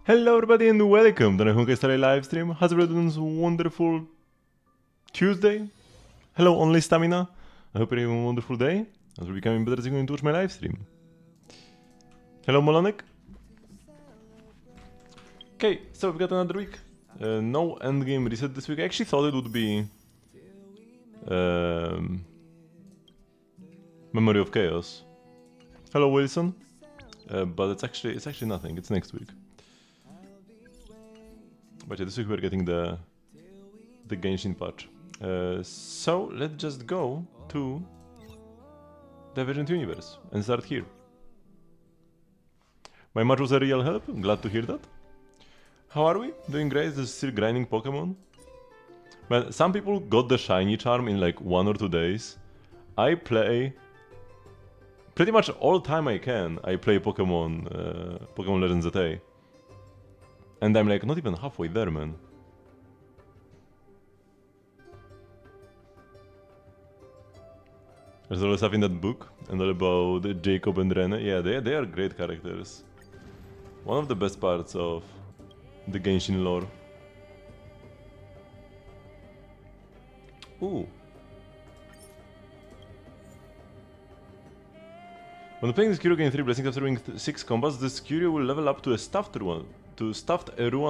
Hello everybody and welcome to the Honkai live stream. How's everybody doing this wonderful Tuesday? Hello only stamina. I hope you're having a wonderful day. As we're becoming better as you're going to watch my live stream. Hello Molonik. Okay, so we've got another week. No endgame reset this week. I actually thought it would be Memory of Chaos. Hello Wilson. But it's actually nothing. It's next week. But yeah, this week we're getting the Genshin patch. So let's just go to Divergent Universe and start here. My match was a real help. Glad to hear that. How are we? Doing great. Just still grinding Pokemon. Man, some people got the shiny charm in like 1 or 2 days. I play pretty much all time I can. I play Pokemon Legends ZA. And I'm like not even halfway there, man. There's all stuff in that book and all about Jacob and Rene. Yeah, they are great characters. One of the best parts of the Genshin lore. Ooh. When playing this Curio gain 3 blessings after doing 6 combats, this Curio will level up to a stuffed Ruan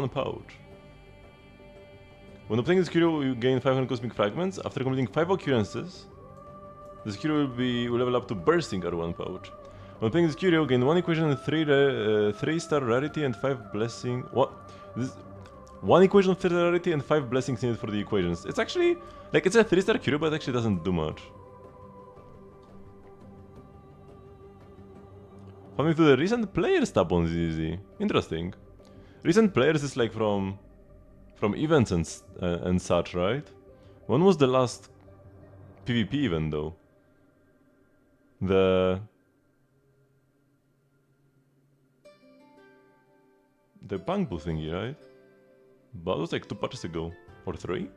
pouch. When playing this Curio, you gain 500 cosmic fragments. After completing 5 occurrences, this Curio will level up to bursting Ruan pouch. When playing this Curio, gain 1 equation, 3-star rarity and 5 blessing. What? This 1 equation, 3 rarity and 5 blessings needed for the equations. It's actually like it's a 3-star Curio, but it actually doesn't do much. Coming to the recent players tab on ZZ. Interesting. Recent players is like from events and such, right? When was the last PvP event though? The Bangbu thingy, right? But it was like 2 patches ago. Or 3?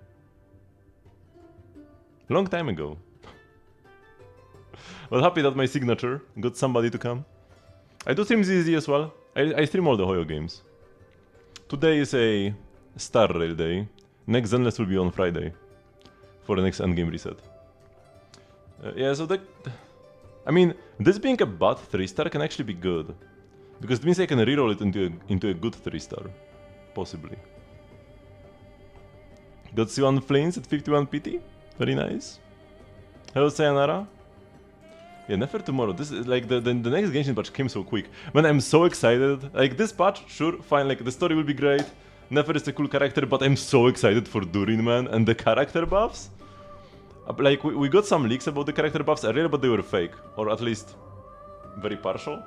Long time ago. Well, happy that my signature got somebody to come. I do stream ZZ as well. I stream all the Hoyo games. Today is a Star Rail day. Next Zenless will be on Friday. For the next endgame reset. Yeah, so I mean, this being a bad 3-star can actually be good. Because it means I can reroll it into a good 3-star. Possibly. Got Siwan Flames at 51 PT. Very nice. Hello Sayonara. Yeah, Nefer tomorrow. This is like the next Genshin patch came so quick. Man, I'm so excited. Like this patch, sure, fine, like the story will be great. Nefer is a cool character, but I'm so excited for Durin, man, and the character buffs. Like we got some leaks about the character buffs earlier, but they were fake, or at least very partial.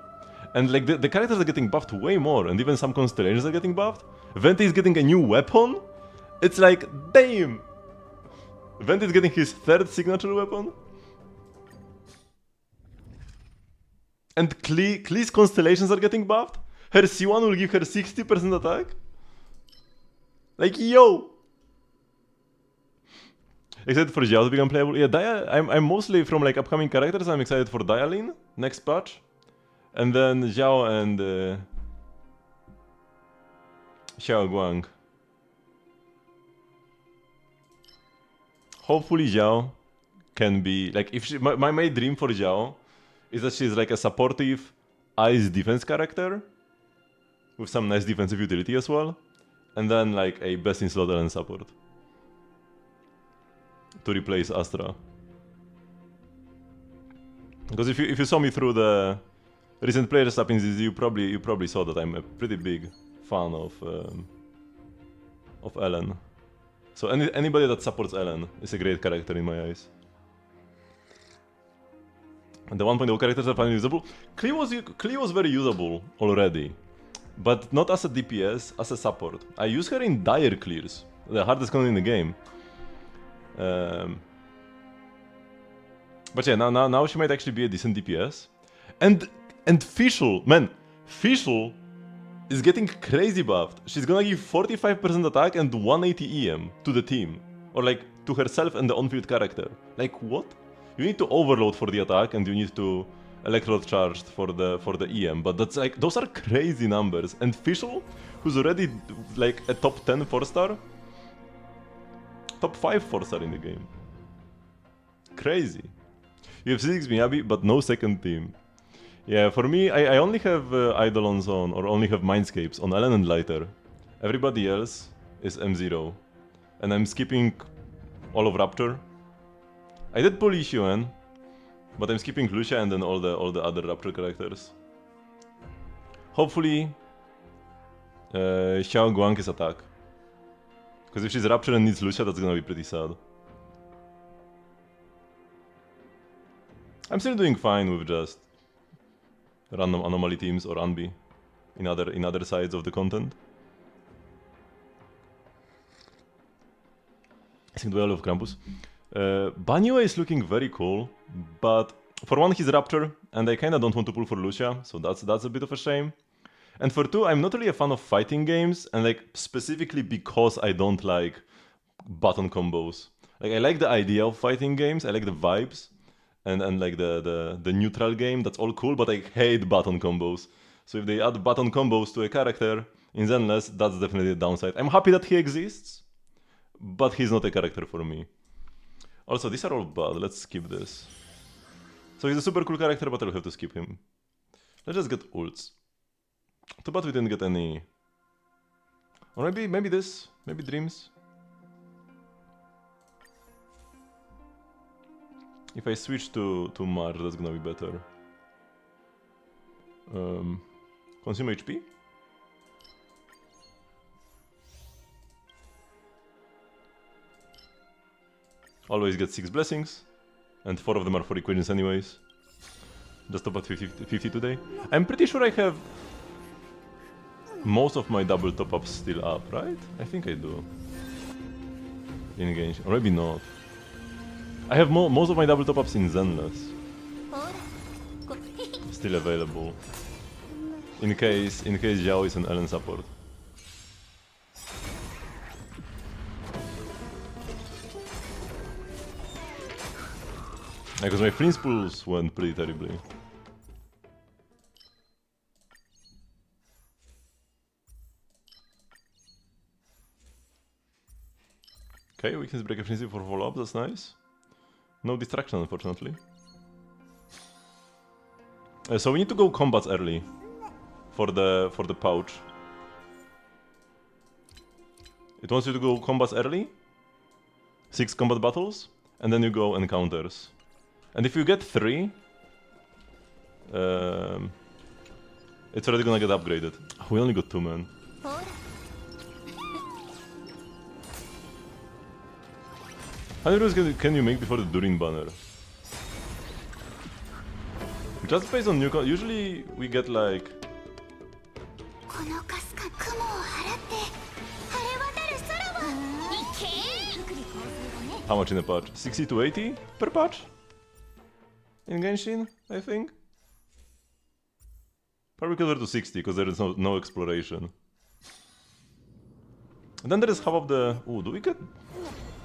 And like the characters are getting buffed way more, and even some constellations are getting buffed. Venti is getting a new weapon. It's like, damn. Venti is getting his 3rd signature weapon. And Klee's constellations are getting buffed. Her C1 will give her 60% attack. Like, yo! Excited for Xiao to become playable. Yeah, I'm mostly from like upcoming characters. I'm excited for Dialin, next patch. And then Xiao and Xiao Guang. Hopefully Xiao can be like, if she, my dream for Xiao is that she's like a supportive ice defense character with some nice defensive utility as well, and then like a best in slot and support to replace Astra. Because if you saw me through the recent players up in ZZ, you probably saw that I'm a pretty big fan of Ellen. So anybody that supports Ellen is a great character in my eyes. And the 1.0 characters are finally usable. Klee was very usable already, but not as a DPS, as a support. I use her in Dire Clears, the hardest con in the game. But yeah, now she might actually be a decent DPS. And Fischl, man, Fischl is getting crazy buffed. She's gonna give 45% attack and 180 EM to the team, or like to herself and the on-field character. Like what? You need to overload for the attack, and you need to Electrode charged for the EM, but that's like those are crazy numbers. And Fischl, who's already like a top 10 4-star, top 5 4-star in the game. Crazy. You have 6 Miyabi, but no second team. Yeah, for me, I only have Eidolons on, or only have Mindscapes on Ellen and Lighter. Everybody else is M0. And I'm skipping all of Rapture. I did pull Ishuen, but I'm skipping Lucia and then all the other Rapture characters. Hopefully, Xiao Guang is attack. Because if she's Rapture and needs Lucia, that's gonna be pretty sad. I'm still doing fine with just random anomaly teams or Anbi in other sides of the content. I think Duel of Krampus. Banyue is looking very cool, but for one he's Rapture, and I kinda don't want to pull for Lucia, so that's a bit of a shame. And for two, I'm not really a fan of fighting games, and like specifically because I don't like button combos. Like I like the idea of fighting games, I like the vibes, and like the neutral game, that's all cool, but I hate button combos. So if they add button combos to a character in Zenless, that's definitely a downside. I'm happy that he exists, but he's not a character for me. Also, these are all bad, let's skip this. So he's a super cool character, but I'll have to skip him. Let's just get ults. Too bad we didn't get any... Or maybe this, maybe Dreams. If I switch to March, that's gonna be better. Consume HP? Always get 6 blessings, and 4 of them are for equations anyways. Just about 50 today. I'm pretty sure I have most of my double top-ups still up, right? I think I do. In Genshin, or maybe not. I have most of my double top-ups in Zenless. Still available. In case Xiao is an Ellen support. Because my Flint's pulls went pretty terribly. Okay, we can break efficiency for follow-up, that's nice. No distraction, unfortunately. So we need to go combats early for the pouch. It wants you to go combats early, 6 combat battles, and then you go encounters. And if you get 3, it's already gonna get upgraded. We only got 2, man. How many rules can you make before the Durin banner? Just based on new usually we get like... How much in a patch? 60 to 80 per patch? In Genshin, I think? Probably closer to 60, because there is no exploration. And then there is half of the... Ooh, do we get...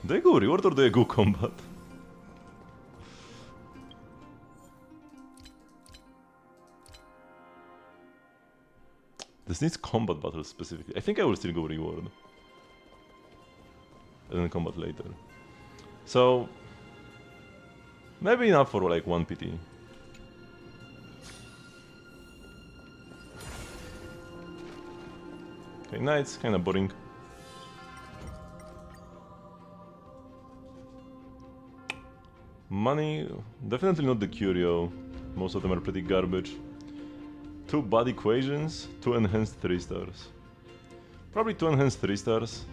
Do I go reward or do I go combat? This needs combat battles specifically. I think I will still go reward. And then combat later. So... Maybe enough for like 1 PT. Okay, Knights, kinda boring. Money, definitely not the Curio. Most of them are pretty garbage. 2 bad equations, 2 enhanced 3 stars. Probably 2 enhanced 3 stars.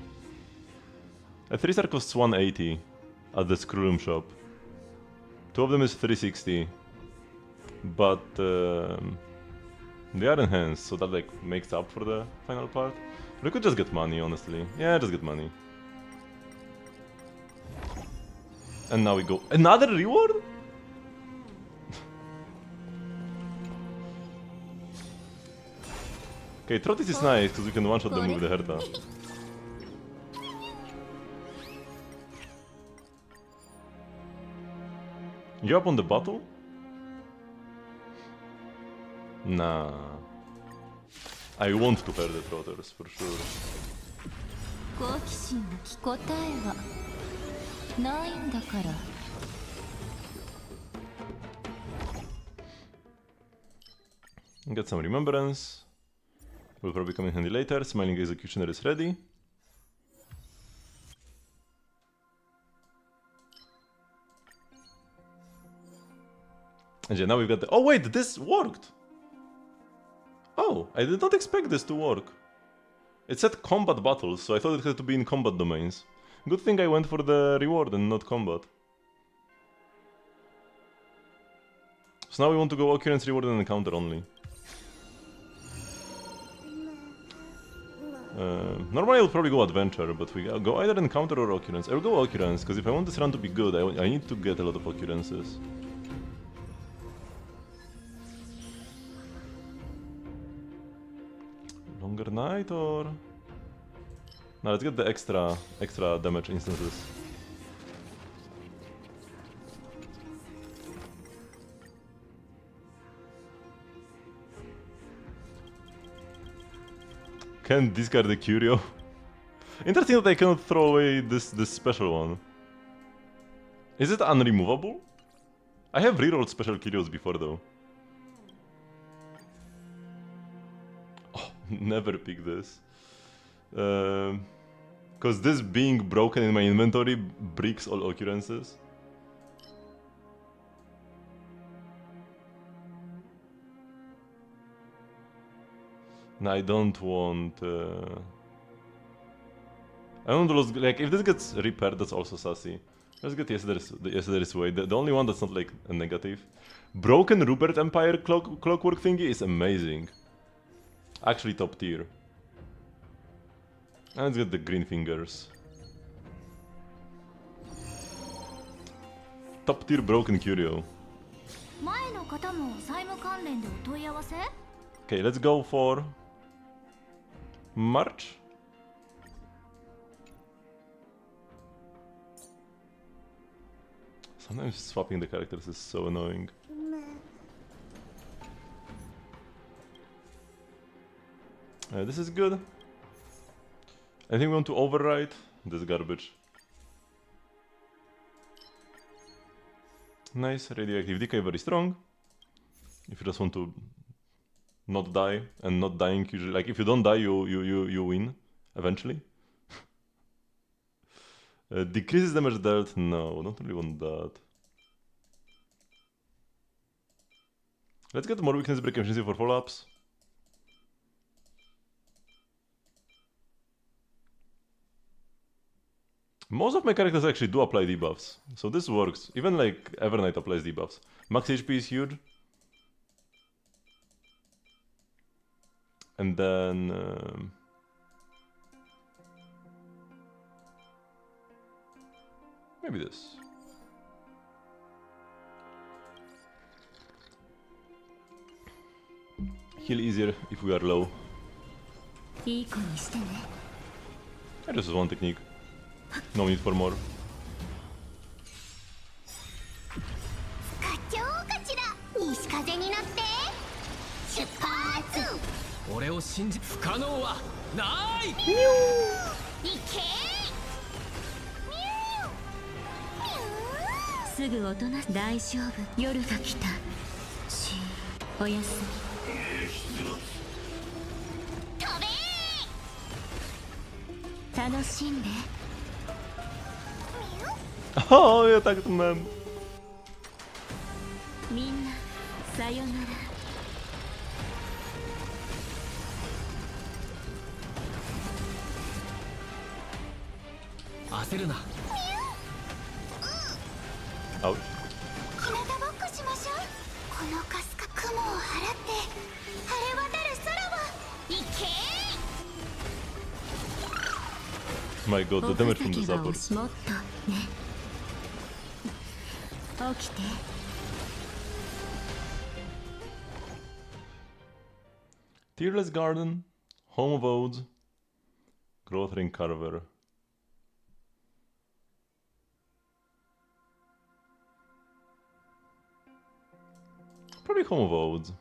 A 3 star costs 180 at the Screwroom shop. 2 of them is 360. But they are enhanced, so that like makes up for the final part. We could just get money, honestly. Yeah, just get money. And now we go... Another reward? Okay, Trotis is nice, because we can one-shot them with the Herta. You up on the battle? Nah. I want to hear the trotters for sure. 好奇心の答えはないんだから。 Get some remembrance. Will probably come in handy later. Smiling Executioner is ready. And yeah, now we've got the... Oh wait, this worked! Oh, I did not expect this to work. It said combat battles, so I thought it had to be in combat domains. Good thing I went for the reward and not combat. So now we want to go occurrence, reward, and encounter only. Normally I would probably go adventure, but we go either encounter or occurrence. I will go occurrence, because if I want this run to be good, I need to get a lot of occurrences. Longer night or... No, let's get the extra damage instances. Can discard the curio. Interesting that I cannot throw away this special one. Is it unremovable? I have rerolled special curios before though. Oh, never pick this. Cause this being broken in my inventory breaks all occurrences. No, I don't want... I don't want to lose... Like, if this gets repaired, that's also sassy. Let's get yesterday's way. The only one that's not, like, a negative. Broken Rupert Empire clockwork thingy is amazing. Actually top tier. And let's get the green fingers. Top tier broken curio. Okay, let's go for... March? Sometimes swapping the characters is so annoying. This is good. I think we want to override this garbage. Nice, radioactive decay, very strong. If you just want to not die, and not dying usually, like if you don't die, you win eventually. Decreases damage dealt? No, don't really want that. Let's get more weakness break efficiency for follow-ups. Most of my characters actually do apply debuffs, so this works. Even like Evernight applies debuffs. Max HP is huge. And then... maybe this. Heal easier if we are low. I just one technique. No need for more. Oh, you attacked man. Ouch. My god, the damage from the support. Tearless Garden, Home of Odes, Growth Ring Carver. Probably Home of Odes.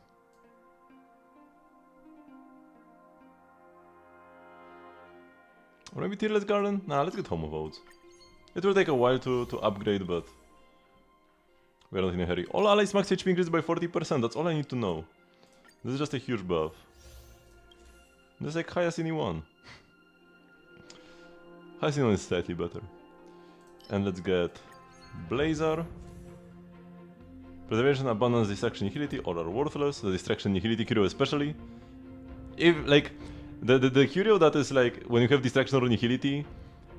Or maybe Tearless Garden? Nah, let's get Homo Votes. It will take a while to upgrade, but we're not in a hurry. All allies max HP increased by 40%, that's all I need to know. This is just a huge buff. This is like Hyacinth 1. Hyacinth 1 is slightly better. And let's get Blazer. Preservation, Abundance, Distraction, Nihility, all are worthless. The Distraction, Nihility Curio especially. If, like, the Curio that is like, when you have Distraction or Nihility,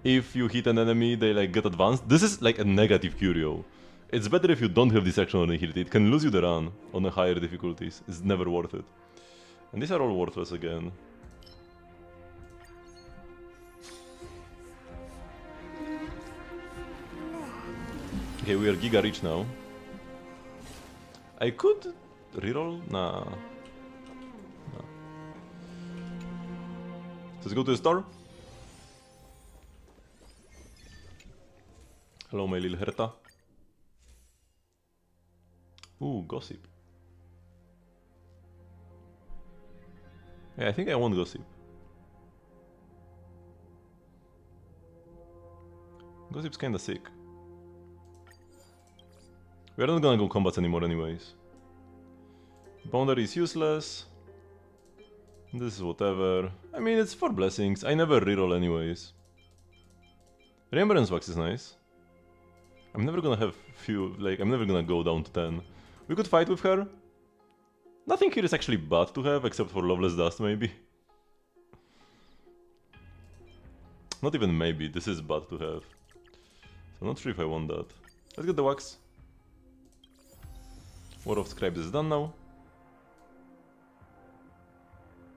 if you hit an enemy, they like get advanced. This is like a negative Curio. It's better if you don't have Distraction or Nihility. It can lose you the run on the higher difficulties. It's never worth it. And these are all worthless again. Okay, we are Giga rich now. I could reroll? Nah. Let's go to the store. Hello, my little Herta. Ooh, Gossip. Yeah, I think I want Gossip. Gossip's kinda sick. We're not gonna go combats anymore anyways. Boundary is useless. This is whatever. I mean, it's 4 blessings. I never reroll anyways. Remembrance Wax is nice. I'm never gonna have few, like, I'm never gonna go down to 10. We could fight with her. Nothing here is actually bad to have, except for Loveless Dust, maybe. Not even maybe, this is bad to have. So I'm not sure if I want that. Let's get the Wax. War of Scribes is done now.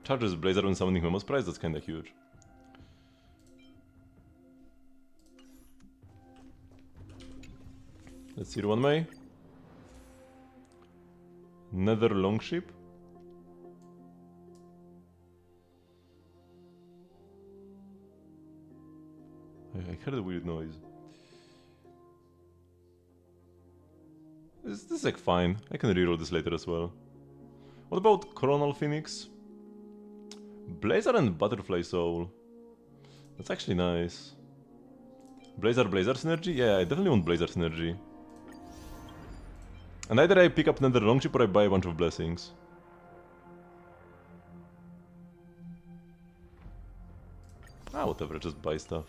Charges Blazer when summoning Memo's Prize, that's kinda huge. Let's see, one May. Nether Longship. I heard a weird noise. This is like fine. I can reroll this later as well. What about Coronal Phoenix? Blazer and Butterfly Soul. That's actually nice. Blazer synergy? Yeah, I definitely want Blazer synergy. And either I pick up Nether Longship or I buy a bunch of blessings. Ah, whatever, just buy stuff.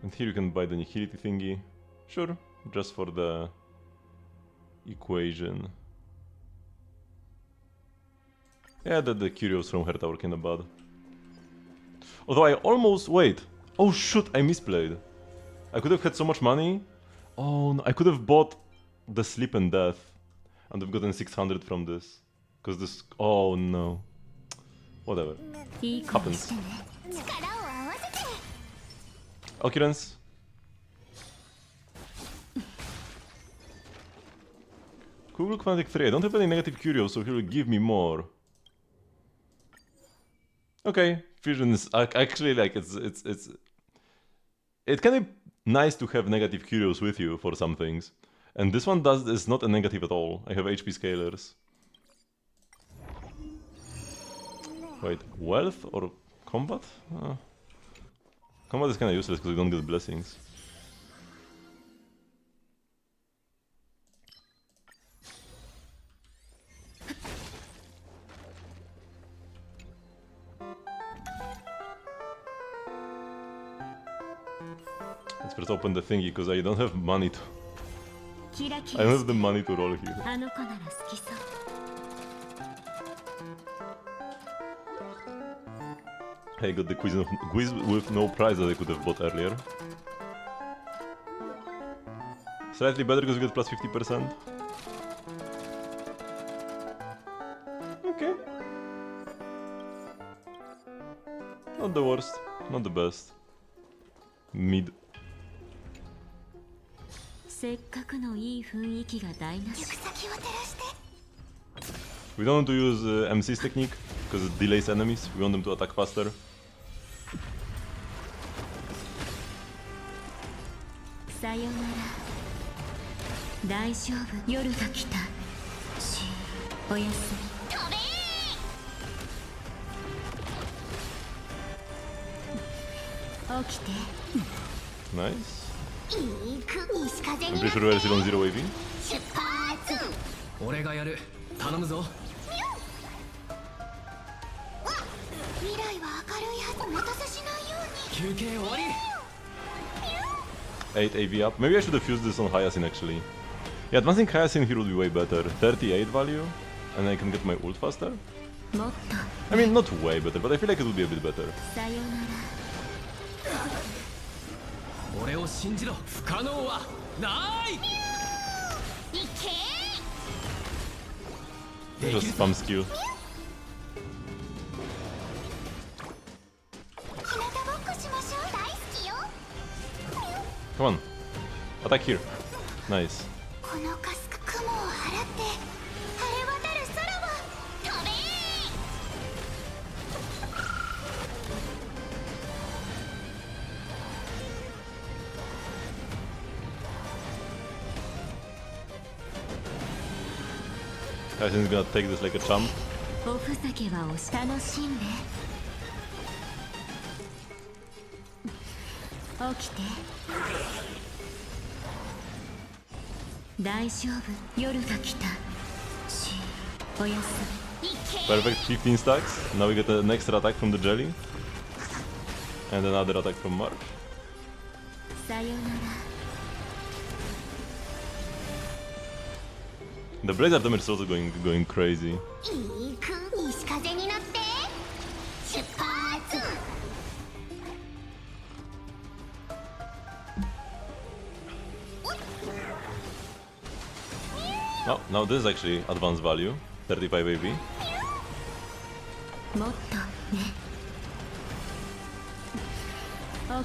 And here you can buy the Nihility thingy. Sure, just for the equation. Yeah, the Curios from Herta were kinda bad. Although I almost... wait! Oh shoot, I misplayed. I could have had so much money. Oh no, I could have bought the Sleep and Death. And have gotten 600 from this. Cause this... oh no. Whatever. Happens. Occurrence. Google Quantic 3. I don't have any negative curios, so he will give me more. Okay, fusion is actually like it can be nice to have negative curios with you for some things, and this one is not a negative at all. I have HP scalers. Wait, wealth or combat? Combat is kind of useless because you don't get blessings. Let's first open the thingy because I don't have money to... I don't have the money to roll here. I got the quiz with no prize that I could have bought earlier. Slightly better because we get plus 50%. Okay. Not the worst, not the best. Mid. We don't want to use MC's technique because it delays enemies. We want them to attack faster. おやすみ。起きて。 Nice. I'm pretty sure we're still on 0 wavy. 俺がやる。頼むぞ。未来は明るいはず。お待たせしないように。休憩終わり。 8 AV up. Maybe I should have used this on Hyacinth actually. Yeah, advancing Hyacinth here would be way better. 38 value, and I can get my ult faster. もっと。 I mean, not way better, but I feel like it would be a bit better. さよなら。俺を信じろ。不可能はない。いけ。 Just spam skill. 日向ぼっこしましょう。大好きよ。 Come on. Attack here. Nice. このカスク雲を払って晴れ渡る空を飛べ。 Hyacinth's gonna take this like a champ. おふざけは楽しんで。起きて。大丈夫。夜が来た。おやすみ。 Perfect 15 stacks. Now we get an extra attack from the jelly. And another attack from March. さよなら。 The Blazer damage is also going crazy. 西風に乗って出発。 Oh, now this is actually advanced value. 35 AV. もっとね。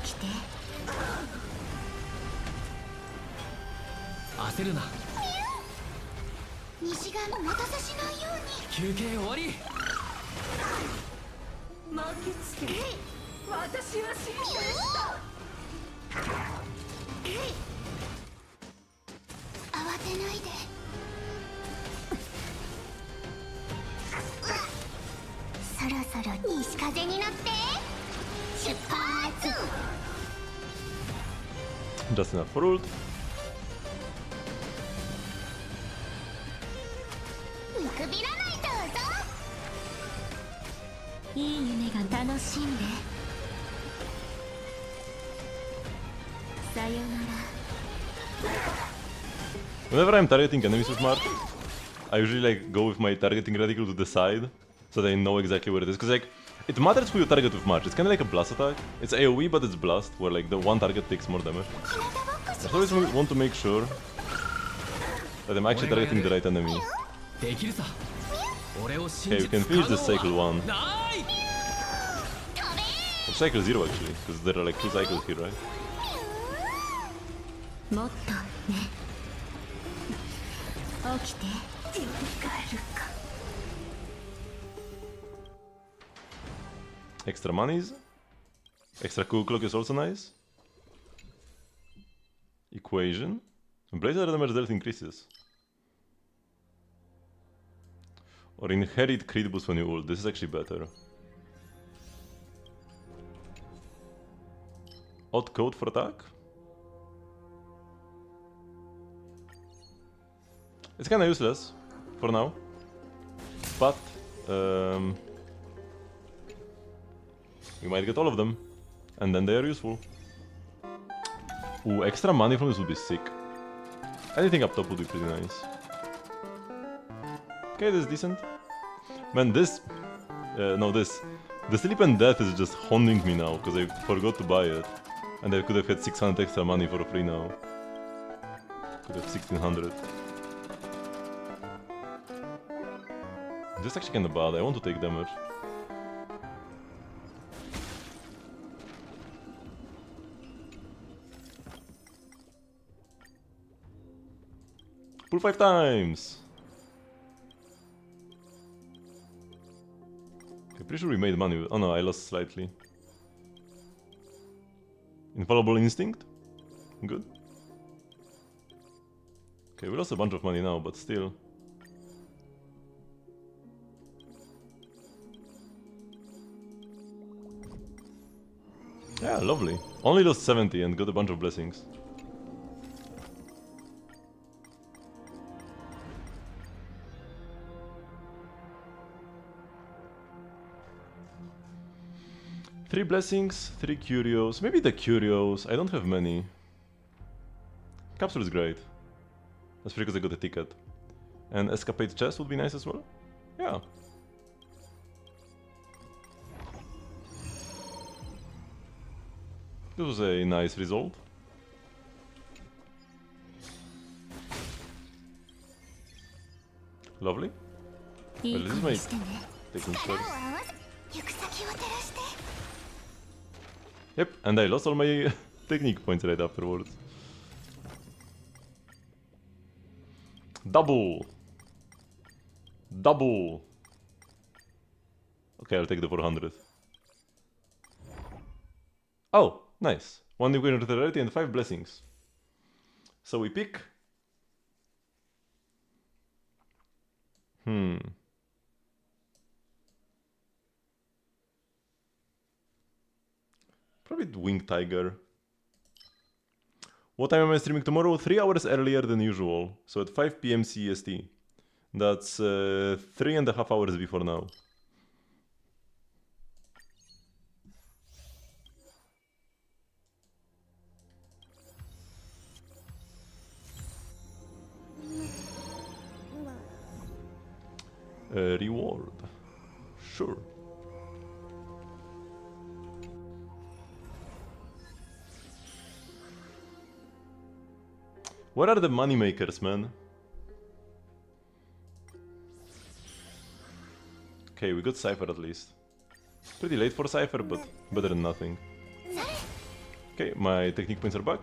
起きて。焦るな。西側お待たせしないように。休憩終わり。巻きつけ。私は信じた。慌てないで。そろそろ西風に乗って出発。 Just enough for ult. 見くびらないとぞ。いい夢が楽しんで。さよなら。 Whenever I'm targeting enemies with March, I usually like go with my targeting reticle to the side, so that I know exactly where it is. Cause like, it matters who you target with March. It's kinda like a blast attack. It's AoE, but it's blast, where like the one target takes more damage. I always want to make sure that I'm actually targeting the right enemy. できるさ。俺を信 Okay, じ we can 不可 finish this cycle 能は 1. ない。 Or cycle 0 actually, because there are like 2 cycles here, right? もっとね。起きて。帰るか。 Extra monies. Extra cool clock is also nice. Equation. Blazer damage dealt increases. Or inherit crit boost when you ult. This is actually better. Odd code for attack. It's kinda useless for now. But we might get all of them. And then they are useful. Ooh, extra money from this would be sick. Anything up top would be pretty nice. Okay, this is decent. Man, this... no, this. The Sleep and Death is just haunting me now, because I forgot to buy it. And I could have had 600 extra money for free now. Could have 1600. This is actually kinda bad, I want to take damage. Pull 5 times! Okay, pretty sure we made money. Oh no, I lost slightly. Infallible Instinct? Good. Okay, we lost a bunch of money now, but still. Yeah, lovely. Only lost 70 and got a bunch of blessings. Three blessings, 3 curios. Maybe the curios. I don't have many. Capsule is great. That's because I got a ticket. And escapade chest would be nice as well. Yeah. This was a nice result. Lovely. Well, this is my taking first. Yep, and I lost all my technique points right afterwards. Double! Double! Okay, I'll take the 400. Oh, nice. 1 new queen rarity and 5 blessings. So we pick... Probably Winged Tiger. What time am I streaming tomorrow? 3 hours earlier than usual. So at 5 PM CEST. That's 3.5 hours before now. Reward. Sure. What are the money makers, man? Okay, we got Cypher at least. Pretty late for Cypher, but better than nothing. Okay, my technique points are back.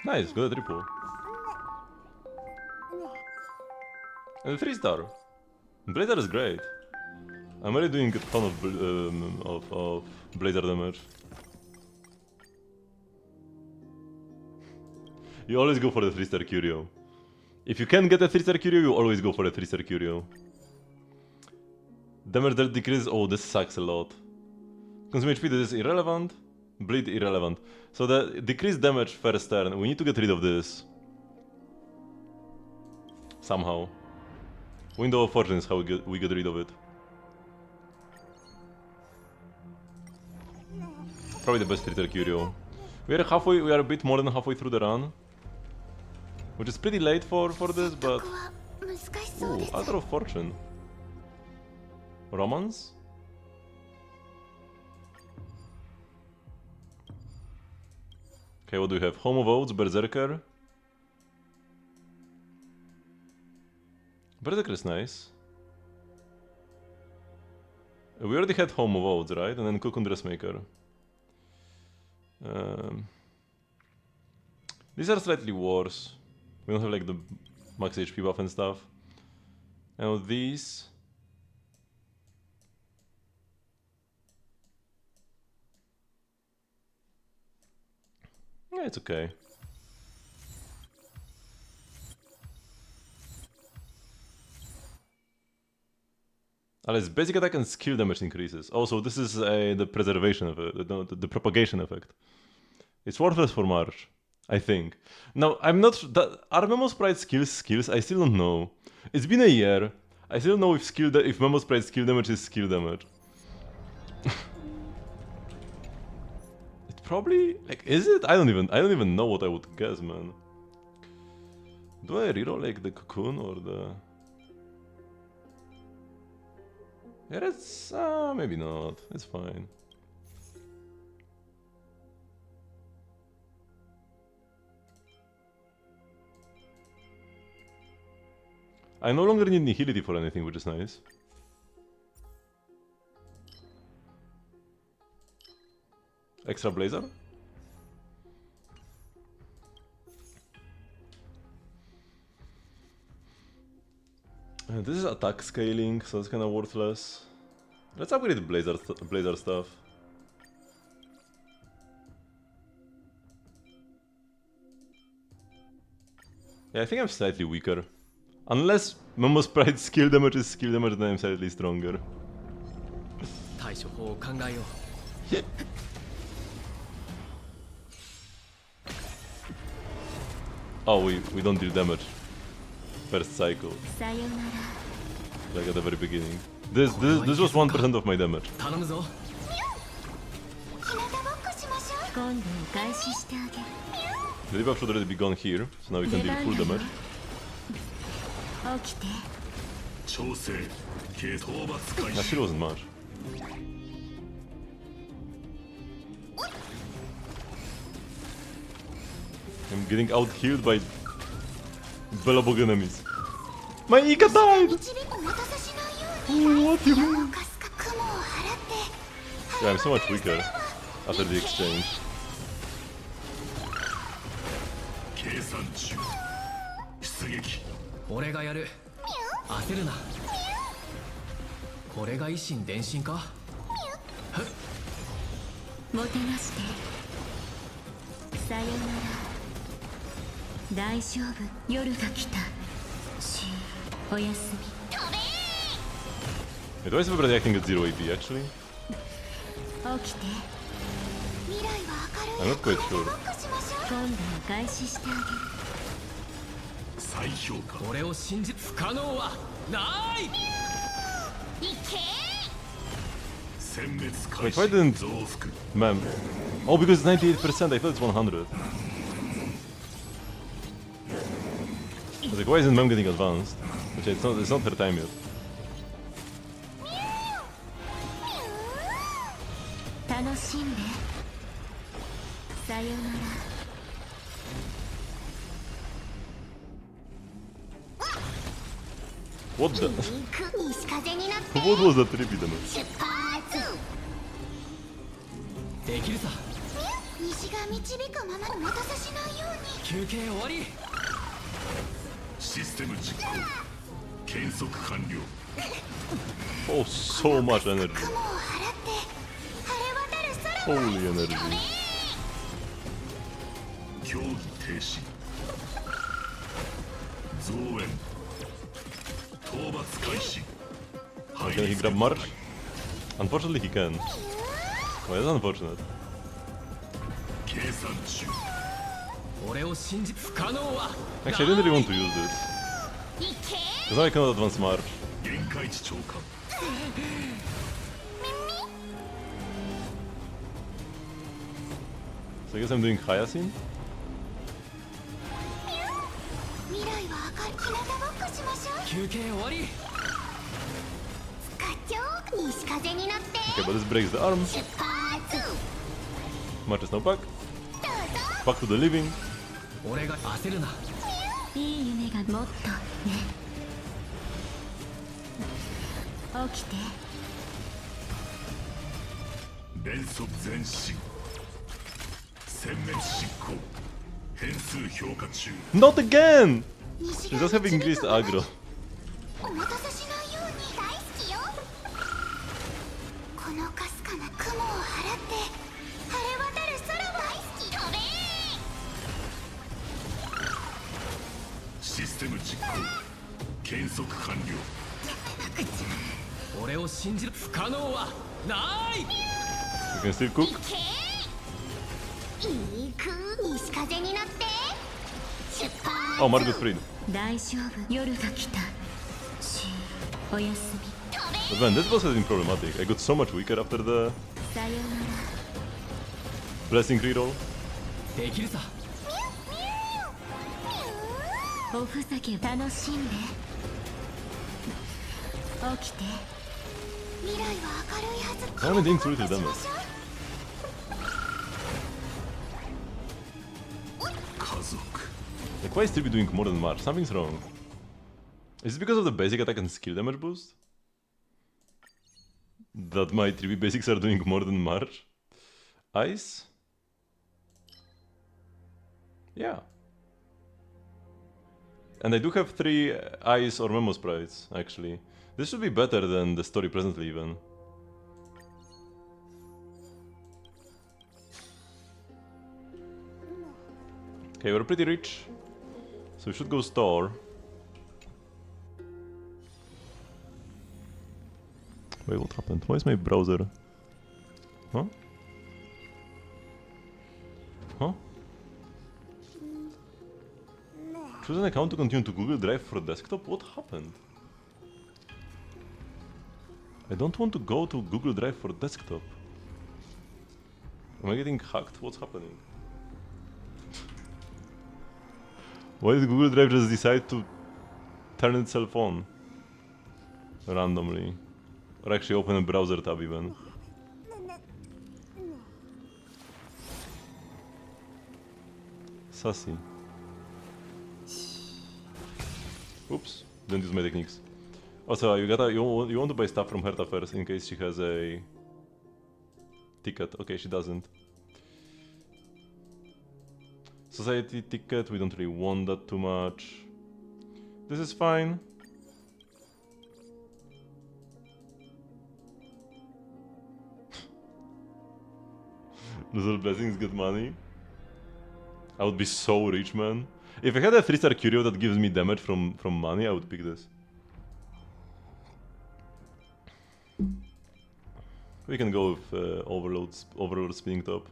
Nice, got a triple. And a 3-star. Blazer is great. I'm already doing a ton of Blazer damage. You always go for the 3-star Curio. If you can get a 3-star Curio, you always go for a 3-star Curio. Damage that decreases. Oh, this sucks a lot. Consume HP, this is irrelevant. Bleed irrelevant. So the decreased damage first turn, we need to get rid of this. Somehow. Window of Fortune is how we get rid of it. Probably the best 3-star Curio. We are a bit more than halfway through the run. Which is pretty late for this, but... Ooh, Altar of Fortune. Romance? Okay, what do we have? Home of Oaths, Berserker. Berserker is nice. We already had Home of Oaths, right? And then Cocoon Dressmaker. These are slightly worse. We don't have like the max HP buff and stuff. Now these... Yeah, it's okay. Unless basic attack and skill damage increases. Also, this is the preservation of it, the propagation effect. It's worthless for March, I think. Now, I'm not sure that are Memo Sprite skills? I still don't know. It's been a year. I still don't know if Memo Sprite skill damage is skill damage. Probably, like, is it? I don't even know what I would guess, man. Do I reroll like the Cocoon or the... Yeah, it's maybe not. It's fine. I no longer need Nihility for anything, which is nice. Extra Blazer? This is attack scaling, so it's kinda worthless. Let's upgrade the Blazer stuff. Yeah, I think I'm slightly weaker. Unless Momo's Pride skill damage is skill damage, then I'm slightly stronger. 対処法を考えよう Oh, we don't deal damage. First cycle, さよなら like at the very beginning. This was 1% of my damage. 頼むぞ日向ぼっこしましょう今度お返ししてあげる The debuff should already be gone here, so now we can deal full damage. 起きて Actually, wasn't much. I'm getting out healed by Bellabog enemies. My Ika died! 導くお待たせしないように What do you mean? かすか雲を払って Yeah, I'm so much weaker after the exchange. 俺がやる焦るなこれが維新伝心かもてなしてさよなら大勝負夜が来たしおやすみ Wait, why is everybody acting at 0 AP actually? 起きて未来は明 I'm るい not quite sure. 今度お返ししてあげる再評価俺を信じ不可能はないいけ Wait, why didn't... Man. Oh, because it's 98%, I thought it's 100. I was like, why isn't Mem getting advanced? Which it's not her time yet. 楽しんでさよなら What the... 西風になって What was that trippy damage? 出発できるさ西が導くままお待たせしないように休憩終わりシステム実行検測完了 Oh, so much energy. 雲を払って晴れ渡る空を Holy energy. 競技停止増援討伐開始 Can he grab March? Unfortunately, he can. Oh, that's unfortunate. 計算中俺を信じ不可能は Actually, I didn't really want to use this. 行け Because now I cannot advance March. 限界値超過 So I guess I'm doing Hyacinth? 未来は明るい日向ぼっこしましょう休憩終わり課長西風になって Okay, but this breaks the arm. 出発 March is now back. Back to the living. 俺が焦るないい夢がもっとね起きて連続前進殲滅執行変数評価中 Not again! 西 She does have increased aggro. お待たせしないように大好きよこのかすかな雲を払って晴れ渡る空は大好き飛べシステム実行検測完了俺を信じる不可能はない You can still cook. 行く西風になって出発 Oh, March got freed. 大勝負夜が来たしおやすみ But man, this boss has been problematic. I got so much weaker after the さよなら blessing reroll. できるさおふざけ楽しんで起きて未来は明るいはず Why am I doing so little damage? 家族 Like, why is Trippy doing more than March? Something's wrong. Is it because of the basic attack and skill damage boost? That my Trippy basics are doing more than March? Ice? Yeah. And I do have 3 eyes or memo sprites, actually. This should be better than the story presently, even. Okay, we're pretty rich. So we should go store. Wait, what happened? Why is my browser? Huh? Huh? Choose an account to continue to Google Drive for desktop? What happened? I don't want to go to Google Drive for desktop. Am I getting hacked? What's happening? Why did Google Drive just decide to turn itself on? Randomly. Or actually open a browser tab even. Sassy. Oops, didn't use my techniques. Also, you want to buy stuff from Herta first in case she has a ticket. Okay, she doesn't. Society ticket, we don't really want that too much. This is fine. Those all blessings get money. I would be so rich, man. If I had a 3-star curio that gives me damage from money, I would pick this. We can go with Overlord spinning top.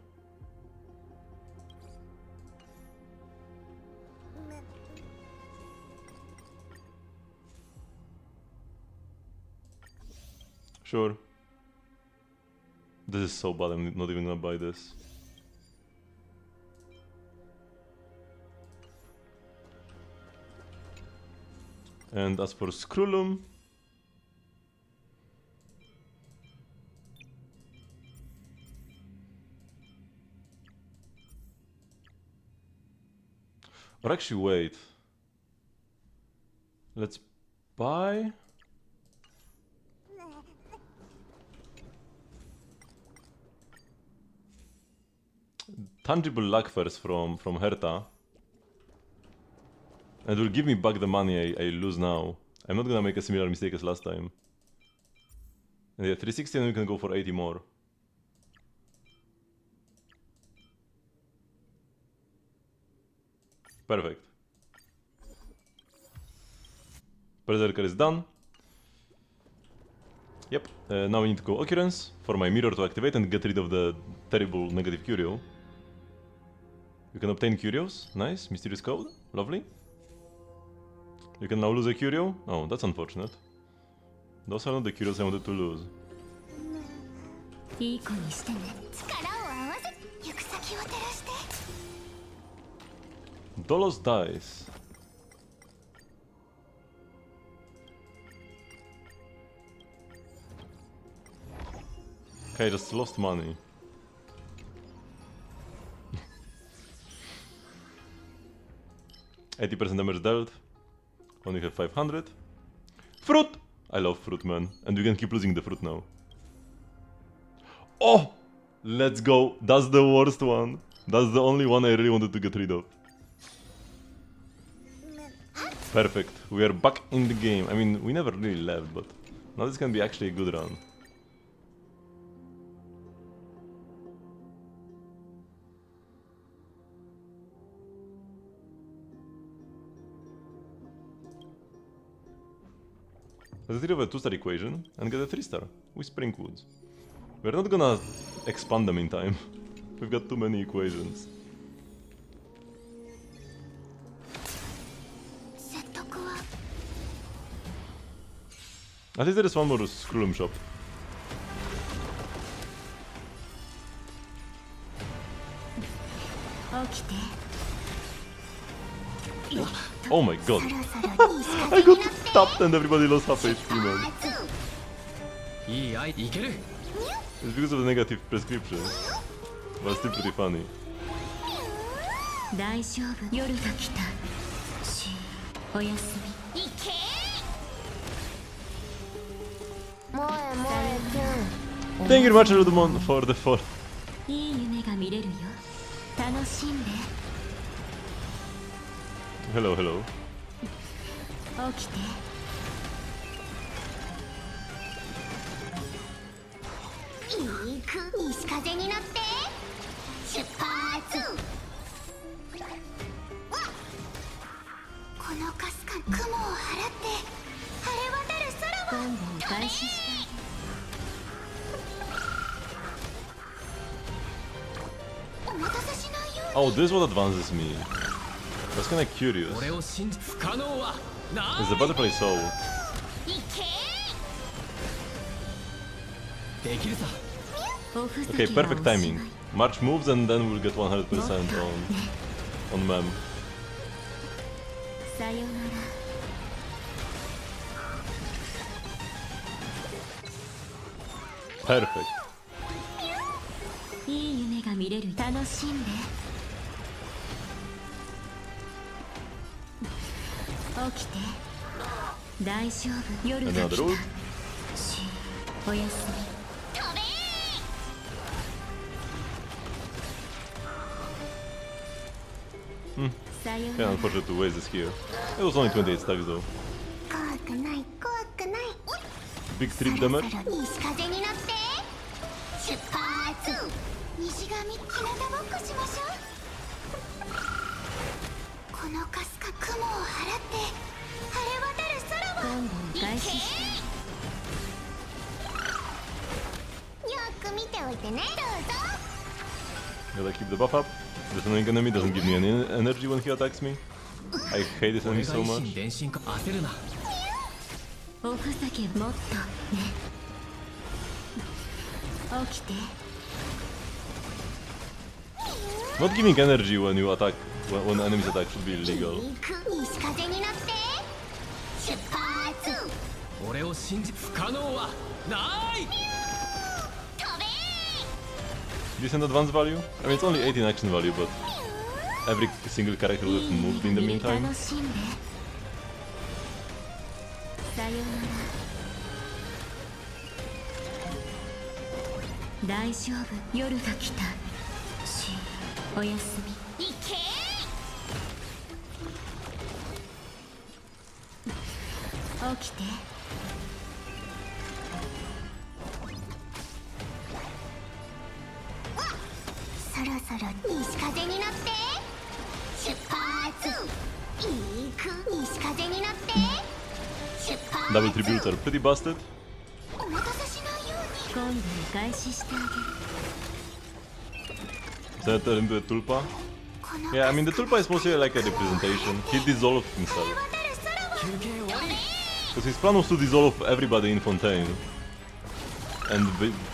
Sure. This is so bad, I'm not even gonna buy this. And as for Skrullum, or actually wait, let's buy tangible luck first from Herta. And it will give me back the money I lose now. I'm not gonna make a similar mistake as last time. And yeah, 360 and we can go for 80 more. Perfect. Berserker is done. Yep, now we need to go Occurrence for my mirror to activate and get rid of the terrible negative curio. You can obtain curios. Nice, mysterious code. Lovely. You can now lose a curio. Oh, that's unfortunate. Those are not the curios I wanted to lose. Dolos dice. Okay, I just lost money. %80 damage dealt. Only have 500. Fruit! I love fruit, man. And we can keep losing the fruit now. Oh! Let's go. That's the worst one. That's the only one I really wanted to get rid of. Perfect. We are back in the game. I mean, we never really left, but now this can be actually a good run. Let's get rid of a 2-star equation and get a 3-star with Springwoods. We're not gonna expand them in time. We've got too many equations. At least there is one more Skrullum shop. Oh my god. I got tapped and everybody lost half HP, man. It's because of the negative prescription. But still pretty funny. Thank you very much, Rudemon, for the fall. Hello, hello. 起きて。行く西風に乗って出発。このかすか雲を払って晴れ渡る空は開始した。お待たせしないように。 Oh, this is what advances me. That's kinda curious. 俺を信じ不可能はな It's the butterfly soul. 行け。できるさ Okay, perfect timing. March moves and then we'll get 100% on Mem. さよなら。Perfect. いい夢が見れる。楽しんで。起きて。大丈夫。夜が Another 来た。 ult. おやすみ。飛べ。 さよな Yeah, ら。 unfortunate to waste this here. It was only 28 stacks though. 怖くない怖くない。 Big trip damage. そろそろ西風に乗って出発。西神日向ぼっこしましょう。このかすか雲を払って晴れ渡る空は開始した。よく見ておいてね。どうぞ。 Gotta keep the buff up. This annoying enemy doesn't give me any energy when he attacks me. I hate this 俺 enemy が so 一 much. 心伝心か焦るなおふざけもっとね。起きて。 Not giving energy when you attack, when enemies attack should be illegal. 西風に乗って出発。俺を信じ不可能はない飛べ。 Decent advance value? I mean, it's only 18 action value, but every single character will have moved in the meantime. 楽しんで。さよなら。大丈夫。夜が来た。おやすみ。行け。起きて。そろそろ西風に乗って出発。行く西風に乗って出発。 Double tributes are pretty busted. お待たせしないように。今度開始してあげる。 Set her into a tulpa. Yeah, I mean, the tulpa is mostly like a representation. He dissolved himself. 休憩終わり Because his plan was to dissolve everybody in Fontaine. And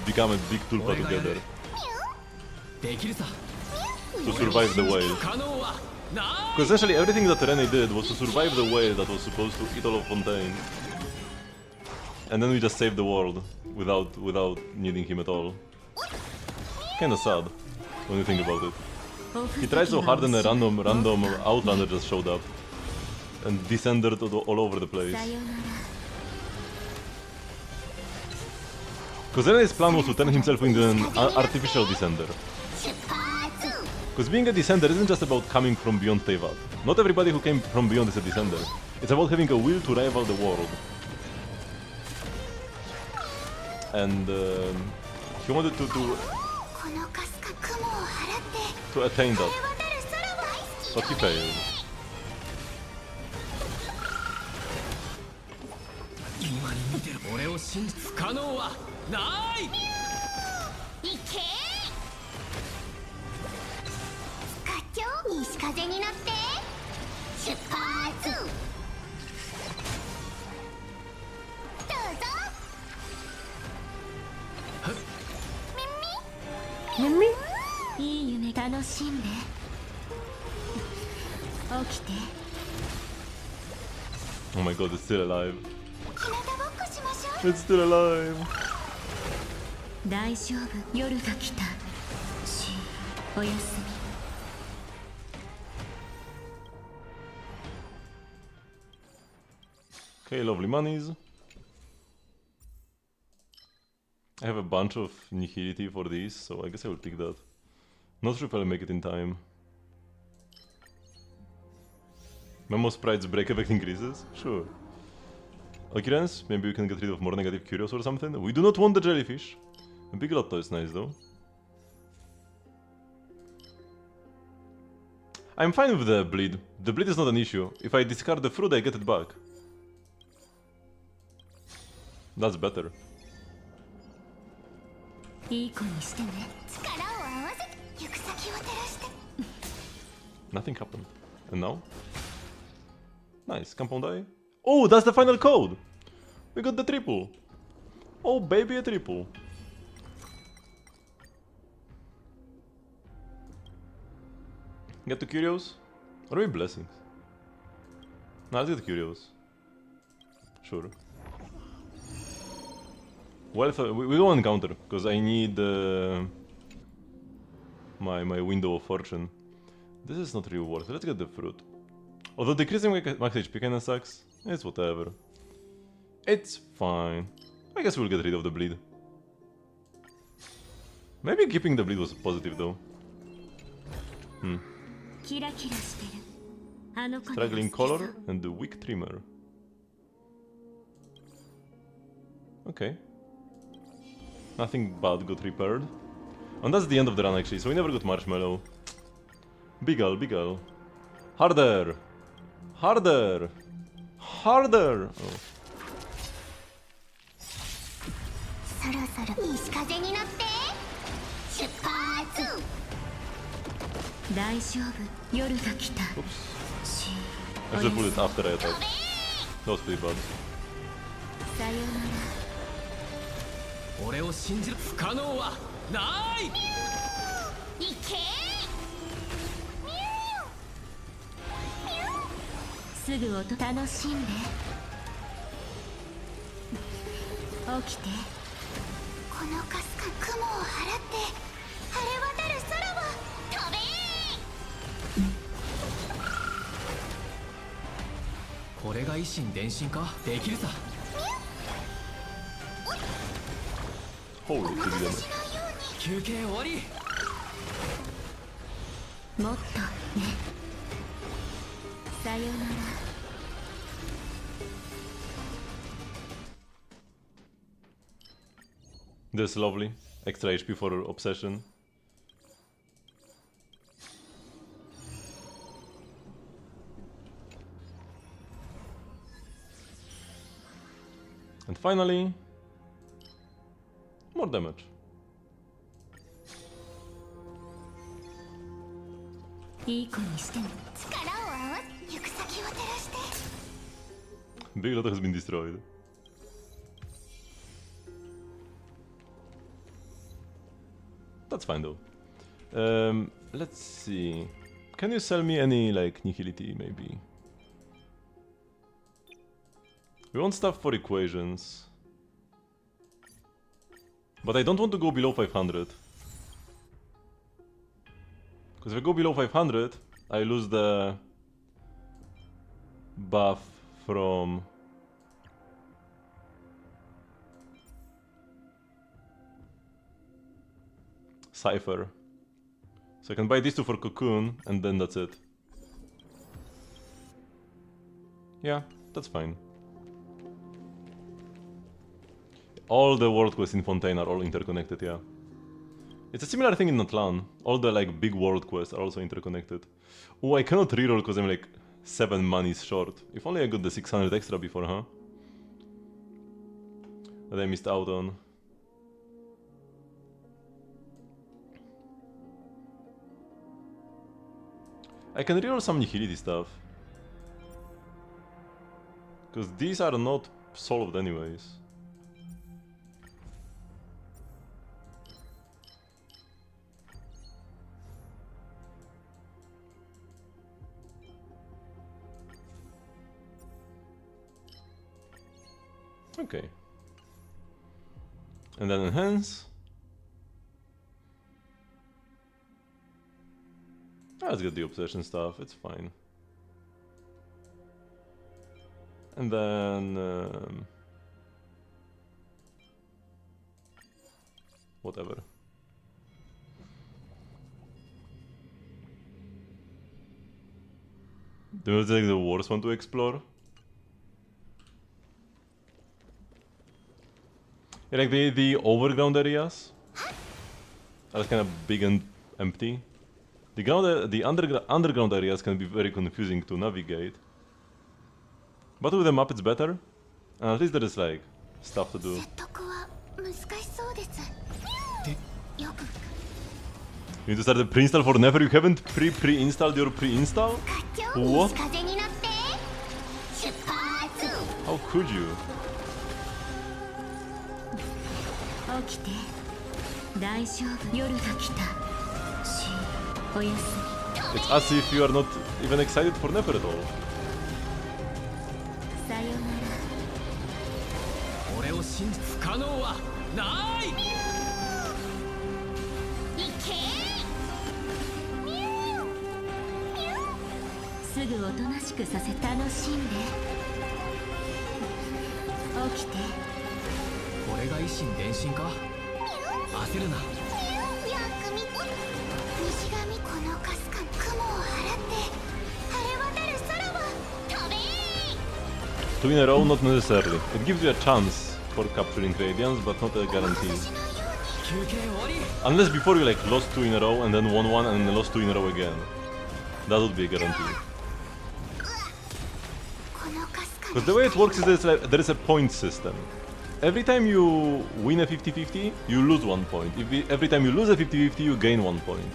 become a big tulpa together. できるさ To survive the whale. 不可能はない Because essentially everything that Rene did was to survive the whale that was supposed to eat all of Fontaine. And then we just saved the world without needing him at all. Kinda sad when you think about it. He tried so hard and a random outlander just showed up. And descended all over the place. さよなら。 Because Rene's plan was to turn himself into an artificial descender. 出発。 Because being a descender isn't just about coming from beyond Teyvat. Not everybody who came from beyond is a descender. It's about having a will to rival the world. And he wanted to このかすか雲を払って attain that, 晴れ渡る空は大好き but he failed. 今に見てる俺を信じ不可能はない行け。課長西風に乗って出発。どうぞ。いい夢楽しんで。起きて。 Oh my god, it's still alive. 日向ぼっこしましょう。 It's still alive. 大丈夫。夜が来た。おやすみ。 Okay, lovely monies. I have a bunch of nihility for these, so I guess I will pick that. Not sure if I'll make it in time. Memo sprites break effect increases? Sure. Occurrence? Maybe we can get rid of more negative curios or something? We do not want the jellyfish. A big lotto is nice though. I'm fine with the bleed. The bleed is not an issue. If I discard the fruit, I get it back. That's better. いい子にしてね。力を合わせて行く先を照らして。Nothing happened. And now? Nice. Compound die. Oh, that's the final code! We got the triple. Oh, baby, a triple. Get the curios? Or maybe blessings? No, let's get the curios. Sure. Well, we go on counter, because I need my window of fortune. This is not really worth it. Let's get the fruit. Although decreasing max HP kinda sucks. It's whatever. It's fine. I guess we'll get rid of the bleed. Maybe keeping the bleed was positive though. Struggling color and the weak trimmer. Okay. Nothing bad got repaired. And that's the end of the run actually, so we never got marshmallow. Beagle, Beagle. Harder! Harder! Harder! Oh. そろそろ西風に乗って出発。大丈夫、夜が来た。 Oops. I should pull it after I attack. That was pretty bad. さよなら。俺を信じる不可能はない。いけ。すぐ音楽しんで。起きて。このかすか雲を払って晴れ渡る空を飛べ。これが維新伝心か。できるさ。 Holy shit. 休憩終わり。もっとね。さよなら。 This is lovely. Extra HP for obsession. And finally, more damage. Big Lotto has been destroyed. That's fine though. Let's see. Can you sell me any like nihility maybe? We want stuff for equations. But I don't want to go below 500. Because if I go below 500, I lose the buff from Cypher. So I can buy these two for Cocoon, and then that's it. Yeah, that's fine. All the world quests in Fontaine are all interconnected, yeah. It's a similar thing in Natlan. All the like big world quests are also interconnected. Oh, I cannot reroll because I'm like 7 monies short. If only I got the 600 extra before, huh? That I missed out on. I can reroll some nihility stuff. Because these are not solved anyways. Okay. And then enhance. Let's get the obsession stuff, it's fine. And then... whatever. Maybe it's like the worst one to explore. Yeah, like the overground areas are kind of big and empty. The underground areas can be very confusing to navigate. But with the map it's better. And at least there is like stuff to do. 説得は難しそうです。よく You need to start the pre-install for Never. You haven't pre-installed your pre-install? 課長 What? 西風になって出発 How could you? 起きて大丈夫夜が来たしおやす It's as if you are not even excited for Never at all. みさよなら俺を信じ不可能はないいけすぐおとなしくさせ楽しんで起きて俺が維新伝心か焦るなよく見て西上このかすかに雲を払って晴れ渡る空は飛べ Two in a row, not necessarily. It gives you a chance for capturing Radiance, but not a guarantee. 休憩終わり Unless before you like lost 2 in a row and then won 1 and then lost 2 in a row again. That would be a guarantee. このかすか Because the way it works is there is a point system. Every time you win a 50-50, you lose 1 point. Every time you lose a 50-50, you gain 1 point.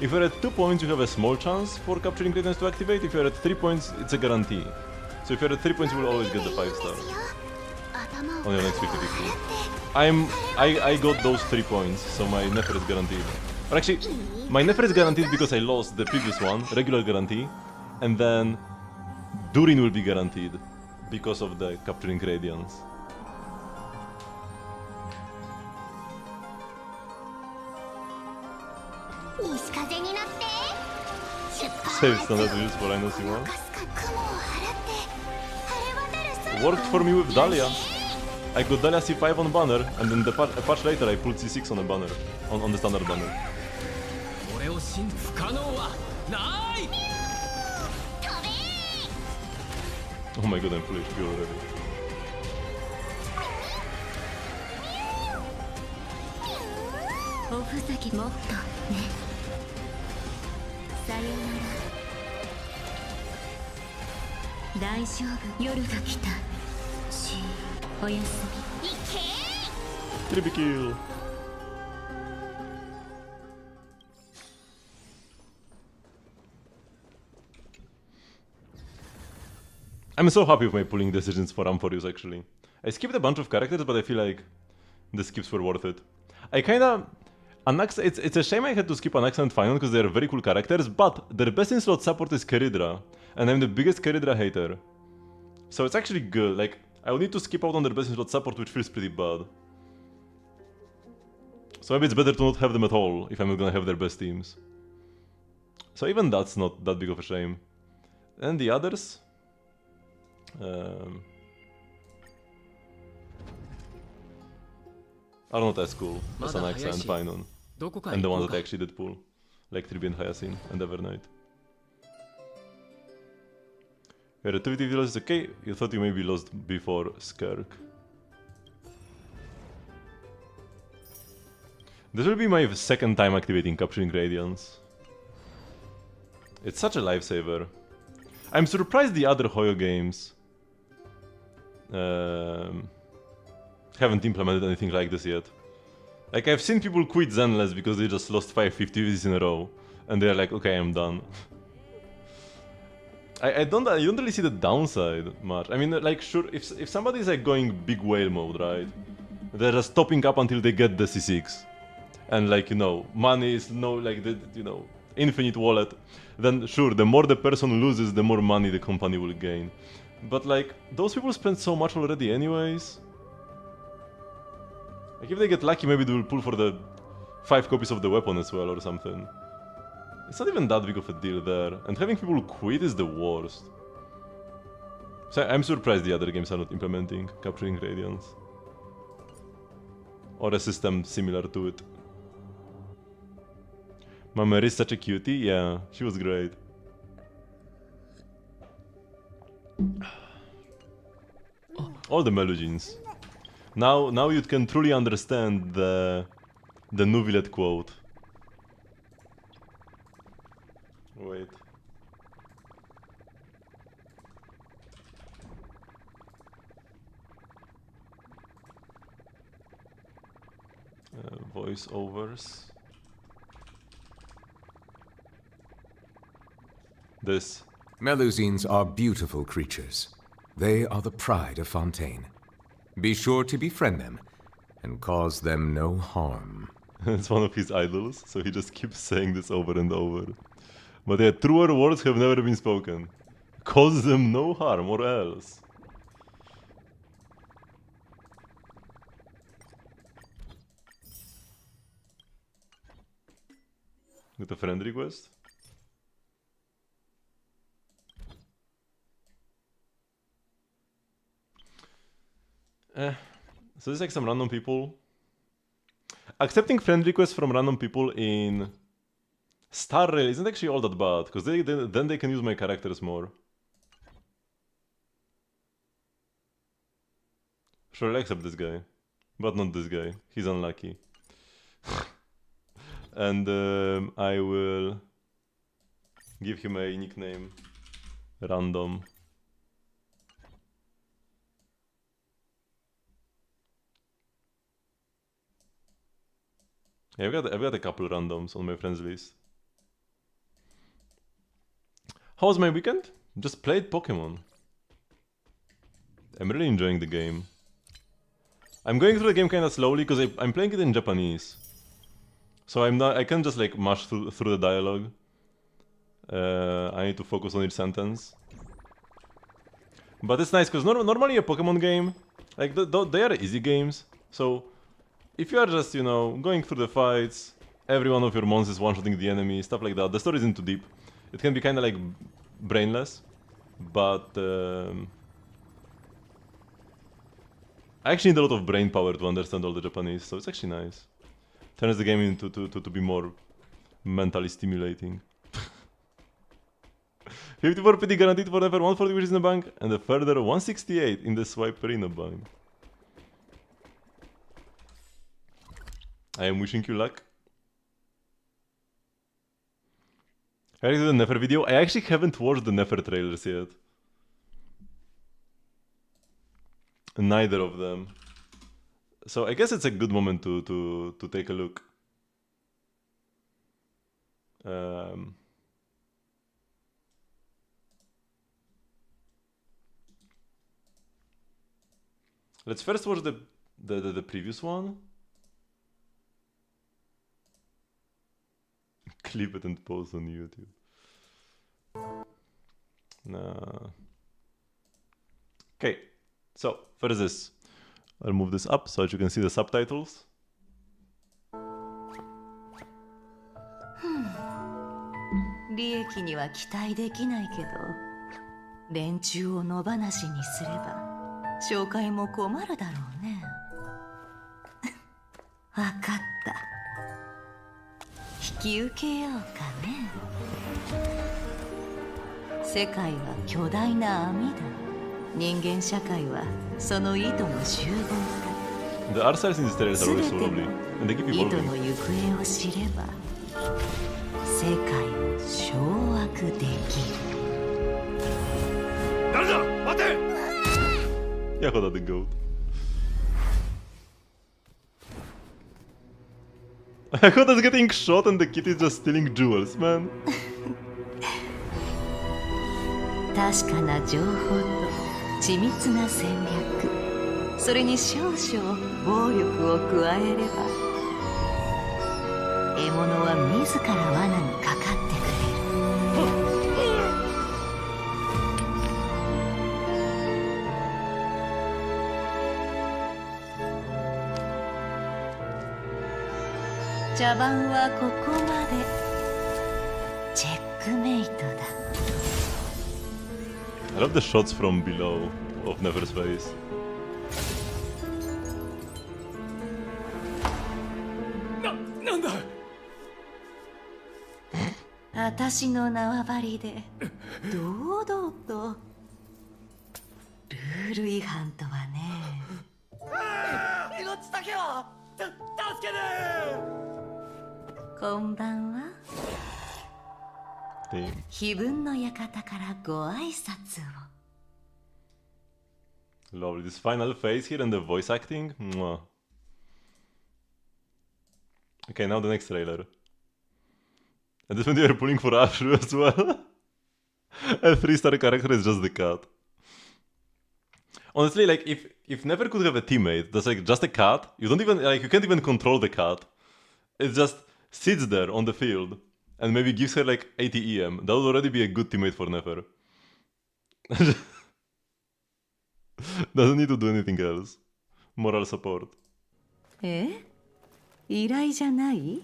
If you're at 2 points, you have a small chance for capturing Radiance to activate. If you're at 3 points, it's a guarantee. So if you're at 3 points, you will always get the 5 star 頭を on your next 50-50. 払って I got those 3 points, so my Nefer is guaranteed. Or actually, my Nefer is guaranteed because I lost the previous one, regular guarantee, and then Durin will be guaranteed because of the capturing Radiance. Save standard rules for Rhinos you want. Worked for me with Dahlia. I got Dahlia C5 on banner, and then a patch later I pulled C6 on a banner, on the standard banner. 俺を信じ不可能はない Oh my god, I'm full HP already. おふざけもっとねさよなら大丈夫夜が来たしおやすみ Triple kill. I'm so happy with my pulling decisions for Amphorius actually. I skipped a bunch of characters, but I feel like the skips were worth it. I kinda... It's a shame I had to skip Anaxa and Final because they are very cool characters, but their best in slot support is Keridra, and I'm the biggest Keridra hater. So it's actually good, like, I will need to skip out on their best in slot support, which feels pretty bad. So maybe it's better to not have them at all, if I'm not gonna have their best teams. So even that's not that big of a shame. And the others... are not as cool as Anaxa and Pinon. And the ones that I actually did pull. Like Tribi and Hyacinth and Evernight. Your activity loss is okay, you thought you maybe lost before Skirk. This will be my second time activating Capturing Radiance. It's such a lifesaver. I'm surprised the other Hoyo games haven't implemented anything like this yet. Like, I've seen people quit Zenless because they just lost 5 50s in a row, and they're like, okay, I'm done. I don't really see the downside much. I mean, like, sure, if somebody's like going big whale mode, right? They're just topping up until they get the C6. And like, you know, money is no, like, the, you know, infinite wallet. Then sure, the more the person loses, the more money the company will gain. But like, those people spend so much already anyways. Like, if they get lucky, maybe they will pull for the 5 copies of the weapon as well or something. It's not even that big of a deal there, and having people quit is the worst. So I'm surprised the other games are not implementing Capturing Radiance. Or a system similar to it. Mama is such a cutie, yeah, she was great. All the Melugenes. Now you can truly understand the Nuvilet quote. Wait. Voiceovers. This. Melusines are beautiful creatures. They are the pride of Fontaine. Be sure to befriend them and cause them no harm. It's one of his idols, so he just keeps saying this over and over. But yeah, truer words have never been spoken. Cause them no harm, or else. With a friend request? So there's like some random people. Accepting friend requests from random people in Star Rail isn't actually all that bad, because then they can use my characters more. Sure, I'll accept this guy. But not this guy. He's unlucky. And I will give him a nickname. Random. Yeah, I've got a couple randoms on my friends list. How was my weekend? Just played Pokemon. I'm really enjoying the game. I'm going through the game kind of slowly because I'm playing it in Japanese. So I can't just like mash through the dialogue. I need to focus on each sentence. But it's nice because normally a Pokemon game, like they are easy games. So if you are just, you know, going through the fights, every one of your mons is one-shotting the enemy, stuff like that. The story isn't too deep. It can be kind of like brainless, but I actually need a lot of brain power to understand all the Japanese, so it's actually nice. Turns the game into to be more mentally stimulating. 54 PD guaranteed forever, 140 wishes in the bank, and a further 168 in the Swiper in the bank. I am wishing you luck. I did the Nefer video. I actually haven't watched the Nefer trailers yet. Neither of them. So I guess it's a good moment to take a look. Let's first watch the previous one. Clip it and post on YouTube. Nah. Okay, so for this, I'll move this up so that you can see the subtitles. 利益には期待できないけど、連中を野放しにすれば紹介も困るだろうね。わかった。引き受けようかね。世界は巨大な網だ。人間社会はその糸の集合体。 The art styles in this trailer are always so lovely, and they keep 糸 evolving. の行方を知れば世界を掌握できる。誰だ待て Yakoda the goat. Yakoda's getting shot and the kid is just stealing jewels, man. 確かな情報と緻密な戦略、それに少々暴力を加えれば獲物は自ら罠にかかってくれる。茶番はここまで。チェックメイトだ。 I love the shots from below of Never's face. なんだ私の縄張りで堂々とルール違反とはね。命だけは助けて。こんばんは。 Damn. 碑文の館からご挨拶を。 Lovely. This final phase here and the voice acting. Mwah. Okay, now the next trailer. And this one they are pulling for Ashru as well. A 3-star character is just the cat. Honestly, like if Nefer could have a teammate that's like just a cat, you don't even like you can't even control the cat. It just sits there on the field and maybe gives her like 80 EM. That would already be a good teammate for Nefer. Doesn't need to do anything else. Moral support. え？依頼じゃない？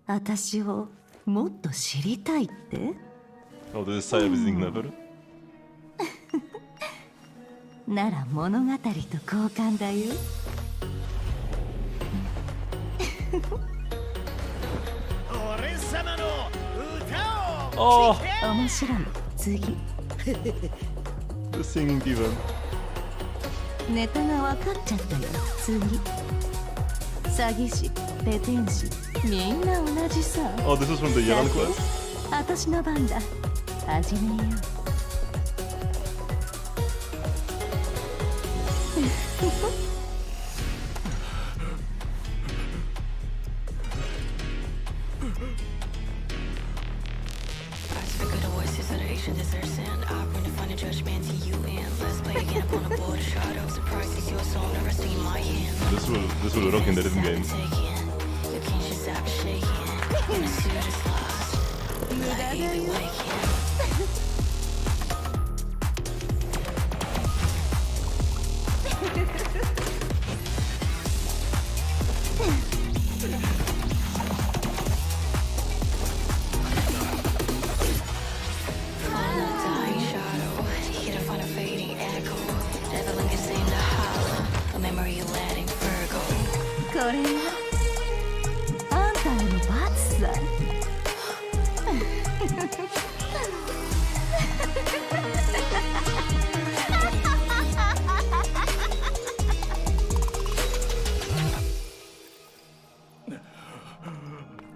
私をもっと知りたいって？ Oh, this is Saya visiting Nefer. なら物語と交換だよ。俺様の歌Oh, を面白い。次。 the singing even. ネタが分かっちゃったよ。次。詐欺師、ペテン師、みんな同じさ。 Oh, this is from the Yaran quest? 私の番だ。始めよう。This will rock in the rhythm game. 無駄だよ。これはあんたへの罰さ。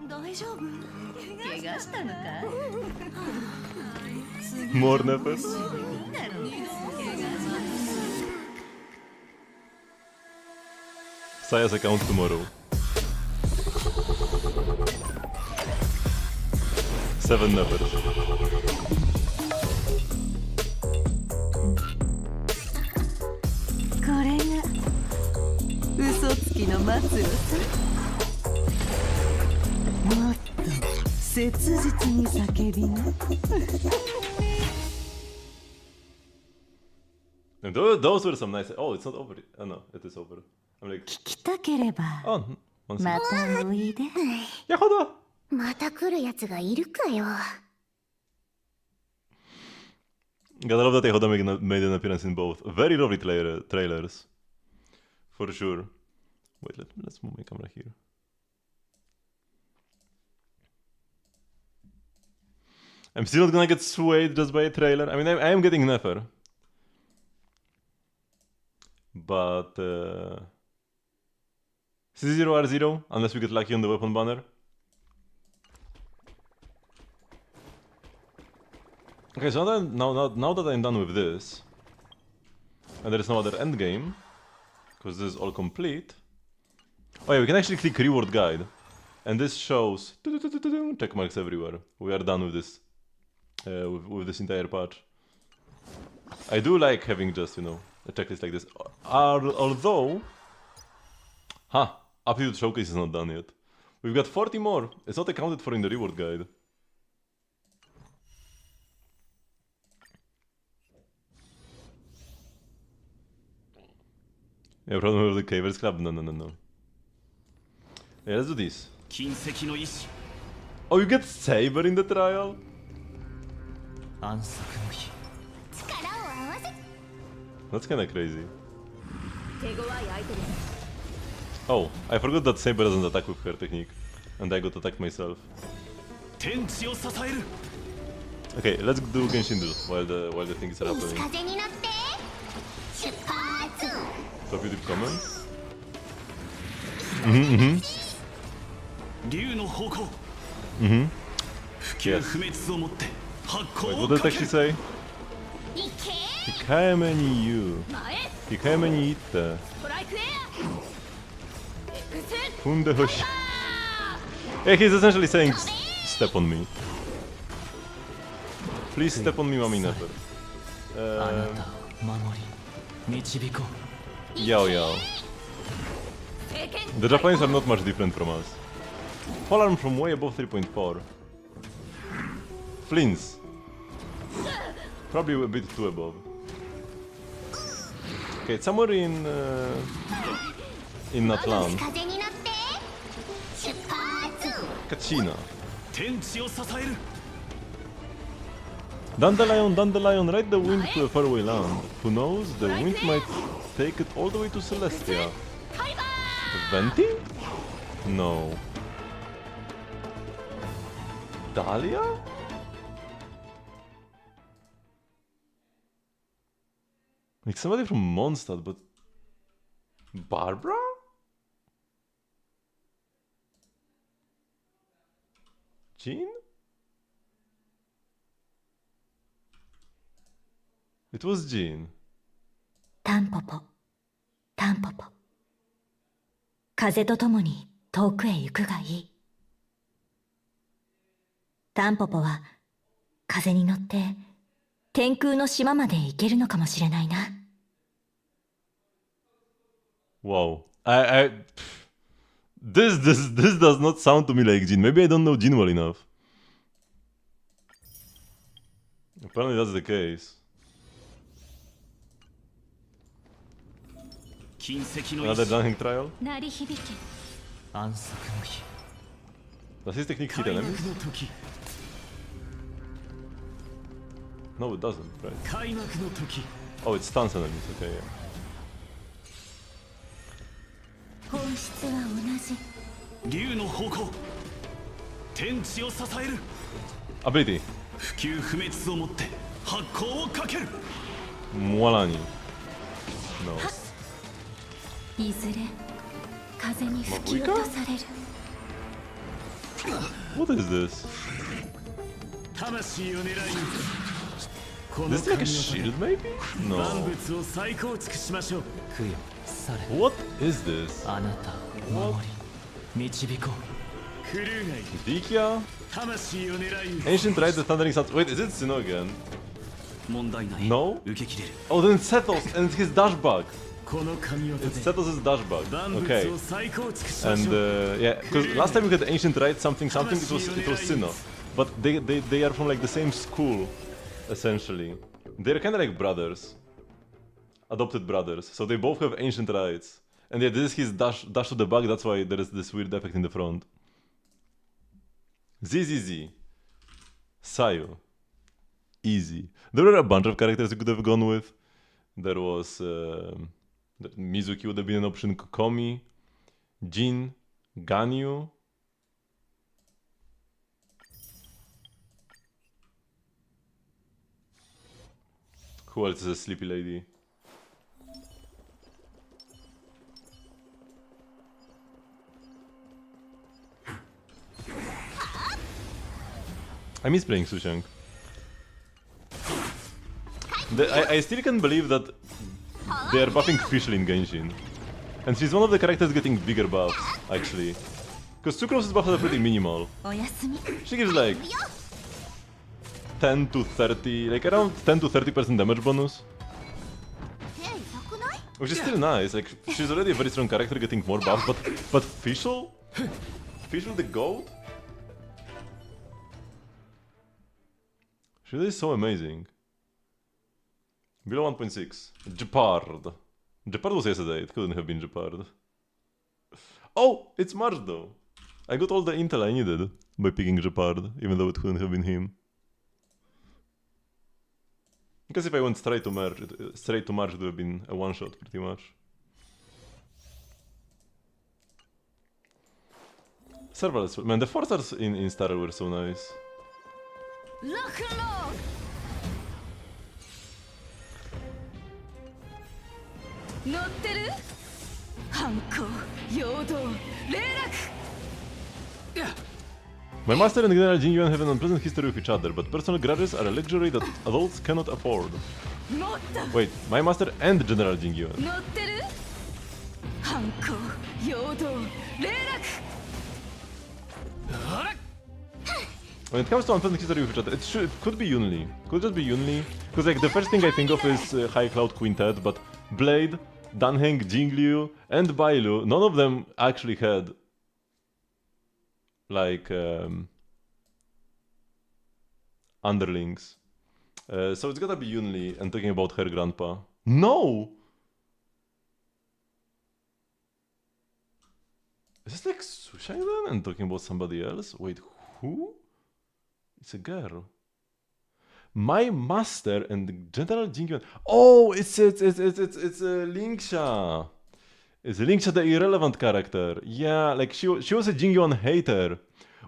大丈夫？怪我したのか？ More Nefer. Saya's account tomorrow. 7 Nefers. これが嘘つきの末路さ。もっと切実に叫びな。And those were some nice. Oh, it's not over. Oh no, it is over. I'm like, 聞きたければ oh, one ま second. たおいで。 Yahoda! また来るやつがいるかよ。 Gotta love that Yahoda made an appearance in both. Very lovely trailers. For sure. Wait, let's move my camera here. I'm still not gonna get swayed just by a trailer. I mean, I am getting Nefer. But... C0R0, unless we get lucky on the weapon banner. Okay, so now that I'm done with this, and there is no other endgame, because this is all complete. Oh yeah, we can actually click reward guide, and this shows check marks everywhere. We are done with this, with this entire patch. I do like having just, you know, a checklist like this. Although, Aptitude Showcase is not done yet. We've got 40 more. It's not accounted for in the reward guide. Yeah, problem with the Cavers Club? No. Yeah, let's do this. Oh, you get Saber in the trial? 暗殺の日。 力を合わせ That's kinda crazy. Oh, I forgot that Saber doesn't attack with her technique. And I got attacked myself. 天地を支える。 Okay, let's do Genshin Duel while the things are 西 happening. 風に乗って Top you deep comments. 竜の方向 Mhm. 不朽不滅をもって発 Wait, 光 what を did か it け actually る say? いけ Hikaeme ni yu. 前 Hikaeme ni itte. ストライクエアエクス Funde hoshi. Yeah, he's essentially saying step on me. Please step on me, mommy never. あなたを守り導こ Yao yao. 聖剣 The Japanese are not much different from us. Whole arm from way above 3.4. Flins. Probably a bit too above. Okay, it's somewhere in Natlan. 風に乗って出発 Kachina. う天地を支える Dandelion, dandelion, ride the wind to a faraway land. Who knows, the wind might take it all the way to Celestia. カイバ Venti? No. Dahlia? Like somebody from Mondstadt, but... Barbara? Jean? It was Jean. タンポポ、タンポポ。風とともに遠くへ行くがいい。タンポポは風に乗って天空の島まで行けるのかもしれないな。Wow. This does not sound to me like Jin. Maybe I don't know Jin well enough. Apparently that's the case. 金石の Another 石 dunking trial? 鳴り響け安息の日 Does his technique hit 開幕 enemies? の時 No, it doesn't, right? 開幕の時 Oh, it stuns enemies, okay, yeah. 本質は同じ竜の方向天地を支える Ability. 不朽不滅をもって発光をかける Mwalani. No. いずれ風に吹き落とされる What is this? 魂を狙いこ Is の this like a 神の shield, maybe? ため万 No. 物を再構築しましょう供養され What is this? あなたを守り導こうクルーガイ Dikia? 魂を狙い Ancient Ride the Thundering Suns. Wait, is it Sinnoh again? 問題ない No? 受け切れる Oh, then it's Setos and it's his dash bug. この神を It's 立て Setos' dash bug. 万物 Okay. を再構築しま And しょう yeah, because last time we had Ancient Rite something, it was Sinnoh, but they are from like the same school, essentially. They're kind of like brothers, adopted brothers. So they both have Ancient Rites, and yeah, this is his dash to the bug. That's why there is this weird effect in the front. ZZZ, Sayu, easy. There were a bunch of characters you could have gone with. There was Mizuki would have been an option. Kokomi. Jin, Ganyu. Who else is a sleepy lady? I miss playing Sushang. I still can't believe that they are buffing Fischl in Genshin. And she's one of the characters getting bigger buffs, actually. Because Sucrose's buffs are pretty minimal. おやすみ She gives like 10 to 30, like around 10 to 30% damage bonus. 手痛くない Which is still nice, like she's already a very strong character getting more buffs, but Fischl? Fischl the GOAT? She is so amazing. Below 1.6. Jeopard. Jeopard was yesterday, it couldn't have been Jeopard. Oh, it's March though. I got all the intel I needed by picking Jeopard, even though it couldn't have been him. Because if I went straight to March, it would have been a one-shot pretty much. Serverless, man, the 4-stars in Star were so nice. ロックンロール乗ってる？反抗、陽動、霊落。 My master and General Jingyuan have an unpleasant history with each other, but personal grudges are a luxury that adults cannot afford. 持った。 Wait, my master and General Jingyuan. 乗ってる？反抗、陽動、霊落。 When it comes to unpleasant history with each other, it could be Yunli. Could just be Yunli. Because like the first thing I think of is High Cloud Quintet, but Blade, Danheng, Jingliu, and Bailu, none of them actually had like underlings. So it's gotta be Yunli and talking about her grandpa. No! Is this like Sushai then and talking about somebody else? Wait, who? It's a girl. My master and General Jingyuan. Oh, it's a Linksha. It's Linksha, the irrelevant character. Yeah, like she was a Jingyuan hater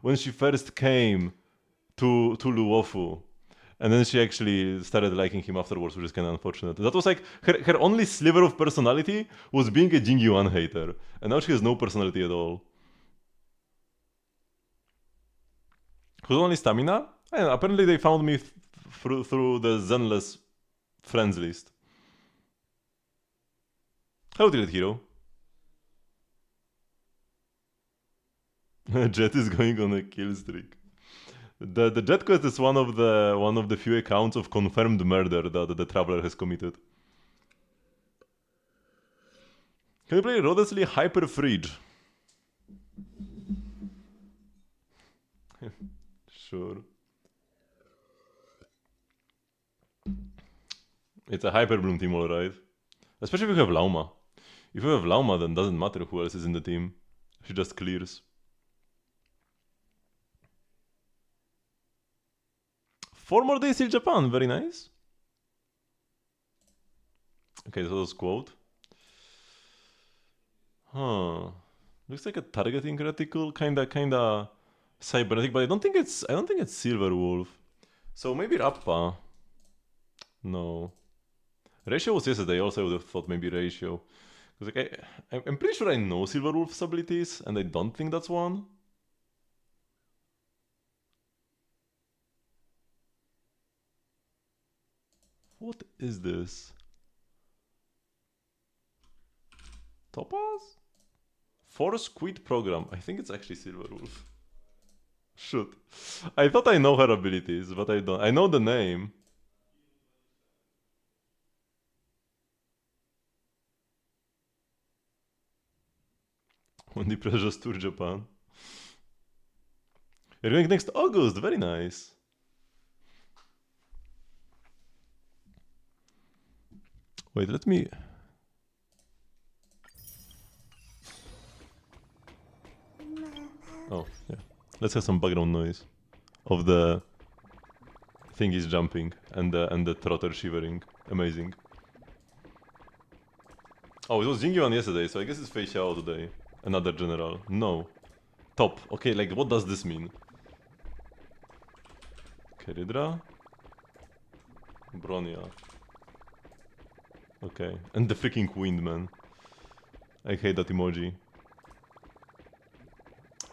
when she first came to Luofu. And then she actually started liking him afterwards, which is kind of unfortunate. That was like her only sliver of personality was being a Jingyuan hater. And now she has no personality at all. Who's only stamina? I don't know, apparently they found me through the Zenless friends list. Hello, Tilted Hero. Jet is going on a kill streak. The Jet quest is one of the few accounts of confirmed murder that the Traveler has committed. Can you play Rodesley Hyper Fridge? Sure. It's a Hyper Bloom team, alright. Especially if you have Lauma. If you have Lauma, then doesn't matter who else is in the team. She just clears. 4 more days till Japan, very nice. Okay, so that's quote. Huh. Looks like a targeting reticle, kinda cybernetic, but I don't think it's Silver Wolf. So maybe Rappa. No. Ratio was yesterday, also I would have thought maybe Ratio. Because like, I'm pretty sure I know Silver Wolf's abilities, and I don't think that's one. What is this? Topaz? Force Quit Program. I think it's actually Silver Wolf. Shoot. I thought I know her abilities, but I don't. I know the name. Wendy Precious Tour Japan. You're going next August. Very nice. Wait, let me... Oh, yeah. Let's have some background noise of the thing is jumping and the trotter shivering. Amazing. Oh, it was Jingyuan yesterday, so I guess it's Fei Xiao today. Another general. No. Top. Okay, like, what does this mean? Keridra? Bronya. Okay. And the freaking wind, man. I hate that emoji.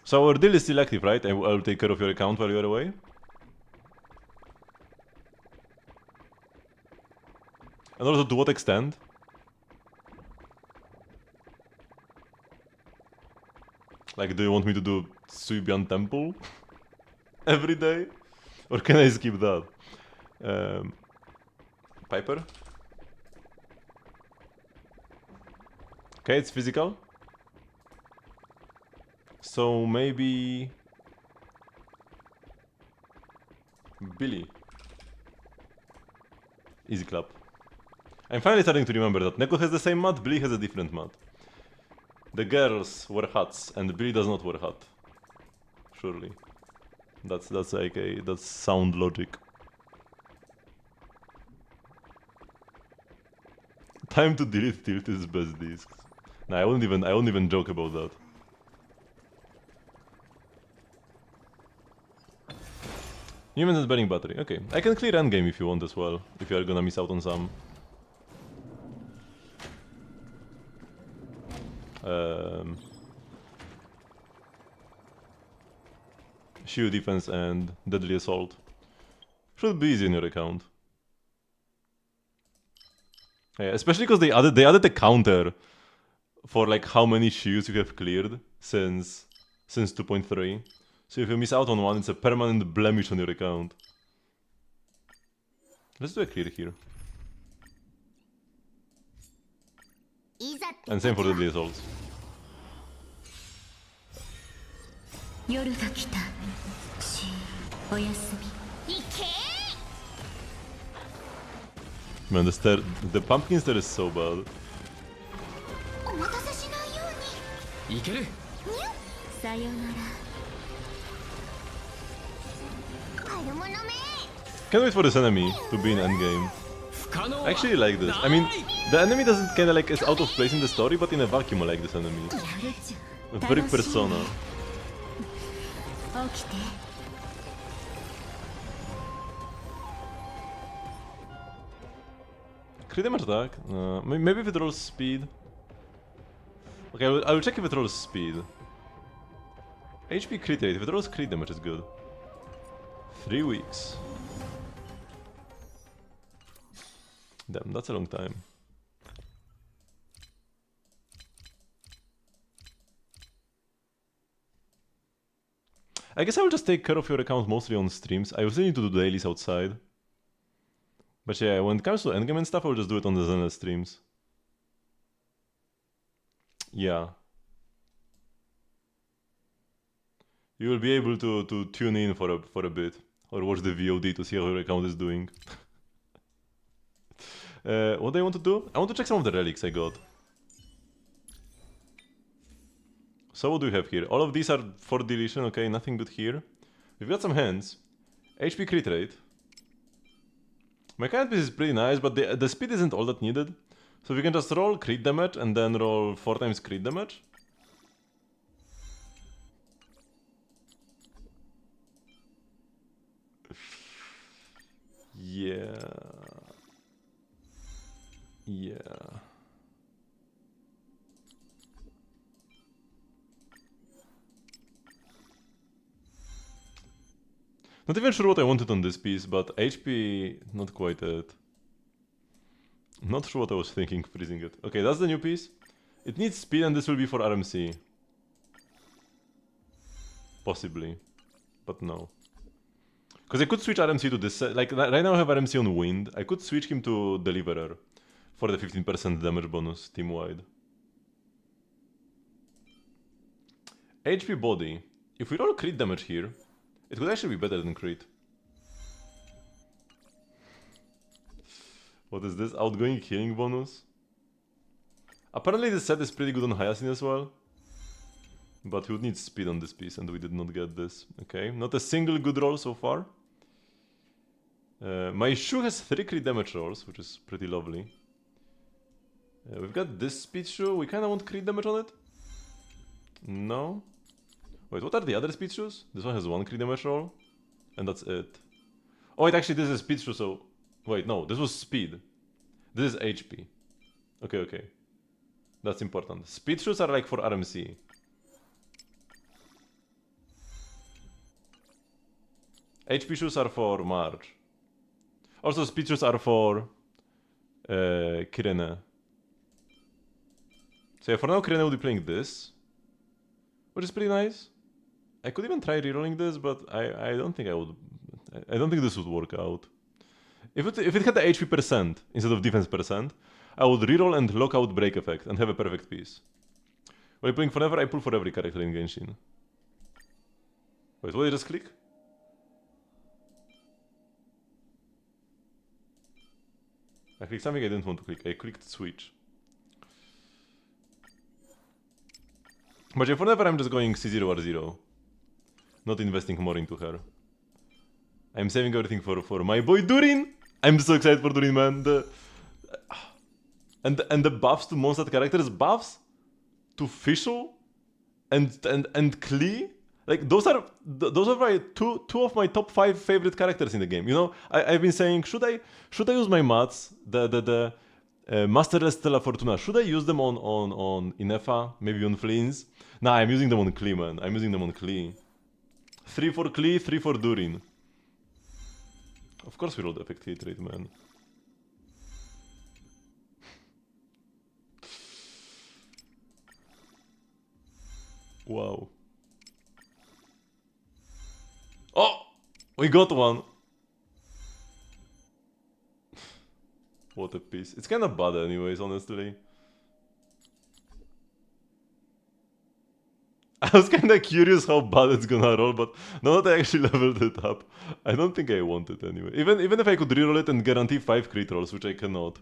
So our deal is still active, right? I'll take care of your account while you're away. And also, to what extent? Like, do you want me to do Suibian Temple every day? Or can I skip that? Piper? Okay, it's physical. So maybe... Billy. Easy clap. I'm finally starting to remember that Neko has the same mat, Billy has a different mat. The girls wear hats, and Billy does not wear hat. Surely. That's like that's sound logic. Time to delete Tilt's best discs. Nah, I won't even joke about that. Humans is burning battery. Okay, I can clear endgame if you want as well. If you are gonna miss out on some. shield defense and deadly assault. Should be easy in your account. Yeah, especially because they added a counter for like how many shields you have cleared since 2.3. So if you miss out on one, it's a permanent blemish on your account. Let's do a clear here. And same for deadly assaults. 夜が来た。おやすみ。 Man, the pumpkin stair is so bad. お待たせしないように。いける。さよなら。悪者め。 Can't wait for this enemy to be in endgame. I actually like this. I mean, the enemy doesn't kinda like is out of place in the story, but in a vacuum I like this enemy. Very persona. 起きて。 Crit damage attack? Maybe if it rolls speed. Okay, I will check if it rolls speed. HP crit rate, if it rolls crit damage is good. 3 weeks. Damn, that's a long time. I guess I will just take care of your account mostly on streams. I still need to do dailies outside. But yeah, when it comes to endgame and stuff, I'll just do it on the Zenith streams. Yeah. You will be able to tune in for a bit. Or watch the VOD to see how your account is doing. What do I want to do? I want to check some of the relics I got. So what do we have here? All of these are for deletion, okay, nothing good here. We've got some hands. HP crit rate. My current piece is pretty nice, but the speed isn't all that needed. So we can just roll crit damage and then roll 4 times crit damage. Yeah. Yeah. Not even sure what I wanted on this piece, but HP not quite it. Not sure what I was thinking freezing it. Okay, that's the new piece. It needs speed and this will be for RMC. Possibly. But no. Because I could switch RMC to this, like right now I have RMC on Wind. I could switch him to Deliverer for the 15% damage bonus team-wide. HP body. If we roll crit damage here, it could actually be better than crit. What is this? Outgoing healing bonus? Apparently this set is pretty good on Hyacinth as well. But we would need speed on this piece and we did not get this. Okay, not a single good roll so far. My shoe has 3 crit damage rolls, which is pretty lovely. We've got this speed shoe. We kinda want crit damage on it. No. Wait, what are the other speed shoes? This one has 1 crit damage roll. And that's it. Oh wait, actually this is speed shoe, so... Wait, no, this was speed. This is HP. Okay, okay. That's important. Speed shoes are like for RMC. HP shoes are for March. Also, speed shoes are for Cyrene. So yeah, for now Cyrene will be playing this, which is pretty nice. I could even try rerolling this, but I don't think I would. I don't think this would work out. If it had the HP percent instead of defense percent, I would reroll and lock out break effect and have a perfect piece. While playing forever, I pull for every character in Genshin. Wait, what did I just click? I clicked something I didn't want to click. I clicked switch. But yeah, for never I'm just going C0R0. Not investing more into her. I'm saving everything for my boy Durin! I'm so excited for Durin, man. And the buffs to Mondstadt characters, buffs to Fischl and Klee. Like those are my two of my top 5 favorite characters in the game. You know, I've been saying should I use my mats, the Master Stella Fortuna. Should I use them on Inefa? Maybe on Flins? Nah, I'm using them on Klee, man. I'm using them on Klee. 3 for Klee, 3 for Durin. Of course we rolled effect hit rate, man. Wow. Oh! We got one! What a piece. It's kinda bad anyways, honestly. I was kinda curious how bad it's gonna roll, but now that I actually leveled it up, I don't think I want it anyway. Even if I could reroll it and guarantee 5 crit rolls, which I cannot.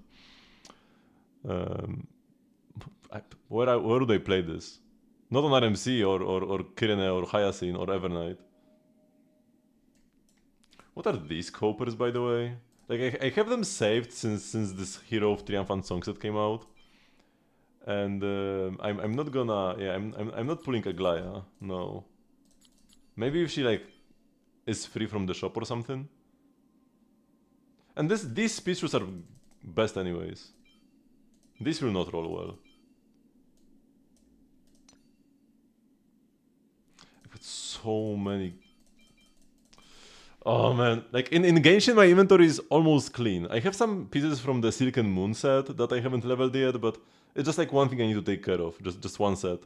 Where do I play this? Not on RMC or Cyrene or Hyacinth or Evernight. What are these copers, by the way? Like, I have them saved since this Hero of Triumphant song set came out. And I'm not gonna... Yeah, I'm not pulling Aglaya, no. Maybe if she, like, is free from the shop or something. And these speed shoes are best anyways. This will not roll well. I've got so many... Oh man, like in Genshin my inventory is almost clean. I have some pieces from the Silken Moon set that I haven't leveled yet, but it's just like one thing I need to take care of, just one set.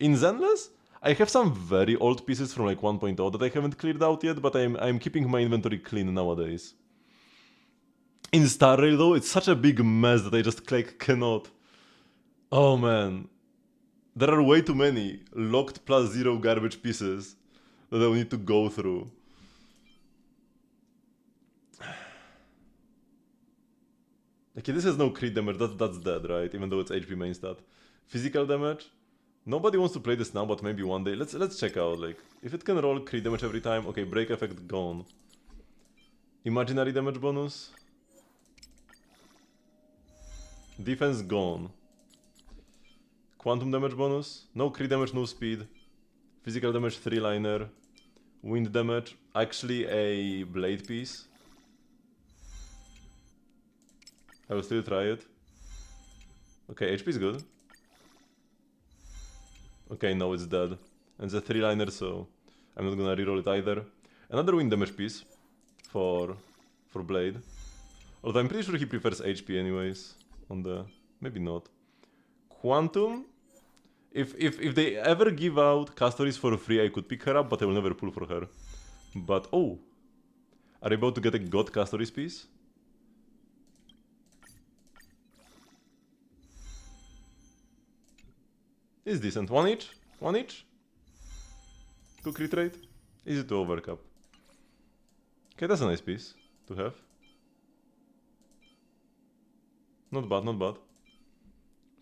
In Zenless, I have some very old pieces from like 1.0 that I haven't cleared out yet, but I'm keeping my inventory clean nowadays. In Star Rail though, it's such a big mess that I just like cannot. Oh man. There are way too many locked +0 garbage pieces that I will need to go through. Okay, this has no crit damage, that's dead, right? Even though it's HP main stat. Physical damage? Nobody wants to play this now, but maybe one day. Let's check out, like, if it can roll crit damage every time. Okay, break effect gone. Imaginary damage bonus? Defense gone. Quantum damage bonus? No crit damage, no speed. Physical damage 3-liner. Wind damage, actually a blade piece. I will still try it. Okay, HP is good. Okay, no, it's dead. And it's a 3-liner, so I'm not gonna reroll it either. Another wind damage piece for Blade. Although I'm pretty sure he prefers HP anyways. On the... maybe not. Quantum? If they ever give out Castoris for free, I could pick her up, but I will never pull for her. But, oh! Are you about to get a God Castoris piece? It's decent. One each? One each? 2 crit rate? Easy to overcap. Okay, that's a nice piece to have. Not bad, not bad.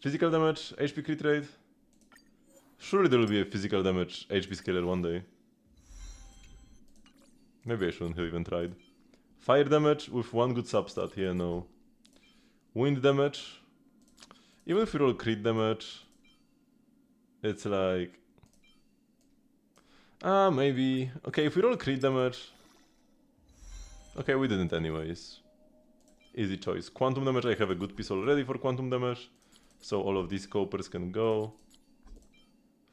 Physical damage, HP crit rate. Surely there will be a physical damage HP scaler one day. Maybe I shouldn't have even tried. Fire damage with one good substat. Yeah, no. Wind damage. Even if you roll crit damage, it's like... maybe... Okay, if we roll crit damage... Okay, we didn't anyways. Easy choice. Quantum damage, I have a good piece already for quantum damage. So all of these copers can go.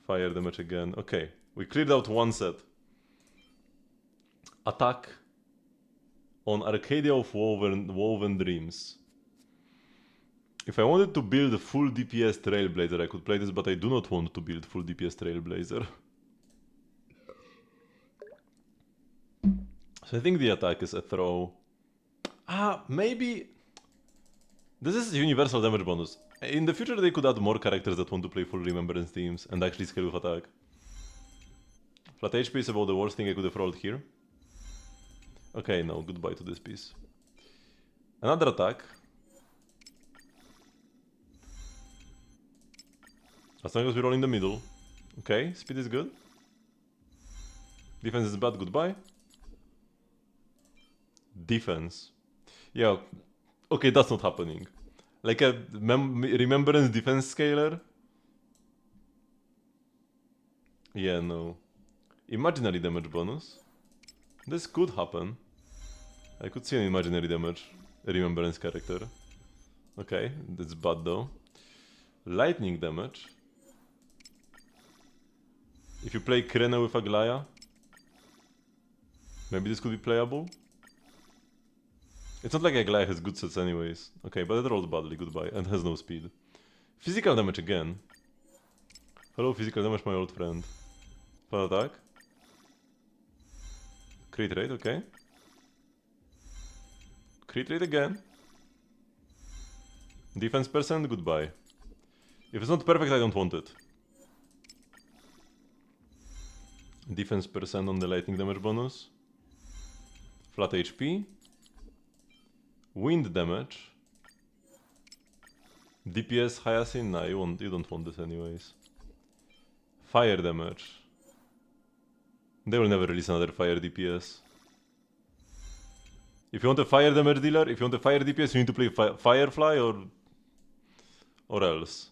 Fire damage again. Okay, we cleared out one set. Attack on Arcadia of Woven Dreams. If I wanted to build a full DPS Trailblazer, I could play this, but I do not want to build full DPS Trailblazer. So I think the attack is a throw. Maybe... This is universal damage bonus. In the future they could add more characters that want to play full Remembrance teams and actually scale with attack. Flat HP is about the worst thing I could have rolled here. Okay, no, goodbye to this piece. Another attack. As long as we roll in the middle. Okay, speed is good. Defense is bad, goodbye. Defense. Yeah, okay, that's not happening. Like a remembrance defense scaler? Yeah, no. Imaginary damage bonus? This could happen. I could see an imaginary damage remembrance character. Okay, that's bad though. Lightning damage. If you play Cyrene with Aglaya, maybe this could be playable. It's not like Aglaya has good sets anyways. Okay, but it rolls badly, goodbye, and has no speed. Physical damage again. Hello, physical damage, my old friend. Flat attack. Crit rate, okay. Crit rate again. Defense percent, goodbye. If it's not perfect, I don't want it. Defense percent on the lightning damage bonus. Flat HP. Wind damage. DPS Hyacinth? Nah, you don't want this anyways. Fire damage. They will never release another fire DPS. If you want a fire damage dealer, if you want a fire DPS, you need to play Firefly or else.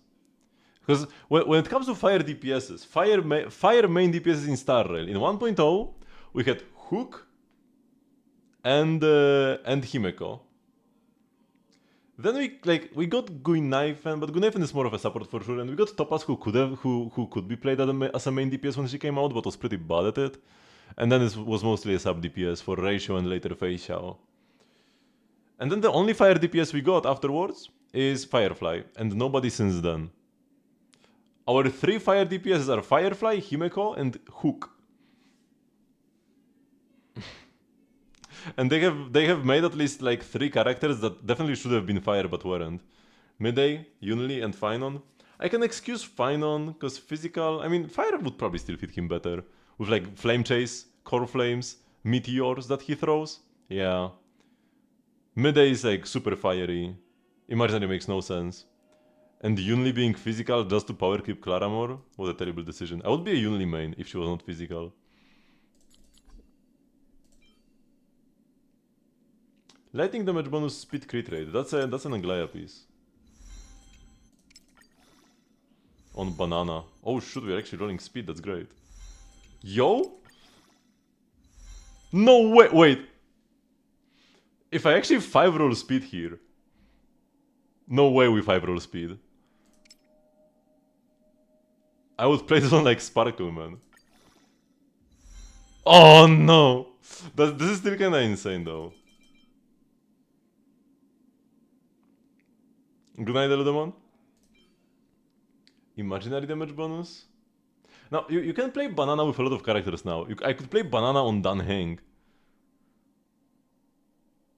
Because when it comes to fire DPSs, fire main DPSs in Star Rail, in 1.0, we had Hook and Himeko. Then we got Guinaifen, but Guinaifen is more of a support for sure, and we got Topaz who could be played as a main DPS when she came out, but was pretty bad at it. And then it was mostly a sub DPS for Ratio and later Fei Xiao. And then the only fire DPS we got afterwards is Firefly, and nobody since then. Our 3 fire DPSs are Firefly, Himeko, and Hook. And they have made at least like 3 characters that definitely should have been fire but weren't. Midday, Yunli, and Finon. I can excuse Finon because physical. I mean, fire would probably still fit him better with like flame chase, core flames, meteors that he throws. Yeah. Midday is like super fiery. Imaginary makes no sense. And Yunli being physical just to power creep Claramore was a terrible decision. I would be a Yunli main if she was not physical. Lightning damage bonus speed crit rate. That's an Aglaya piece. On banana. Oh shoot, we're actually rolling speed, that's great. Yo? No way, wait. If I actually 5 roll speed here. No way we 5 roll speed. I would play this one like Sparkle, man. Oh no! This is still kinda insane though. Good night, Eludemon. Imaginary damage bonus? Now, you can play Banana with a lot of characters now. I could play Banana on Dan Heng.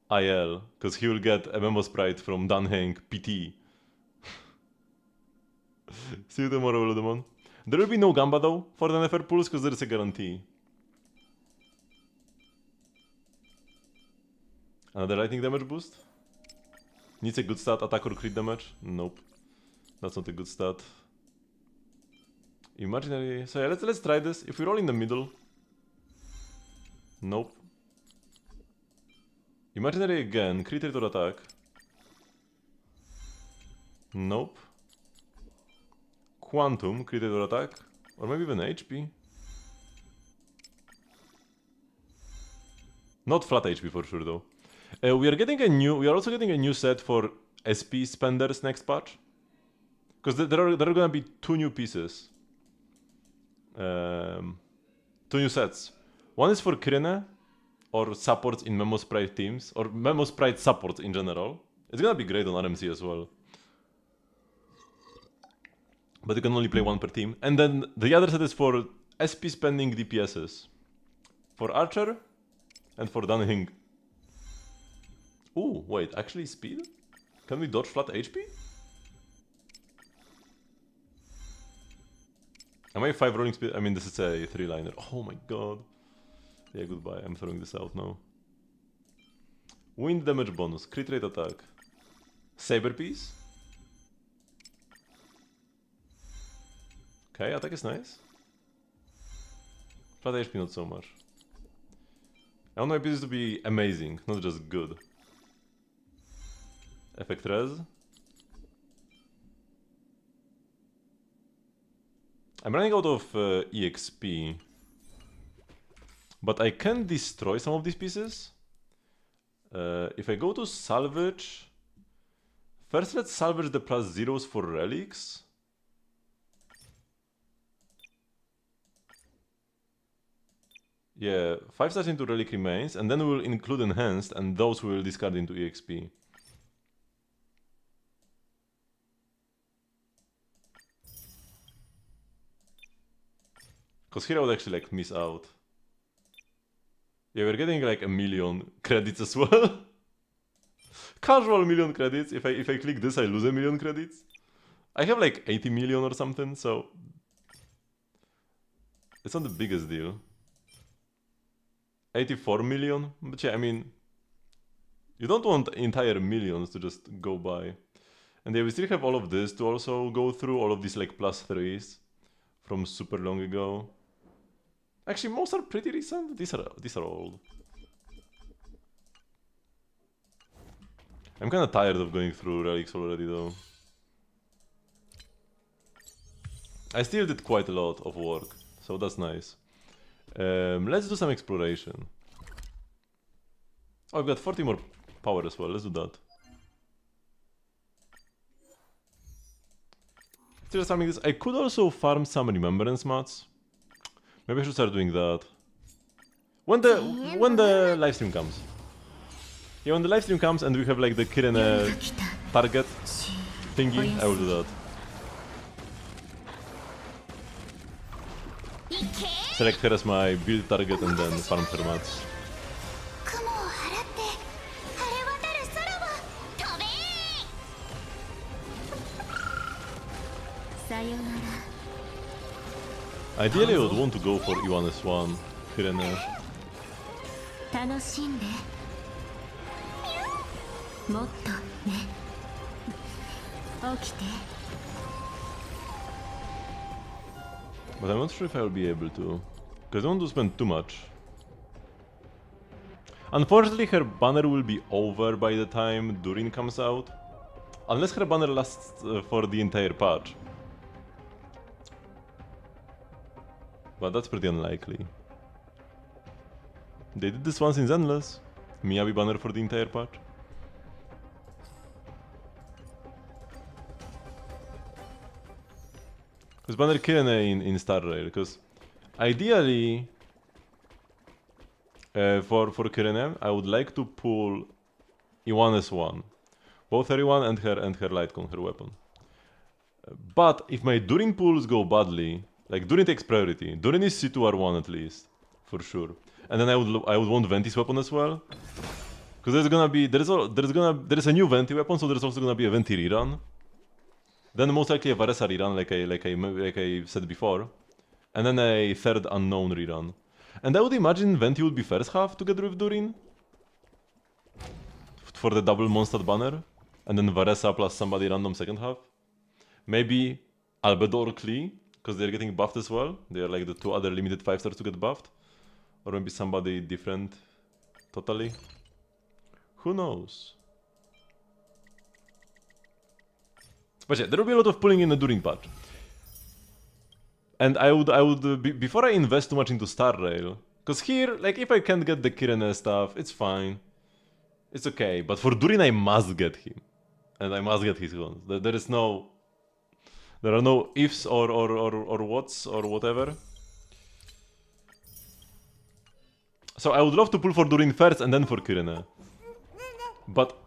IL, because he will get a Memo Sprite from Dan Heng PT. See you tomorrow, Eludemon. There will be no Gamba though for the Nefer pulls because there is a guarantee. Another lightning damage boost? Needs a good stat, attack or crit damage? Nope. That's not a good stat. Imaginary... So yeah, let's try this. If we roll in the middle... Nope. Imaginary again, crit rate or attack? Nope. Quantum, crit rate or attack? Or maybe even HP? Not flat HP for sure though. We are also getting a new set for SP spenders next patch. Because there are gonna be 2 new pieces. 2 new sets. One is for Cyrene, or supports in Memo Sprite teams, or Memo Sprite supports in general. It's gonna be great on RMC as well. But you can only play 1 per team. And then the other set is for SP spending DPSs. For Archer, and for Dan Heng. Ooh, wait, actually speed? Can we dodge flat HP? Am I 5 rolling speed? I mean, this is a 3-liner. Oh my god. Yeah, goodbye. I'm throwing this out now. Wind damage bonus. Crit rate attack. Saber piece. Okay, attack is nice. Flat HP not so much. I want my pieces to be amazing, not just good. Effect res. I'm running out of EXP. But I can destroy some of these pieces. If I go to salvage First, let's salvage the plus zeros for relics. Yeah, 5 stars into relic remains, and then we will include enhanced, and those we will discard into EXP. Because here I would actually like miss out. Yeah, we're getting like 1,000,000 credits as well. Casual 1,000,000 credits. If I click this, I lose 1,000,000 credits. I have like 80 million or something, so it's not the biggest deal. 84 million, but yeah, I mean, you don't want entire millions to just go by. And yeah, we still have all of this to also go through, all of these like plus 3s from super long ago. Actually, most are pretty recent. These are old. I'm kind of tired of going through relics already, though. I still did quite a lot of work, so that's nice. Let's do some exploration. Oh, I've got 40 more power as well. Let's do that. Still farming this. I could also farm some remembrance mats. Maybe I should start doing that. When the live stream comes. Yeah, when the live stream comes and we have like the Cyrene target thingy, I will do that. Select her as my build target and then farm her mats. Ideally, I would want to go for E1S1, Cyrene. But I'm not sure if I will be able to, because I don't want to spend too much. Unfortunately, her banner will be over by the time Durin comes out, unless her banner lasts for the entire patch. But that's pretty unlikely. They did this once in Zenless. Miyabi banner for the entire patch. Because banner Cyrene in Star Rail, because ideally for Cyrene, I would like to pull E1S1. Both her E1 and her Lightcon, her weapon. But if my Durin pulls go badly, like Durin takes priority. Durin is C2R1 at least, for sure. And then I would want Venti's weapon as well, because there's a new Venti weapon, so there's also gonna be a Venti rerun. Then most likely a Varesa rerun, like I said before, and then a third unknown rerun. And I would imagine Venti would be first half together with Durin for the double Mondstadt banner, and then Varesa plus somebody random second half. Maybe Albedo or Klee, because they're getting buffed as well. They are like the two other limited 5-stars to get buffed. Or maybe somebody different totally. Who knows? But yeah, there will be a lot of pulling in the Durin patch. And I would before I invest too much into Star Rail, because here, like if I can't get the Cyrene stuff, it's fine. It's okay. But for Durin I must get him. And I must get his guns. There are no ifs or whats or whatever. So I would love to pull for Durin first and then for Cyrene. But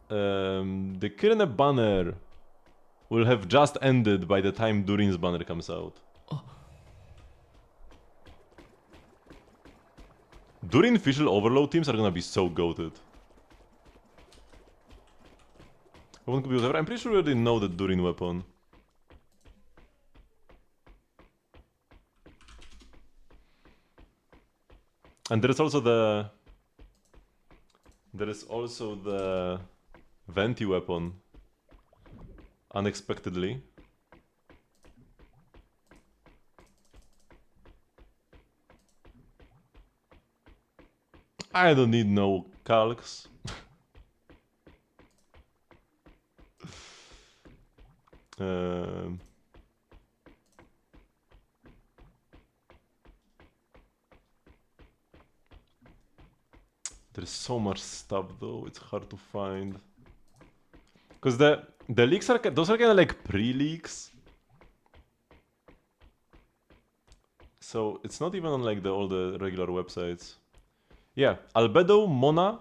the Cyrene banner will have just ended by the time Durin's banner comes out. Durin Fischl Overload teams are gonna be so goated. I'm pretty sure we already know the Durin weapon. And there is also the Venti weapon. Unexpectedly. I don't need no calcs. There's so much stuff though, it's hard to find. Because the leaks are those are kind of like pre-leaks. So it's not even on like all the regular websites. Yeah, Albedo, Mona,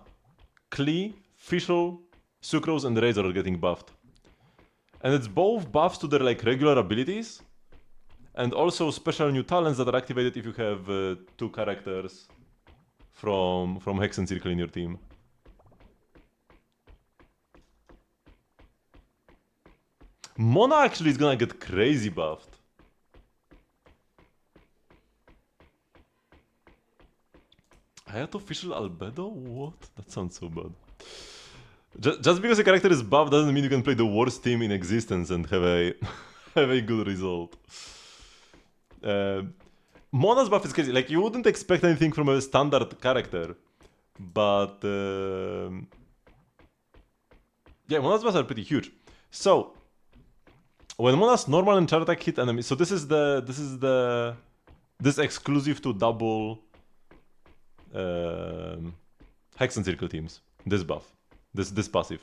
Klee, Fischl, Sucrose, and Razor are getting buffed. And it's both buffs to their like regular abilities, and also special new talents that are activated if you have 2 characters from Hex and Circle in your team. Mona actually is gonna get crazy buffed. Hayato Official Albedo? What? That sounds so bad. Just because a character is buffed doesn't mean you can play the worst team in existence and have a have a good result. Mona's buff is crazy. Like, you wouldn't expect anything from a standard character, but yeah, Mona's buffs are pretty huge. So when Mona's normal and charge attack hit enemies, so this exclusive to double Hex and Circle teams. This buff. This passive.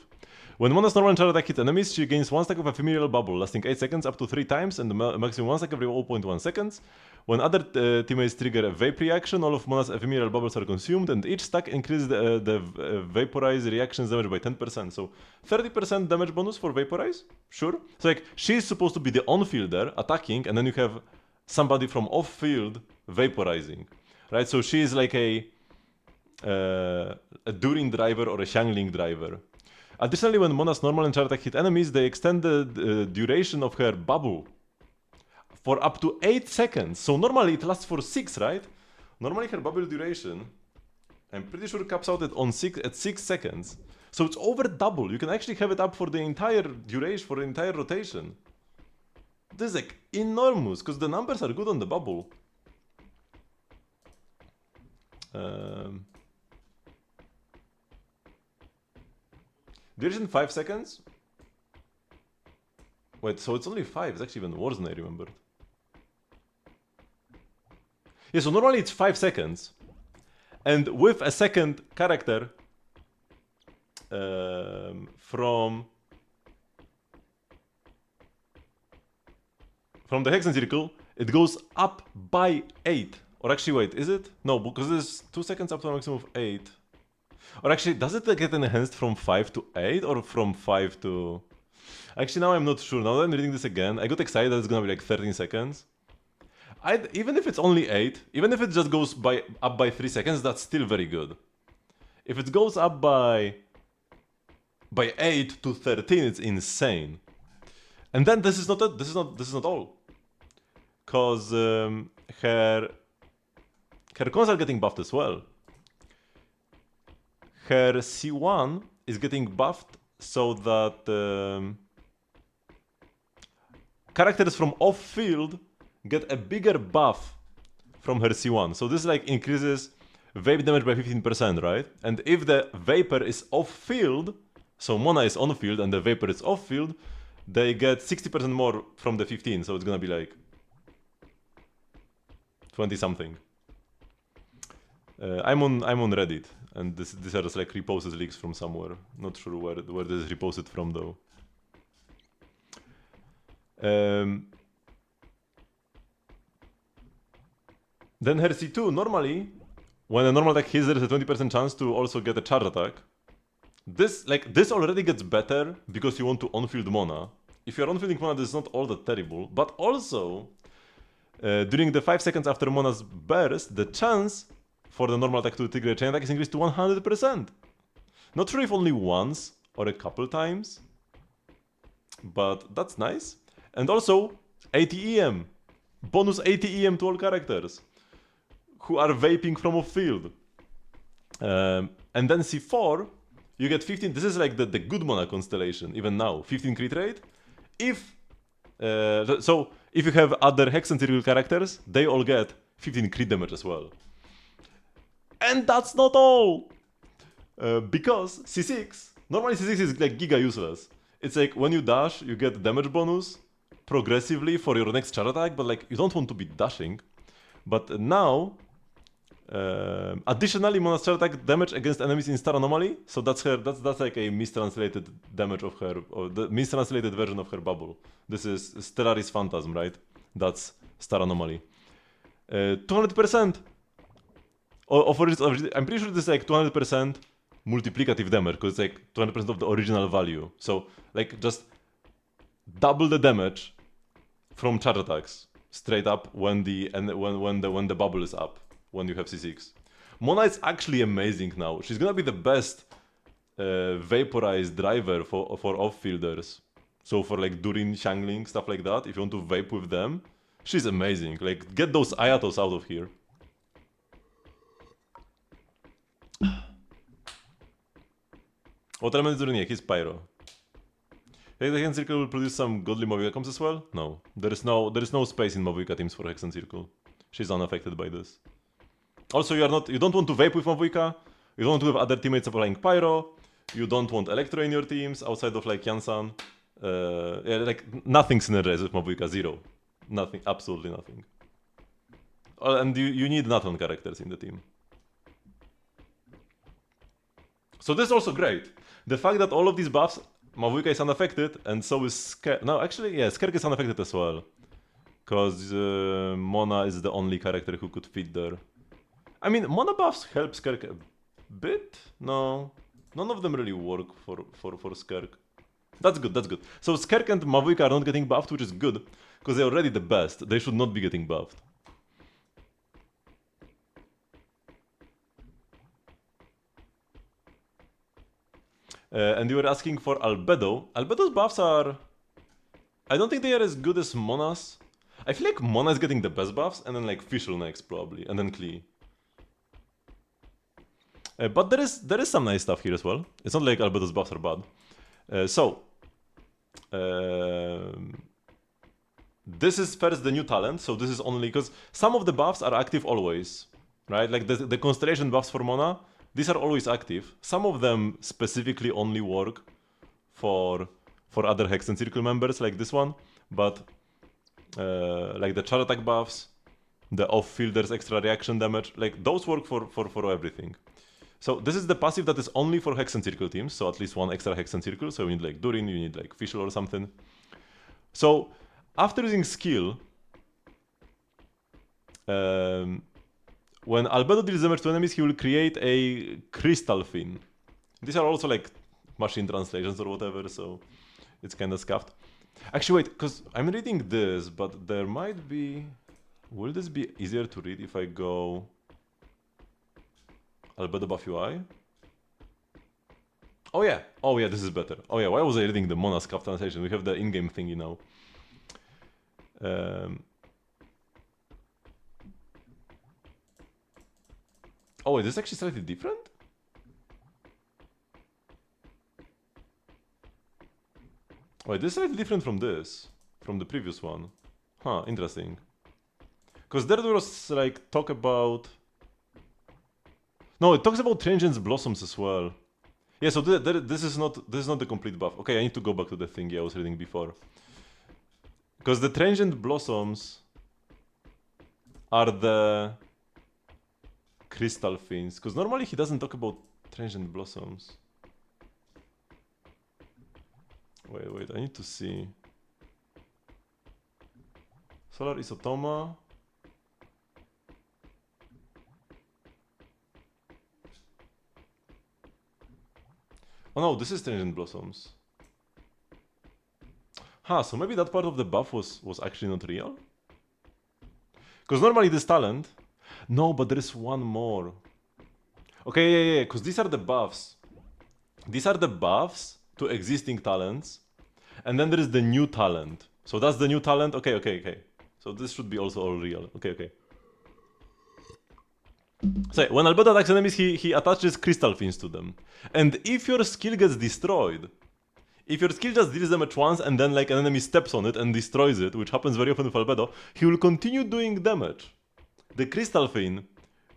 When Mona's normal and charge attack hit enemies, she gains 1 stack of ephemeral bubble, lasting 8 seconds up to 3 times, and the maximum 1 stack every 0.1 seconds. When other teammates trigger a vape reaction, all of Mona's ephemeral bubbles are consumed, and each stack increases the vaporize reactions damage by 10%. So 30% damage bonus for vaporize? Sure. So like, she's supposed to be the on-fielder attacking, and then you have somebody from off-field vaporizing. Right? So she is like a Durin driver or a Xiangling driver. Additionally, when Mona's normal and charge attack hit enemies, they extend the duration of her bubble for up to 8 seconds. So normally it lasts for 6, right? Normally her bubble duration, I'm pretty sure, caps out at 6 seconds. So it's over double. You can actually have it up for the entire duration, for the entire rotation. This is like enormous, because the numbers are good on the bubble. Duration 5 seconds? Wait, so it's only 5. It's actually even worse than I remembered. Yeah, so normally it's 5 seconds. And with a second character from the Hex and Circle, it goes up by 8. Or actually, wait, is it? No, because there's 2 seconds up to a maximum of 8. Or actually, does it get enhanced from 5 to 8 or from 5 to... Actually, now I'm not sure. Now that I'm reading this again, I got excited that it's gonna be like 13 seconds. Even if it's only 8, even if it just goes up by 3 seconds, that's still very good. If it goes up by 8 to 13, it's insane. And then this is not all. Cause her cons are getting buffed as well. Her C1 is getting buffed so that characters from off-field get a bigger buff from her C1. So this like increases vape damage by 15%, right? And if the Vapor is off-field, so Mona is on-field and the Vapor is off-field, they get 60% more from the 15, so it's gonna be like 20-something. I'm on Reddit, and these are just like reposted leaks from somewhere. Not sure where this is reposted from though. Then her C2, normally, when a normal attack hits, there is a 20% chance to also get a charge attack. This already gets better because you want to on-field Mona. If you're on-fielding Mona, this is not all that terrible, but also, during the 5 seconds after Mona's burst, the chance for the normal attack to trigger a chain attack is increased to 100%. Not sure if only once or a couple times, but that's nice. And also, 80 EM. Bonus 80 EM to all characters who are vaping from off-field. And then C4, you get 15, this is like the good Mona constellation, even now, 15 crit rate. So, if you have other Hex and Circle characters, they all get 15 crit damage as well. And that's not all! Because C6, normally C6 is like giga useless. It's like when you dash, you get damage bonus progressively for your next charge attack, but like you don't want to be dashing. But now, Additionally, Mona's charge attack damage against enemies in Star Anomaly, so that's like a mistranslated damage of her, or the mistranslated version of her bubble. This is Stellaris Phantasm, right? That's Star Anomaly. 200% I'm pretty sure this is like 200% multiplicative damage, because it's like 200% of the original value. So like just double the damage from charge attacks straight up when the bubble is up, when you have C6. Mona is actually amazing now. She's gonna be the best vaporized driver for off-fielders. So for like Durin, Xiangling, stuff like that, if you want to vape with them, she's amazing. Like, get those Ayatos out of here. What element is Durin? He's Pyro. Hey, the Hex and Circle will produce some godly Movica comps as well? No. There is no space in Movica teams for Hex and Circle. She's unaffected by this. Also, you don't want to vape with Movica, you don't want to have other teammates applying Pyro, you don't want Electro in your teams outside of like Yansan. Yeah, like nothing synergizes with Movica, zero. Nothing, absolutely nothing. And you need Nathan characters in the team. So this is also great. The fact that all of these buffs, Mavuika is unaffected, and so is Skerk. No, actually, yeah, Skerk is unaffected as well. Because Mona is the only character who could fit there. I mean, Mona buffs help Skerk a bit? No. None of them really work for Skerk. That's good, that's good. So Skerk and Mavuika are not getting buffed, which is good. Because they're already the best. They should not be getting buffed. And you were asking for Albedo. Albedo's buffs are... I don't think they are as good as Mona's. I feel like Mona is getting the best buffs, and then like Fischl next probably, and then Klee. But there is some nice stuff here as well. It's not like Albedo's buffs are bad. This is first the new talent, so this is only because some of the buffs are active always, right? Like the Constellation buffs for Mona, these are always active. Some of them specifically only work for other Hex and Circle members, like this one, but like the charge attack buffs, the off-fielders extra reaction damage, like those work for everything. So this is the passive that is only for Hex and Circle teams, so at least one extra Hex and Circle, so you need like Durin, you need like Fischl or something. So after using skill, when Albedo deals damage to enemies, he will create a Crystal Fin. These are also like machine translations or whatever, so it's kind of scuffed. Actually, wait, because I'm reading this, but there might be... Will this be easier to read if I go... Albedo buff UI? Oh yeah, this is better. Oh yeah, why was I reading the Mona scuffed translation? We have the in-game thingy now. Oh wait, this is actually slightly different? Wait, this is slightly different from this. From the previous one. Huh, interesting. Because there was like talk about... No, it talks about Transient's Blossoms as well. Yeah, so this is not the complete buff. Okay, I need to go back to the thing I was reading before. Because the Transient Blossoms are the Crystal Fins. Because normally he doesn't talk about Transient Blossoms. Wait, I need to see. Solar Isotoma. Oh no, this is Transient Blossoms. Huh, so maybe that part of the buff was actually not real? Because normally this talent... No, but there is one more. Okay, yeah, because these are the buffs. These are the buffs to existing talents. And then there is the new talent. So that's the new talent. Okay. So this should be also all real. Okay. So when Albedo attacks enemies, he attaches Crystal Fins to them. And if your skill gets destroyed, if your skill just deals damage once and then like an enemy steps on it and destroys it, which happens very often with Albedo, he will continue doing damage. The Crystal Fin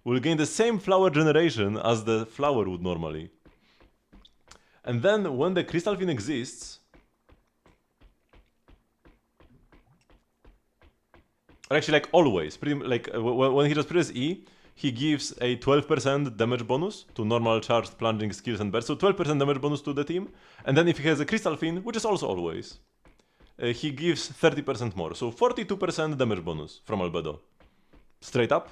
will gain the same flower generation as the flower would normally. And then when the Crystal Fin exists, or actually like always, pretty like when he just presses E, he gives a 12% damage bonus to normal charged plunging skills and bursts, so 12% damage bonus to the team. And then if he has a Crystal Fin, which is also always, he gives 30% more, so 42% damage bonus from Albedo. Straight up.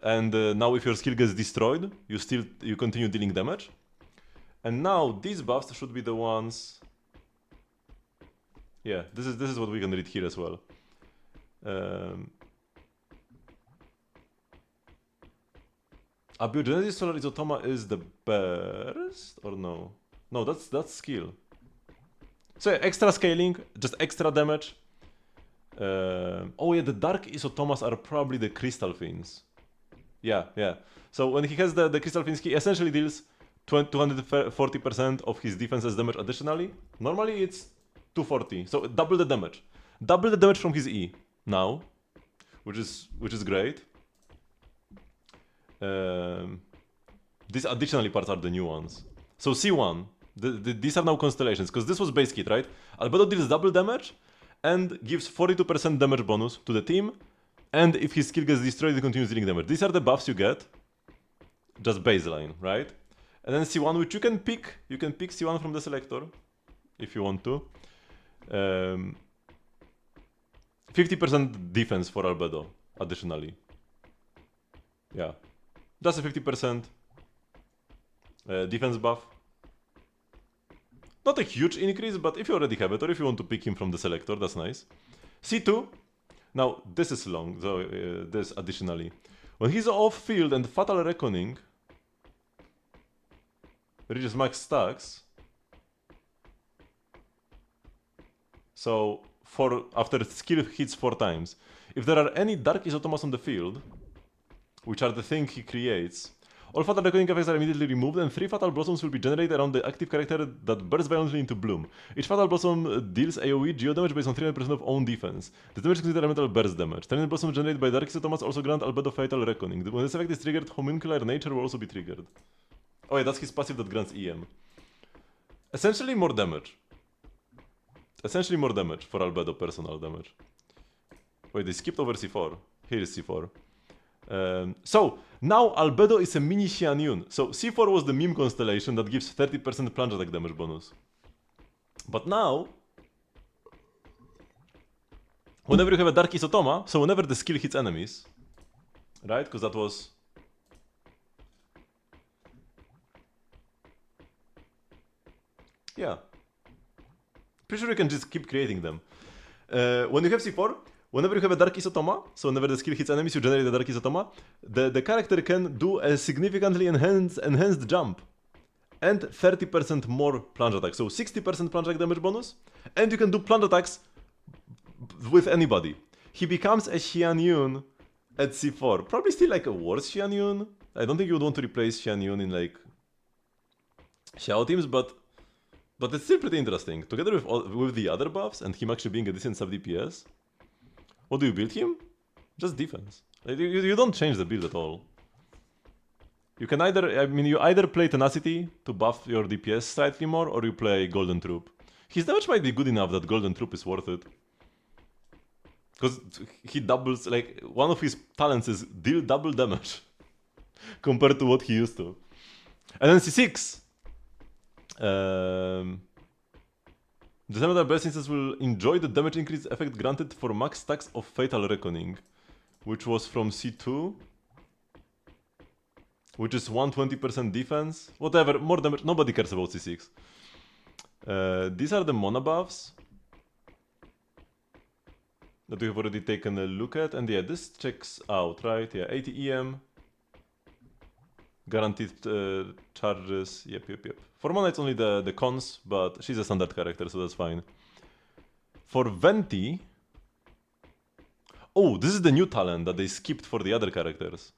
And now if your skill gets destroyed, you continue dealing damage. And now these buffs should be the ones... Yeah, this is what we can read here as well. Abiogenesis Solar Isotoma is the best? Or no? No, that's skill. So yeah, extra scaling, just extra damage. Oh yeah, the Dark Isotomas are probably the Crystal Fins. Yeah. So when he has the Crystal Fins, he essentially deals 240% of his defense's damage additionally. Normally it's 240, so double the damage. Double the damage from his E now, which is great. These additionally parts are the new ones. So C1, these are now constellations, because this was base kit, right? Albedo deals double damage and gives 42% damage bonus to the team, and if his skill gets destroyed, he continues dealing damage. These are the buffs you get, just baseline, right? And then C1, which you can pick C1 from the selector, if you want to. 50% defense for Albedo, additionally. Yeah. Just a 50% defense buff. Not a huge increase, but if you already have it, or if you want to pick him from the selector, that's nice. C2. Now, this is long, so this additionally. When he's off field and Fatal Reckoning reaches max stacks, so after skill hits 4 times, if there are any Dark Isotomas on the field, which are the thing he creates, all Fatal Reckoning effects are immediately removed and 3 Fatal Blossoms will be generated around the active character that bursts violently into bloom. Each Fatal Blossom deals AoE geo damage based on 300% of own defense. The damage is considered elemental burst damage. Trident Blossoms generated by Dark Isotomas also grant Albedo Fatal Reckoning. When this effect is triggered, Homuncular Nature will also be triggered. Oh yeah, that's his passive that grants EM. Essentially more damage. Essentially more damage for Albedo personal damage. Wait, they skipped over C4. Here is C4. So, now Albedo is a mini Xianyun. So, C4 was the meme constellation that gives 30% plunge attack damage bonus. But now, whenever you have a Dark Isotoma, so whenever the skill hits enemies, right? Because that was... Yeah. Pretty sure you can just keep creating them. When you have C4, whenever you have a Dark Isotoma, so whenever the skill hits enemies, you generate a Dark Isotoma, the character can do a significantly enhanced jump. And 30% more plunge attack. So 60% plunge attack damage bonus. And you can do plunge attacks with anybody. He becomes a Xianyun at C4. Probably still like a worse Xianyun. I don't think you would want to replace Xianyun in like Xiao teams, but it's still pretty interesting. Together with the other buffs and him actually being a decent sub DPS. What do you build him? Just defense. Like, you don't change the build at all. You can you either play Tenacity to buff your DPS slightly more, or you play Golden Troop. His damage might be good enough that Golden Troop is worth it. Because he doubles, like, one of his talents is deal double damage compared to what he used to. And then C6. The Seminal Best instance will enjoy the damage increase effect granted for max stacks of Fatal Reckoning, which was from C2, which is 120% defense. Whatever, more damage. Nobody cares about C6. These are the Mana buffs that we have already taken a look at, and yeah, this checks out, right? Yeah, 80 EM. Guaranteed charges, yep. For Mana it's only the cons, but she's a standard character, so that's fine. For Venti... Oh, this is the new talent that they skipped for the other characters.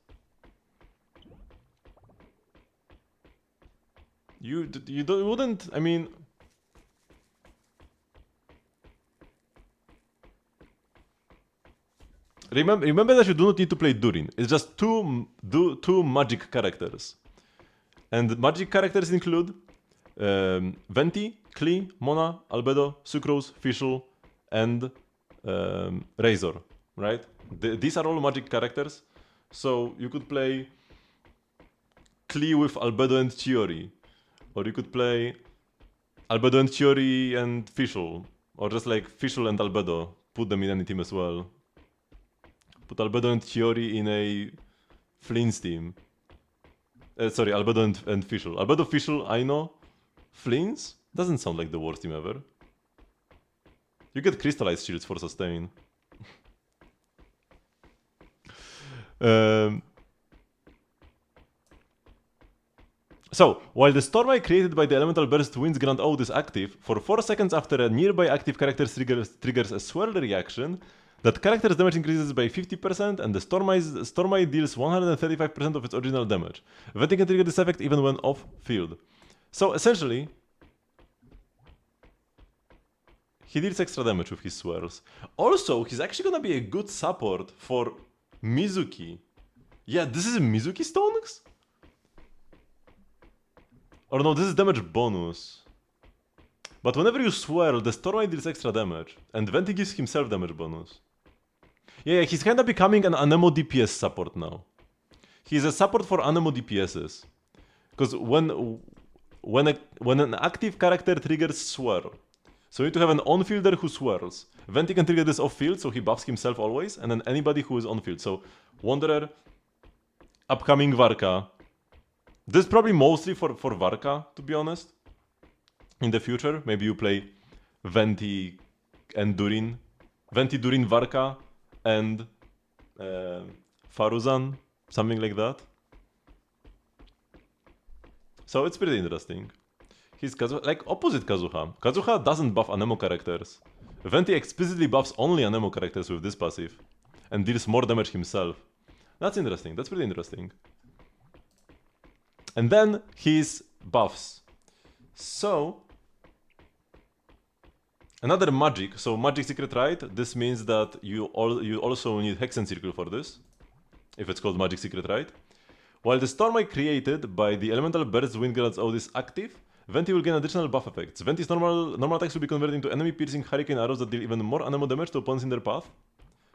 You wouldn't, I mean... Remember that you do not need to play Durin. It's just two magic characters. And magic characters include Venti, Klee, Mona, Albedo, Sucrose, Fischl, and Razor, right? These are all magic characters. So you could play Klee with Albedo and Chiori, or you could play Albedo and Chiori and Fischl, or just like Fischl and Albedo, put them in any team as well. Put Albedo and Chiori in a Flynn's team. Sorry, Albedo and Fischl. Albedo, Fischl, Aino, Flynn's? Doesn't sound like the worst team ever. You get Crystallized Shields for sustain. So, while the Stormeye created by the Elemental Burst Winds Grand Ode is active, for 4 seconds after a nearby active character triggers a swirl reaction, that character's damage increases by 50% and the Stormeye deals 135% of its original damage. Venting can trigger this effect even when off field. So, essentially, he deals extra damage with his swirls. Also, he's actually gonna be a good support for Mizuki. Yeah, this is a Mizuki Stonks? Or no, this is damage bonus. But whenever you swirl, the Stormeye deals extra damage, and Venti gives himself damage bonus. Yeah, he's kinda becoming an Anemo DPS support now. He's a support for Anemo DPSs. Because when an active character triggers swirl, so you need to have an on-fielder who swirls. Venti can trigger this off-field, so he buffs himself always, and then anybody who is on-field. So, Wanderer, upcoming Varka. This is probably mostly for Varka, to be honest. In the future, maybe you play Venti and Durin. Venti, Durin, Varka, and Faruzan, something like that. So it's pretty interesting. He's like opposite Kazuha. Kazuha doesn't buff Anemo characters. Venti explicitly buffs only Anemo characters with this passive, and deals more damage himself. That's interesting, that's pretty interesting. And then his buffs. So, another magic. So magic secret rite. This means that you also need Hex and Circle for this, if it's called magic secret rite. While the Stormeye created by the Elemental Burst Windgrad's Ode is active, Venti will gain additional buff effects. Venti's normal attacks will be converted into enemy piercing hurricane arrows that deal even more Anemo damage to opponents in their path.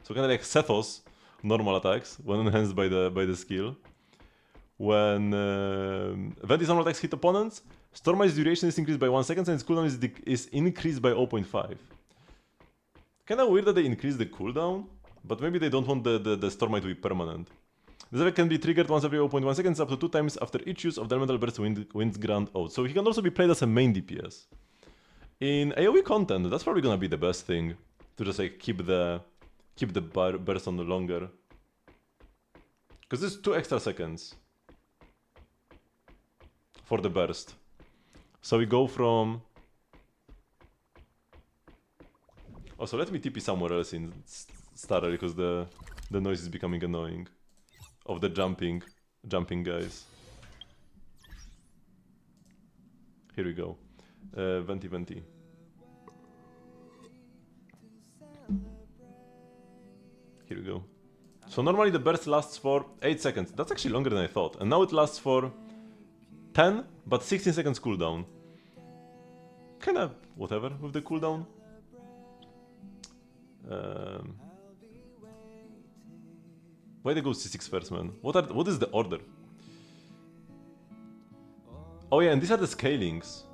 So kind of like Sethos normal attacks when enhanced by the skill. When Venti's normal attacks hit opponents, Stormeye's duration is increased by 1 second and its cooldown is increased by 0.5. Kinda weird that they increase the cooldown, but maybe they don't want the Stormeye to be permanent. This effect can be triggered once every 0.1 seconds up to 2 times after each use of the Elemental Burst Wind's Grand Ode. So he can also be played as a main DPS. In AoE content, that's probably gonna be the best thing. To just like keep the burst on longer. Because this is 2 extra seconds for the burst. So we go from... Also, let me TP somewhere else in Starter because the noise is becoming annoying. Of the jumping guys. Here we go. Venti. Here we go. So normally the burst lasts for 8 seconds. That's actually longer than I thought. And now it lasts for 10, but 16 seconds cooldown. Kinda whatever with the cooldown. Why they go C6 first, man? What is the order? Oh yeah, and these are the scalings.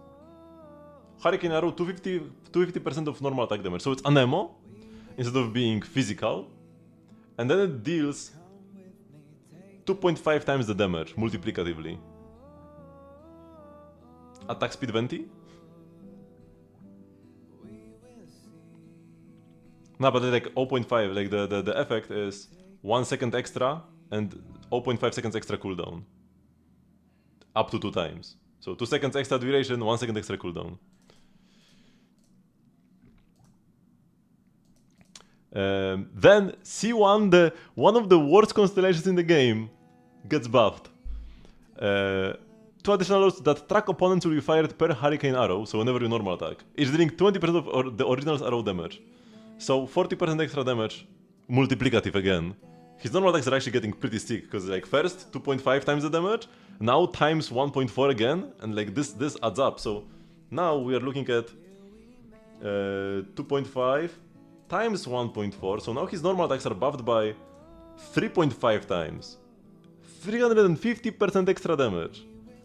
Hurricane Arrow 250% of normal attack damage. So it's Anemo instead of being physical. And then it deals 2.5 times the damage multiplicatively. Attack speed Venti? No, but like 0.5, like the effect is 1 second extra and 0.5 seconds extra cooldown. Up to 2 times. So 2 seconds extra duration, 1 second extra cooldown. Then C1, one of the worst constellations in the game, gets buffed. 2 additional arrows that track opponents will be fired per hurricane arrow, so whenever you normal attack. It's dealing 20% of the original's arrow damage. So 40% extra damage, multiplicative again. His normal attacks are actually getting pretty sick, because like first 2.5 times the damage, now times 1.4 again, and like this adds up. So now we are looking at 2.5 times 1.4, so now his normal attacks are buffed by 3.5 times. 350% extra damage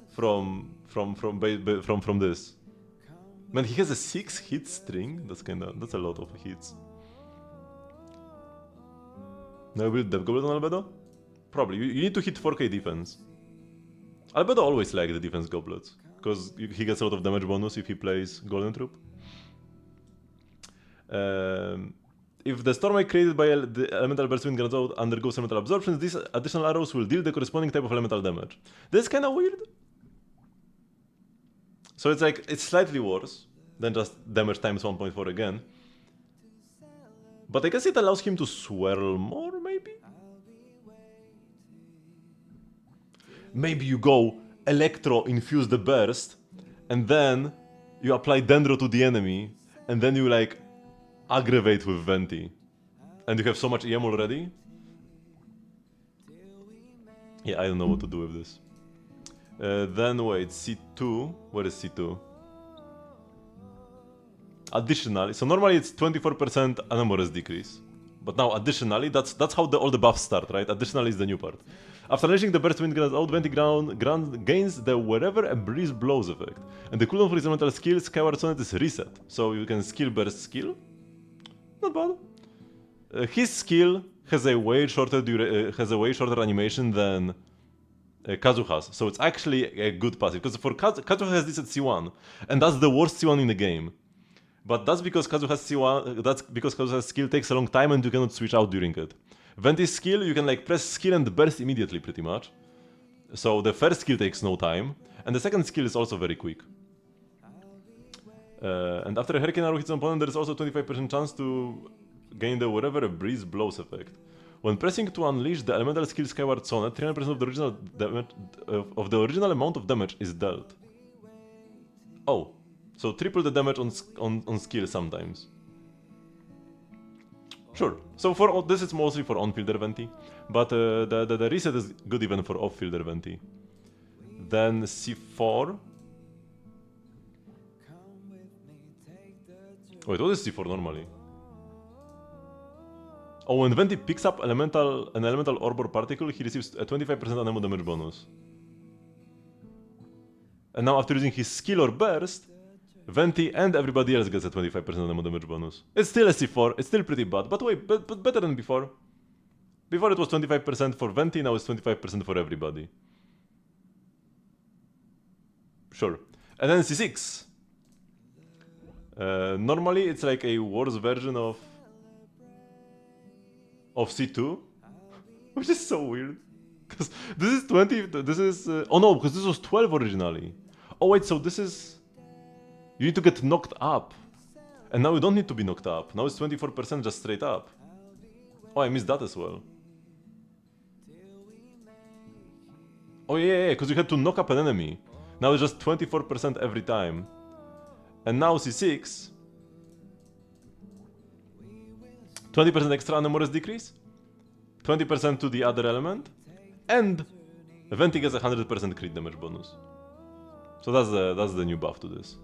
from this. Man, he has a 6 hit string. That's a lot of hits. Now build Death Goblet on Albedo? Probably. You need to hit 4k defense. Albedo always likes the defense goblets, because he gets a lot of damage bonus if he plays Golden Troop. If the storm created by the elemental burst wind grenade undergoes elemental absorption, these additional arrows will deal the corresponding type of elemental damage. This is kinda weird. So it's like, it's slightly worse than just damage times 1.4 again. But I guess it allows him to swirl more, maybe? Maybe you go Electro, infuse the burst, and then you apply Dendro to the enemy, and then you like aggravate with Venti. And you have so much EM already? Yeah, I don't know what to do with this. Then wait, C2. Where is C2? Additionally, so normally it's 24% Anemore's decrease. But now additionally, that's how all the buffs start, right? Additionally is the new part. After unleashing the burst wind grenade out, Venti gains the wherever a breeze blows effect. And the cooldown for his elemental skill, Skyward Sonnet, is reset. So you can skill burst skill. Not bad. His skill has a way shorter animation than Kazuha's, so it's actually a good passive. Because for Kazuha has this at C1, and that's the worst C1 in the game. But that's because Kazuha's C1. That's because Kazuha's skill takes a long time, and you cannot switch out during it. Venti's skill, you can like press skill and burst immediately, pretty much. So the first skill takes no time, and the second skill is also very quick. And after a Hurricane Arrow hits an opponent, there is also a 25% chance to gain the wherever a breeze blows effect. When pressing to unleash the elemental skill Skyward Sonnet, 300% of the original damage of the original amount of damage is dealt. Oh, so triple the damage on skill sometimes. Sure. So for this it's mostly for on-fielder Venti, but the reset is good even for off-fielder Venti. Then C4. Wait, what is C4 normally? Oh, when Venti picks up an elemental orb or particle, he receives a 25% anemo damage bonus. And now after using his skill or burst, Venti and everybody else gets a 25% anemo damage bonus. It's still a C4, it's still pretty bad, but wait, but better than before. Before it was 25% for Venti, now it's 25% for everybody. Sure. And then C6. Normally it's like a worse version of C2, which is so weird. Because this is 20, this is... oh no, because this was 12 originally. Oh wait, so this is... You need to get knocked up. And now you don't need to be knocked up. Now it's 24% just straight up. Oh, I missed that as well. Oh yeah, because you had to knock up an enemy. Now it's just 24% every time. And now C6... 20% extra Anemore's decrease, 20% to the other element, and Venti gets a 100% crit damage bonus. So that's the new buff to this.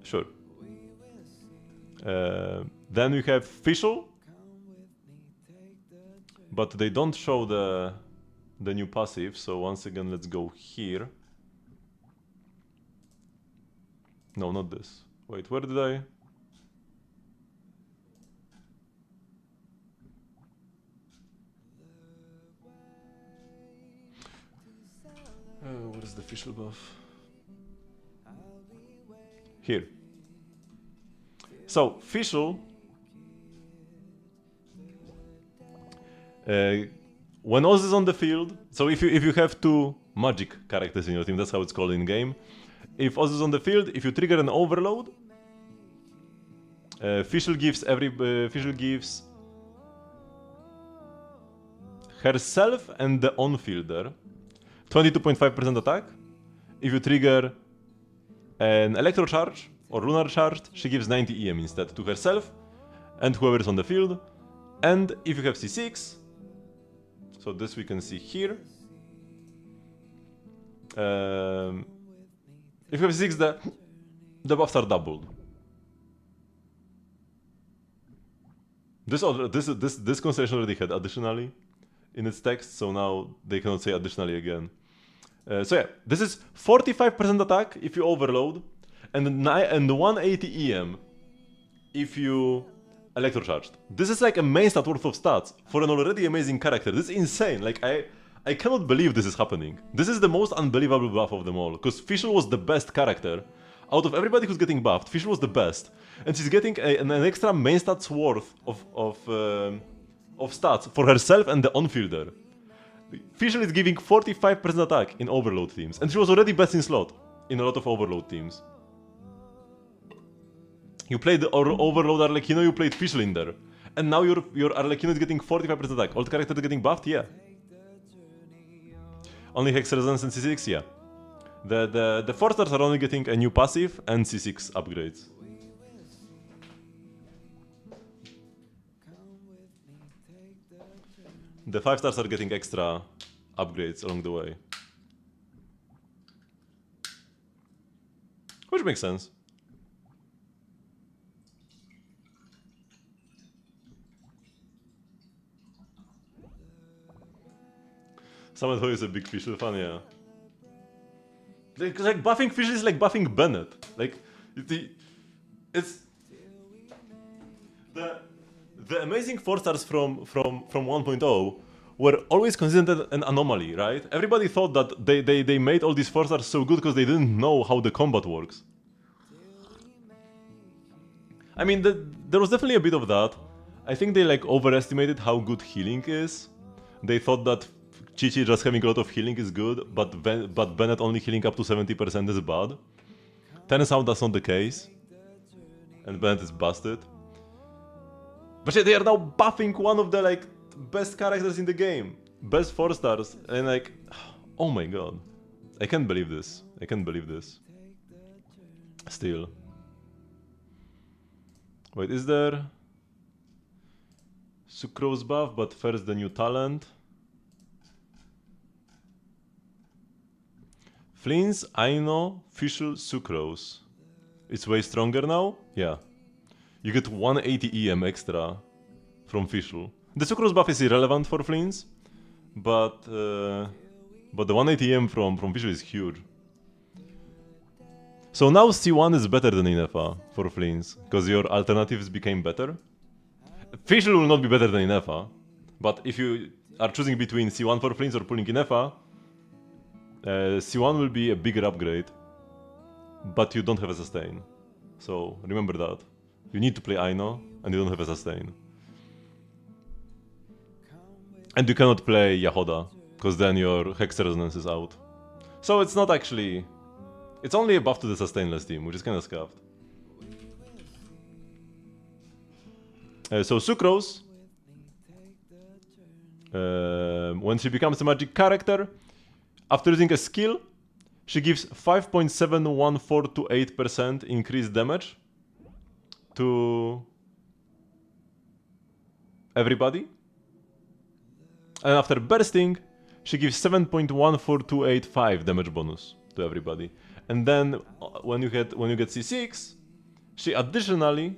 Sure. Then we have Fischl, but they don't show the new passive. So once again, let's go here. No, not this. Wait, where did I? What is the Fischl buff? Here. So, Fischl, when Oz is on the field, so if you have two magic characters in your team, that's how it's called in game. If Oz is on the field, if you trigger an overload, Fischl gives herself and the on-fielder 22.5% attack. If you trigger an Electro Charge or Lunar Charge, she gives 90 EM instead to herself and whoever is on the field. And if you have C6, so this we can see here. If you have C6, the buffs are doubled. This constellation already had additionally in its text, so now they cannot say additionally again. So yeah, this is 45% attack if you overload, and 180 EM if you electrocharged. This is like a main stat worth of stats for an already amazing character. This is insane. Like I cannot believe this is happening. This is the most unbelievable buff of them all, because Fischl was the best character. Out of everybody who's getting buffed, Fischl was the best. And she's getting an extra main stats worth of stats for herself and the on-fielder. Fischl is giving 45% attack in overload teams, and she was already best in slot in a lot of overload teams. You played the overload Arlecchino, you played Fischl in there. And now your Arlecchino is getting 45% attack. All the characters are getting buffed? Yeah. Only Hex Resonance and C6? Yeah. The 4 stars are only getting a new passive and C6 upgrades. The 5 stars are getting extra upgrades along the way. Which makes sense. Someone who is a big Fischl fan, yeah. Like buffing Fischl is like buffing Bennett. Like it's the amazing 4 stars from 1.0 were always considered an anomaly, right? Everybody thought that they made all these 4 stars so good because they didn't know how the combat works. I mean, there was definitely a bit of that. I think they like overestimated how good healing is. They thought that Chi-Chi just having a lot of healing is good, but Bennett only healing up to 70% is bad. Turns out that's not the case. And Bennett is busted. But yeah, they are now buffing one of the like best characters in the game. Best 4 stars. And like, oh my god. I can't believe this. I can't believe this. Still. Wait, is there Sucrose buff, but first the new talent? Flynn's, Aino, Fischl, Sucrose. It's way stronger now? Yeah. You get 180 EM extra from Fischl. The Sucrose buff is irrelevant for Flynn's, but the 180 EM from Fischl is huge. So now C1 is better than Inefa for Flynn's, because your alternatives became better. Fischl will not be better than Inefa, but if you are choosing between C1 for Flynn's or pulling Inefa, C1 will be a bigger upgrade, but you don't have a sustain. So remember that. You need to play Aino, and you don't have a sustain. And you cannot play Yahoda, because then your Hex Resonance is out. So it's not actually... It's only a buff to the sustainless team, which is kinda scuffed. So Sucrose, when she becomes a magic character, after using a skill, she gives 5.71428% increased damage to everybody. And after bursting, she gives 7.14285 damage bonus to everybody. And then when you get C6, she additionally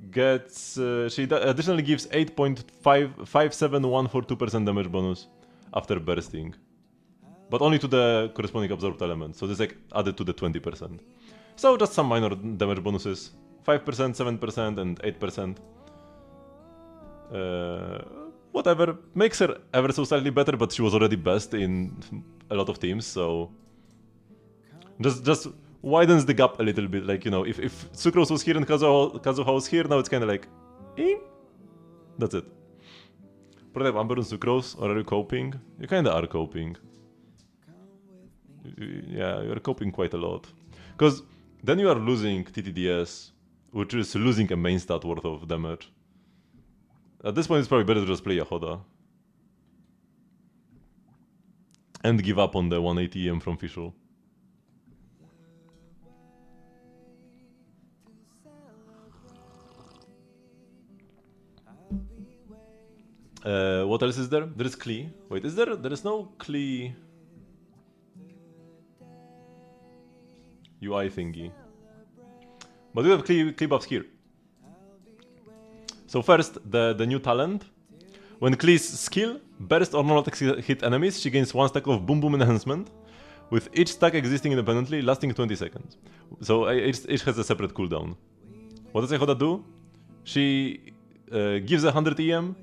gets additionally gives 8.57142% damage bonus after bursting, but only to the corresponding absorbed element. So this is like added to the 20%. So just some minor damage bonuses: 5%, 7%, and 8%. Whatever, makes her ever so slightly better, but she was already best in a lot of teams, so just widens the gap a little bit. Like, you know, if Sucrose was here and Kazuha was here, now it's kind of like, that's it. Protect Amber and Sucrose, or are you coping? You kinda are coping. Yeah, you're coping quite a lot. Because then you are losing TTDS, which is losing a main stat worth of damage. At this point, it's probably better to just play Yahoda. And give up on the 180 EM from Fischl. What else is there? There is Klee. Wait, is there? There is no Klee UI thingy. But we have Klee buffs here. So first, the new talent. When Klee's skill, burst or normal attacks hit enemies, she gains 1 stack of Boom Boom enhancement, with each stack existing independently, lasting 20 seconds. So each has a separate cooldown. What does Ehoda do? She gives 100 EM,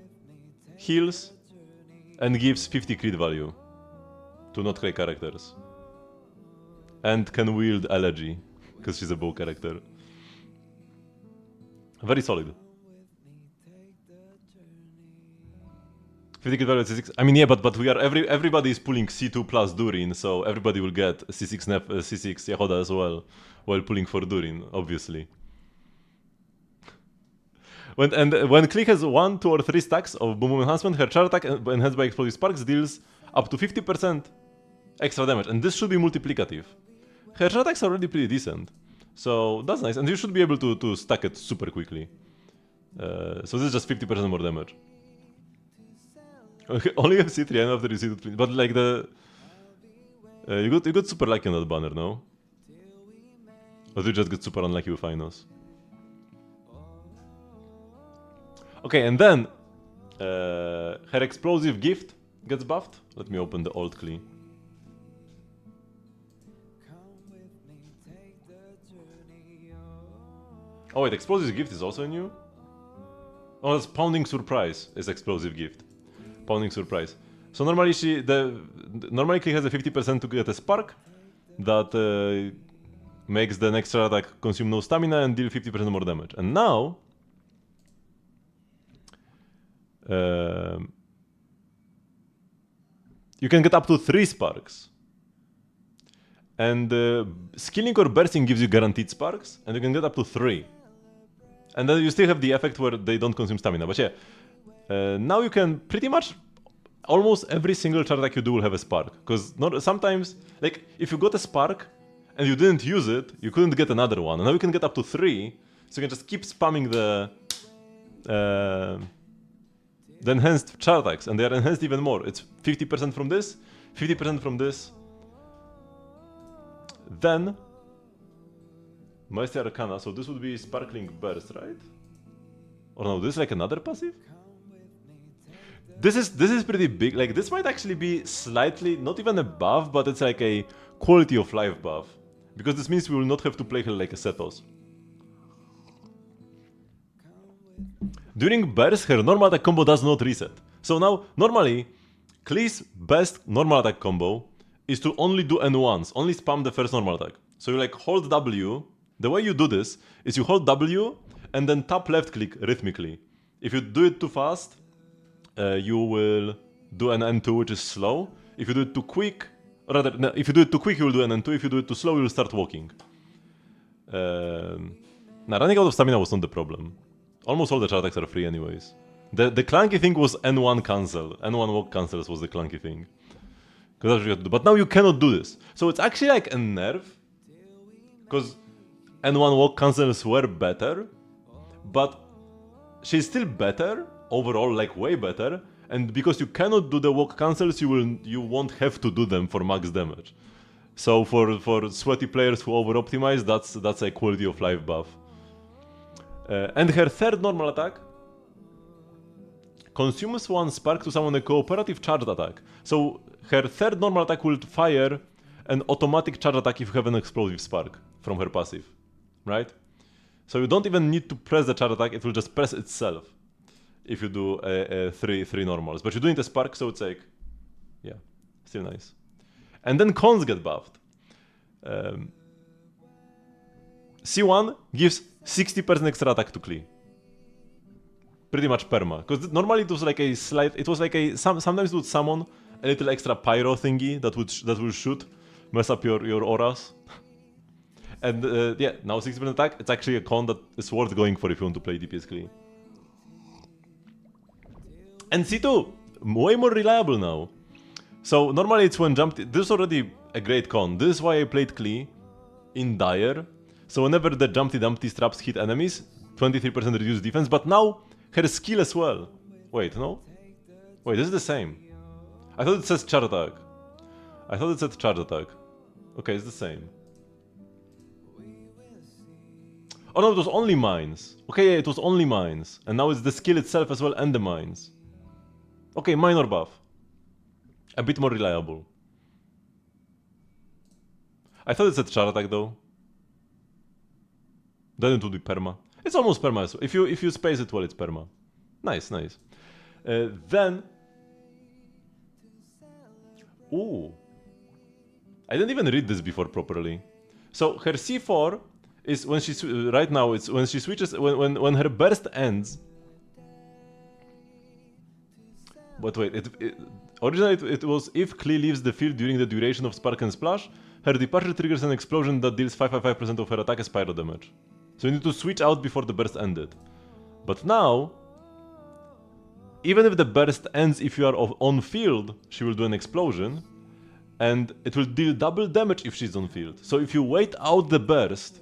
heals, and gives 50 crit value to not Clay characters. And can wield Allergy, because she's a bow character. Very solid. 50 crit value at C6. I mean, yeah, but we are everybody is pulling C2 plus Durin, so everybody will get C6 C6 Yehoda as well, while pulling for Durin, obviously. When Klee has 1, 2, or 3 stacks of Boom Boom enhancement, her charge attack enhanced by explosive sparks deals up to 50% extra damage, and this should be multiplicative. Her charge attacks are already pretty decent, so that's nice, and you should be able to stack it super quickly. So this is just 50% more damage. Okay, only have C3 and after you see the but like the you got super lucky on that banner, no? Or did you just get super unlucky with Inos? Okay, and then her explosive gift gets buffed. Let me open the old Klee. Oh wait, explosive gift is also new? Oh, that's pounding surprise is explosive gift. Pounding surprise. So normally normally Klee has a 50% to get a spark that makes the next charge attack consume no stamina and deal 50% more damage. And now you can get up to 3 sparks. And skilling or bursting gives you guaranteed sparks, and you can get up to 3. And then you still have the effect where they don't consume stamina. But yeah, now you can pretty much almost every single charge attack you do will have a spark. Because sometimes, like, if you got a spark and you didn't use it, you couldn't get another one. And now you can get up to 3, so you can just keep spamming the enhanced charge attacks, and they are enhanced even more. It's 50% from this, 50% from this. Then Maestria Arcana, so this would be Sparkling Burst, right? Or no, this is like another passive? This is pretty big. Like, this might actually be slightly, not even a buff, but it's like a quality of life buff. Because this means we will not have to play her like a Setos. During burst, her normal attack combo does not reset. So now, normally, Klee's best normal attack combo is to only do N once, only spam the first normal attack. So you like hold W. The way you do this is you hold W and then tap left click rhythmically. If you do it too fast, you will do an N2, which is slow. If you do it too quick, or rather, no, if you do it too quick, you will do an N2. If you do it too slow, you will start walking. Now, running out of stamina was not the problem. Almost all the charge attacks are free anyways. The clunky thing was N1 cancel. N1 walk cancels was the clunky thing. Because that's what you have to do. But now you cannot do this. So it's actually like a nerf. Because N1 walk cancels were better. But she's still better. Overall, like way better. And because you cannot do the walk cancels, you won't have to do them for max damage. So for sweaty players who over optimize, that's a quality of life buff. And her third normal attack consumes 1 spark to summon a cooperative charged attack. So her third normal attack will fire an automatic charge attack if you have an explosive spark from her passive, right? So you don't even need to press the charge attack, it will just press itself if you do three normals. But you do need a spark, so it's like, yeah, still nice. And then cons get buffed. C1 gives 60% extra attack to Klee. Pretty much perma. Because normally it was like a slight, it was like a, sometimes it would summon a little extra pyro thingy that will shoot, mess up your auras. And yeah, now 60% attack, it's actually a con that is worth going for if you want to play DPS Klee. And C2, way more reliable now. So normally it's when this is already a great con. This is why I played Klee in Dire. So whenever the Jumpty Dumpty traps hit enemies, 23% reduced defense, but now her skill as well. Wait, no? Wait, this is the same. I thought it says charge attack. I thought it said charge attack. Okay, it's the same. Oh no, it was only mines. Okay, yeah, it was only mines. And now it's the skill itself as well and the mines. Okay, minor buff. A bit more reliable. I thought it said char attack though. Then it would be perma. It's almost perma. So if you space it well, it's perma. Nice, nice. Then... Ooh. I didn't even read this before properly. So her C4 is when she right now it's when she switches when her burst ends. But wait, originally it was if Klee leaves the field during the duration of Spark and Splash, her departure triggers an explosion that deals 555% of her attack as pyro damage. So you need to switch out before the burst ended. But now, even if the burst ends if you are on field, she will do an explosion. And it will deal double damage if she's on field. So if you wait out the burst,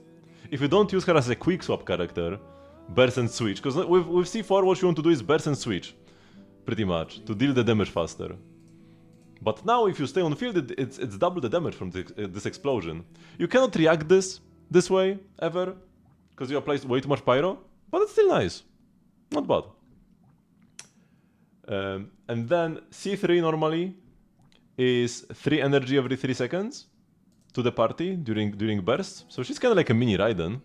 if you don't use her as a quick swap character, burst and switch, because with C4 what you want to do is burst and switch, pretty much, to deal the damage faster. But now if you stay on field, it's double the damage from this explosion. You cannot react this way, ever, because you apply way too much pyro, but it's still nice. Not bad. And then C3 normally is 3 energy every 3 seconds to the party during bursts. So she's kind of like a mini Raiden.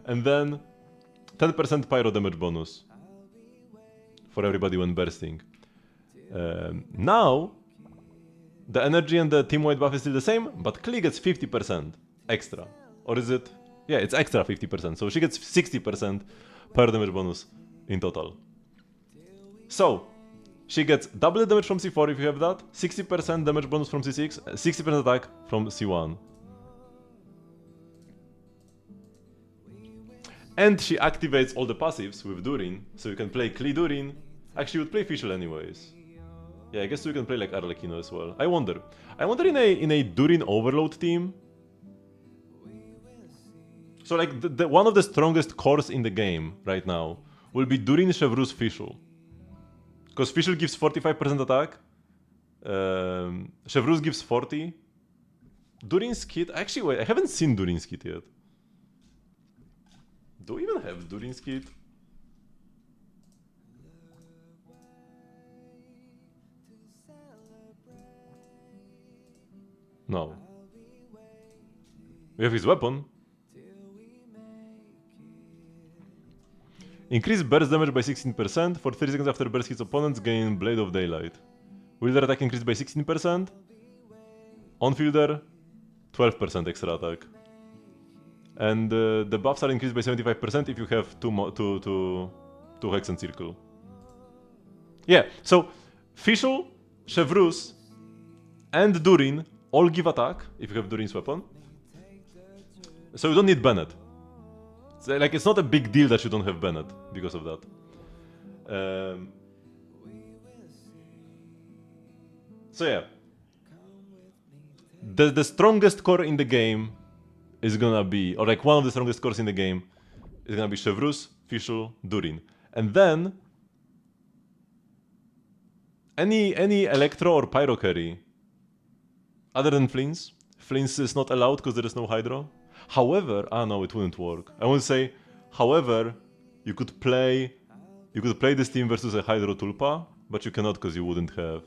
And then 10% pyro damage bonus for everybody when bursting. Now, the energy and the team-wide buff is still the same, but Klee gets 50% extra. Or is it? Yeah, it's extra 50%. So she gets 60% pyro damage bonus in total. So, she gets double the damage from C4 if you have that, 60% damage bonus from C6, 60% attack from C1. And she activates all the passives with Durin, so you can play Klee Durin. Actually, you would play Fischl anyways. Yeah, I guess you can play like Arlecchino as well. I wonder in a Durin overload team. So like one of the strongest cores in the game right now will be Durin, Chevreuse, Fischl. Because Fischl gives 45% attack, Chevreuse gives 40. Durin's kit, actually wait, I haven't seen Durin's kit yet. Do we even have Durin's kit? No. We have his weapon. Increase burst damage by 16%. For 30 seconds after burst hits opponents, gain Blade of Daylight. Wielder attack increased by 16%. On-fielder, 12% extra attack. And the buffs are increased by 75% if you have two Hex and Circle. Yeah, so Fischl, Chevreuse, and Durin all give attack if you have Durin's weapon. So you don't need Bennett. Like, it's not a big deal that you don't have Bennett because of that. So yeah. The strongest core in the game is gonna be, or like one of the strongest cores in the game is gonna be Chevreuse, Fischl, Durin. And then any Electro or Pyro carry other than Flins. Flins is not allowed because there is no Hydro. However, no, it wouldn't work. I want to say, however, you could play this team versus a Hydro Tulpa, but you cannot because you wouldn't have,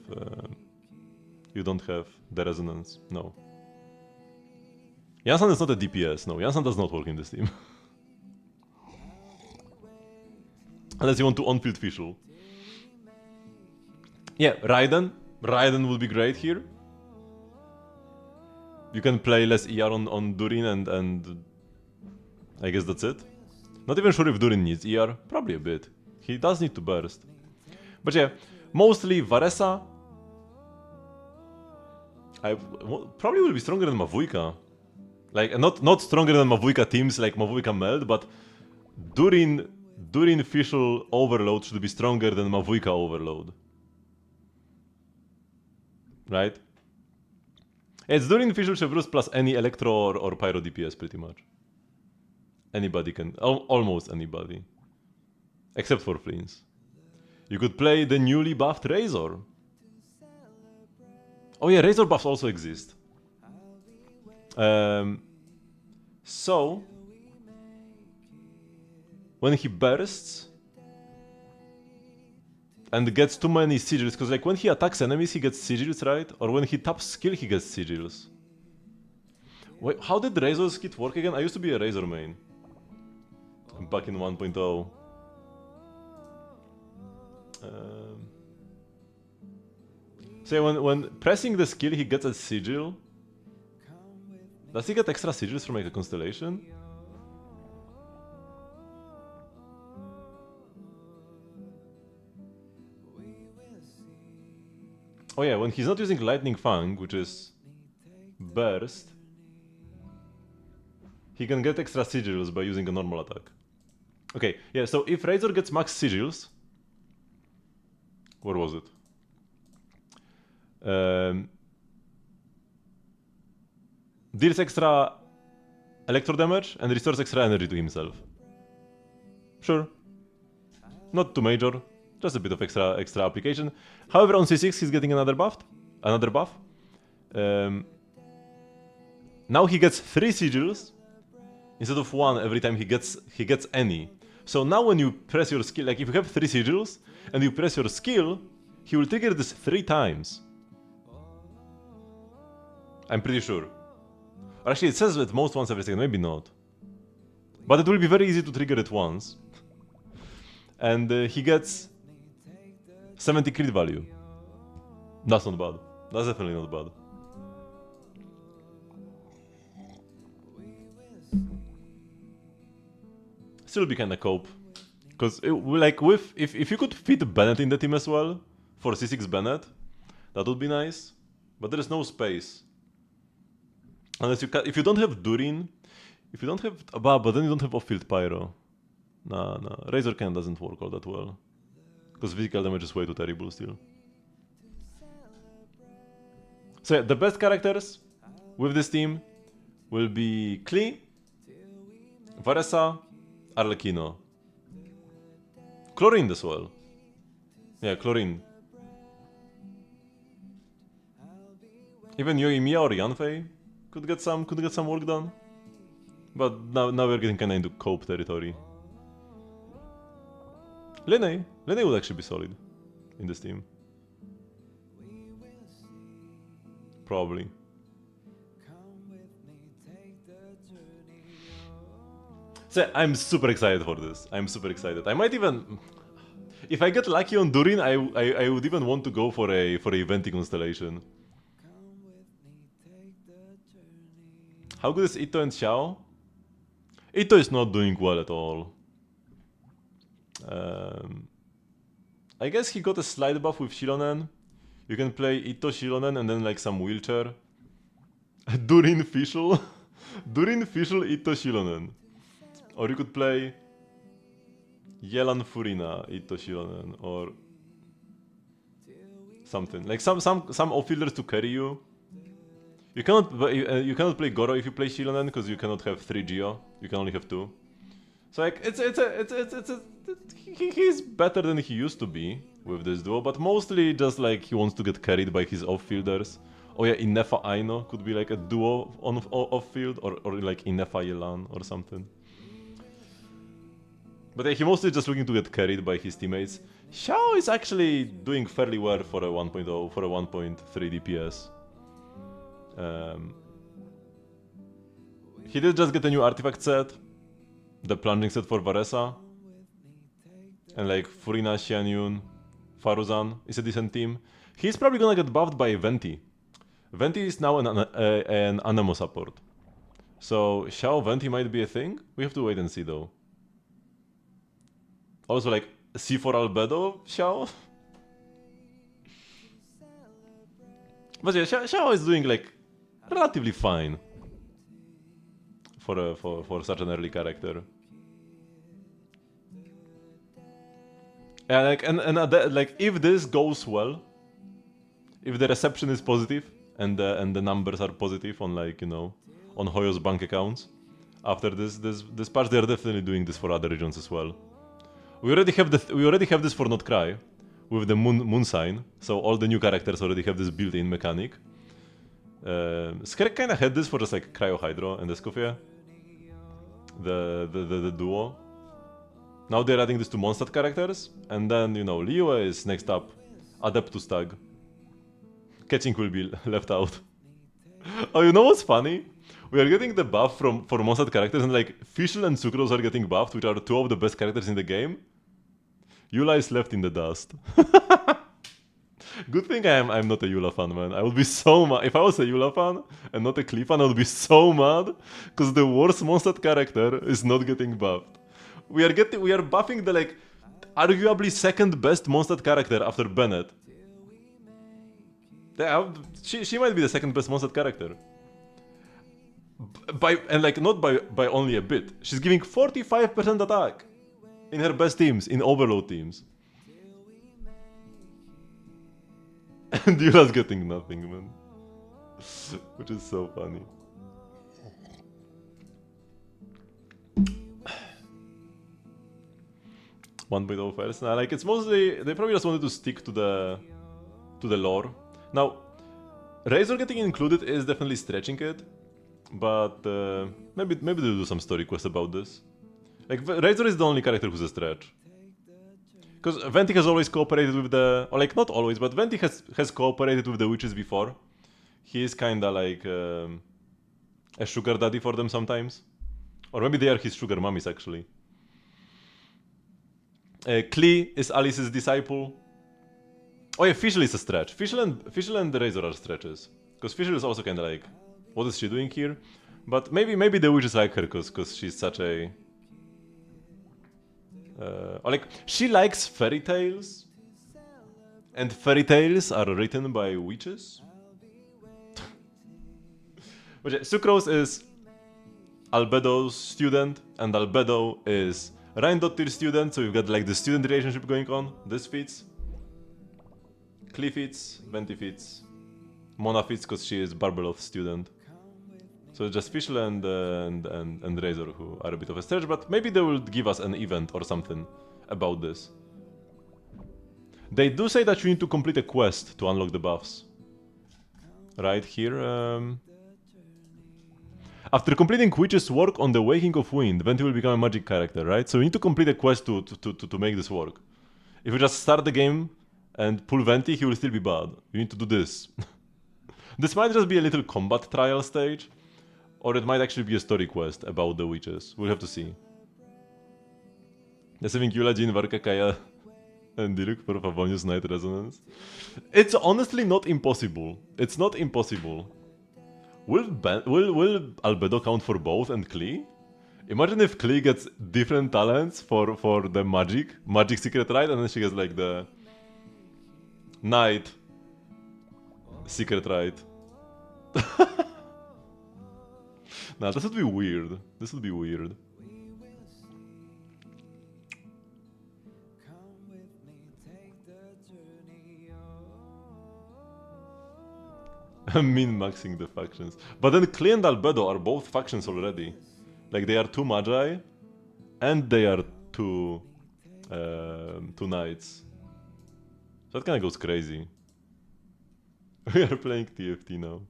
you don't have the resonance. No. Jansan is not a DPS. No, Jansan does not work in this team. Unless you want to on-field Fischl. Yeah, Raiden. Raiden would be great here. You can play less ER on Durin and I guess that's it. Not even sure if Durin needs ER. Probably a bit. He does need to burst. But yeah, mostly Varesa. Probably will be stronger than Mavujka. Like, not stronger than Mavujka teams like Mavujka Meld, but Durin Fischl Overload should be stronger than Mavujka Overload. Right? It's Durin, Fischl, Chevreuse plus any Electro or Pyro DPS pretty much. Anybody can, almost anybody. Except for Flins. You could play the newly buffed Razor. Oh yeah, Razor buffs also exist. So, when he bursts and gets too many sigils, because like when he attacks enemies he gets sigils, right? Or when he taps skill he gets sigils. Wait, how did Razor's kit work again? I used to be a Razor main back in 1.0. So when pressing the skill he gets a sigil. Does he get extra sigils from like a constellation? Oh yeah, when he's not using Lightning Fang, which is burst, he can get extra sigils by using a normal attack. Okay, yeah, so if Razor gets max sigils... Where was it? Deals extra electro damage and restores extra energy to himself. Sure. Not too major, just a bit of extra application. However, on C6 he's getting another buff. Now he gets 3 sigils instead of 1 every time he gets any. So now when you press your skill, like if you have 3 sigils and you press your skill, he will trigger this 3 times. I'm pretty sure. Or actually it says that most once every second, maybe not. But it will be very easy to trigger it once. And he gets 70 crit value. That's not bad. That's definitely not bad. Still be kinda cope. Because like if you could fit Bennett in the team as well, for C6 Bennett, that would be nice. But there is no space. Unless you if you don't have Durin, if you don't have but then you don't have off-field Pyro. Nah. Razor Can doesn't work all that well. Because physical damage is way too terrible still. So yeah, the best characters with this team will be Klee, Varessa, Arlecchino. Chlorine as well. Yeah, Chlorine. Even Yoimiya or Yanfei could get some work done. But now we're getting kinda into cope territory. Lene would actually be solid in this team. Probably. So I'm super excited for this. I'm super excited. I might even, if I get lucky on Durin, I would even want to go for a Venti constellation. How good is Itto and Xiao? Itto is not doing well at all. I guess he got a slide buff with Shilonen. You can play Itto Shilonen and then like some wheelchair. Durin Fischl? Durin Fischl Itto Shilonen. Or you could play Yelan Furina Itto Shilonen or something. Like some off-fielders to carry you. You cannot play Goro if you play Shilonen because you cannot have 3 Geo. You can only have 2. So like he's better than he used to be with this duo, but mostly just like he wants to get carried by his off-fielders. Oh yeah, Inefa Aino could be like a duo on off-field, or like Inefa Yelan or something. But yeah, he mostly just looking to get carried by his teammates. Xiao is actually doing fairly well for a 1.0, for a 1.3 DPS. He did just get a new artifact set. The plunging set for Varessa. And like Furina, Xianyun, Faruzan is a decent team. He's probably gonna get buffed by Venti. Venti is now an Anemo support. So Xiao Venti might be a thing. We have to wait and see though. Also like C4 Albedo Xiao. But yeah, Xiao is doing like relatively fine for such an early character. Yeah, like like if this goes well, if the reception is positive and the numbers are positive on like on Hoyo's bank accounts, after this patch they are definitely doing this for other regions as well. We already have this for Not Cry with the moon sign, so all the new characters already have this built-in mechanic. Skrek kinda had this for just like Cryo Hydro and Escoffier, the duo. Now they're adding this to Mondstadt characters, and then, you know, Liyue is next up. Adeptus tag. Catching will be left out. Oh, you know what's funny? We are getting the buff for Mondstadt characters, and like, Fischl and Sucrose are getting buffed, which are two of the best characters in the game. Eula is left in the dust. Good thing I'm not a Eula fan, man. I would be so mad. If I was a Eula fan and not a Klee fan, I would be so mad, because the worst Mondstadt character is not getting buffed. We are buffing the like arguably second best Mondstadt character after Bennett. She might be the second best Mondstadt character. And like not by only a bit. She's giving 45% attack in her best teams, in overload teams. And Eula's getting nothing, man. Which is so funny. One bit of first. Now, like it's mostly they probably just wanted to stick to the lore. Now, Razor getting included is definitely stretching it, but maybe they'll do some story quest about this. Like Razor is the only character who's a stretch. Because Venti has always cooperated with the... Or like, not always, but Venti has cooperated with the witches before. He is kinda like a sugar daddy for them sometimes. Or maybe they are his sugar mummies, actually. Klee is Alice's disciple. Oh yeah, Fischl is a stretch. Fischl and Razor are stretches. Because Fischl is also kinda like, what is she doing here? But maybe the witches like her because she's such a... or like, she likes fairy tales, and fairy tales are written by witches. But yeah, Sucrose is Albedo's student, and Albedo is Reindottir's student, so you've got like the student relationship going on. This fits. Klee fits, Venti fits. Mona fits because she is Barbelov's student. So it's just Fischl and Razor who are a bit of a stretch, but maybe they will give us an event or something about this. They do say that you need to complete a quest to unlock the buffs. Right here. After completing Witch's work on the Waking of Wind, Venti will become a magic character, right? So you need to complete a quest to make this work. If you just start the game and pull Venti, he will still be bad. You need to do this. This might just be a little combat trial stage. Or it might actually be a story quest about the witches. We'll have to see. Receiving Eula, Jean, Varka, Kaya, and Dirk for Favonius Night Resonance. It's honestly not impossible. It's not impossible. Will Albedo count for both and Klee? Imagine if Klee gets different talents for the magic secret rite, and then she gets like the Night secret rite. Nah, this would be weird. This would be weird. Min-maxing the factions. But then Klee and Albedo are both factions already. Like, they are two Magi, and they are two Knights. So that kinda goes crazy. We are playing TFT now.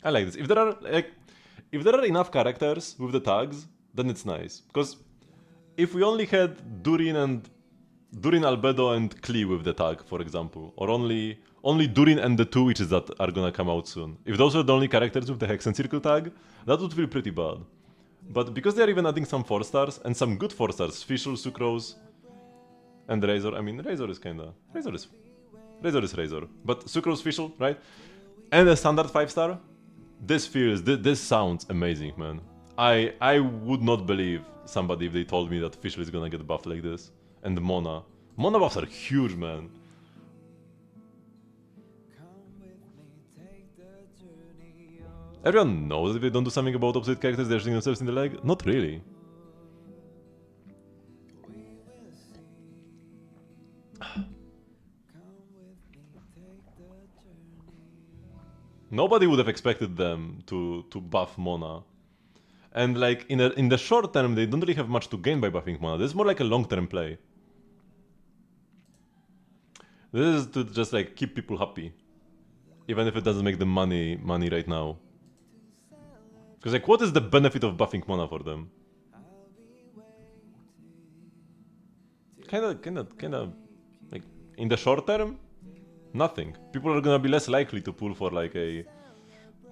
I like this. If there are enough characters with the tags, then it's nice. Because if we only had Durin, Albedo, and Klee with the tag, for example, or only Durin and the two witches that are gonna come out soon. If those were the only characters with the Hex and Circle tag, that would feel pretty bad. But because they're even adding some 4-stars, and some good 4-stars, Fischl, Sucrose, and Razor. I mean, Razor is kinda... Razor is Razor. But Sucrose, Fischl, right? And a standard 5-star? This sounds amazing, man. I would not believe somebody if they told me that Fischl is gonna get buffed like this. And Mona. Mona buffs are huge, man. Everyone knows if they don't do something about opposite characters, they're shooting themselves in the leg? Not really. Nobody would have expected them to buff Mona. And like in the short term, they don't really have much to gain by buffing Mona. This is more like a long-term play. This is to just like keep people happy. Even if it doesn't make them money right now. Because like, what is the benefit of buffing mana for them? Kinda, like, in the short term, nothing. People are gonna be less likely to pull for like a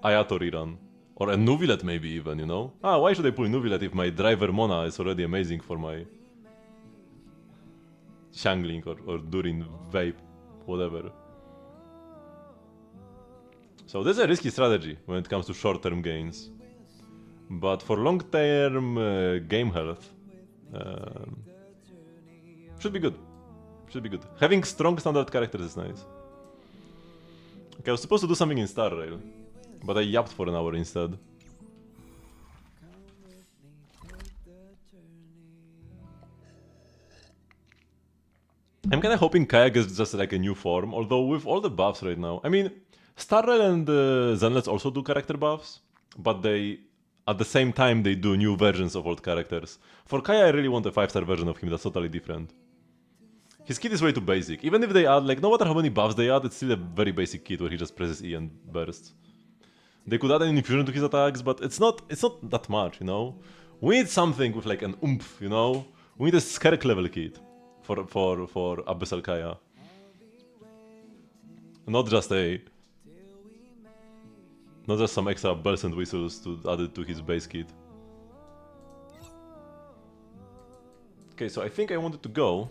Ayato rerun. Or a Nuvilet maybe even, you know? Ah, why should I pull Nuvilet if my driver mana is already amazing for my Shangling or Durin Vape, whatever. So this is a risky strategy when it comes to short-term gains. But for long-term game health, should be good. Should be good. Having strong standard characters is nice. Okay, I was supposed to do something in Star Rail, but I yapped for an hour instead. I'm kinda hoping Kaya gets just like a new form, although with all the buffs right now, I mean, Star Rail and Zenless also do character buffs, but they, at the same time, they do new versions of old characters. For Kaya, I really want a 5-star version of him that's totally different. His kit is way too basic. Even if they add, like, no matter how many buffs they add, it's still a very basic kit where he just presses E and bursts. They could add an infusion to his attacks, but it's not that much, you know? We need something with like an oomph, you know? We need a Skerk level kit for Abyssal Kaya. Not just some extra bells and whistles to add it to his base kit. Okay, so I think I wanted to go.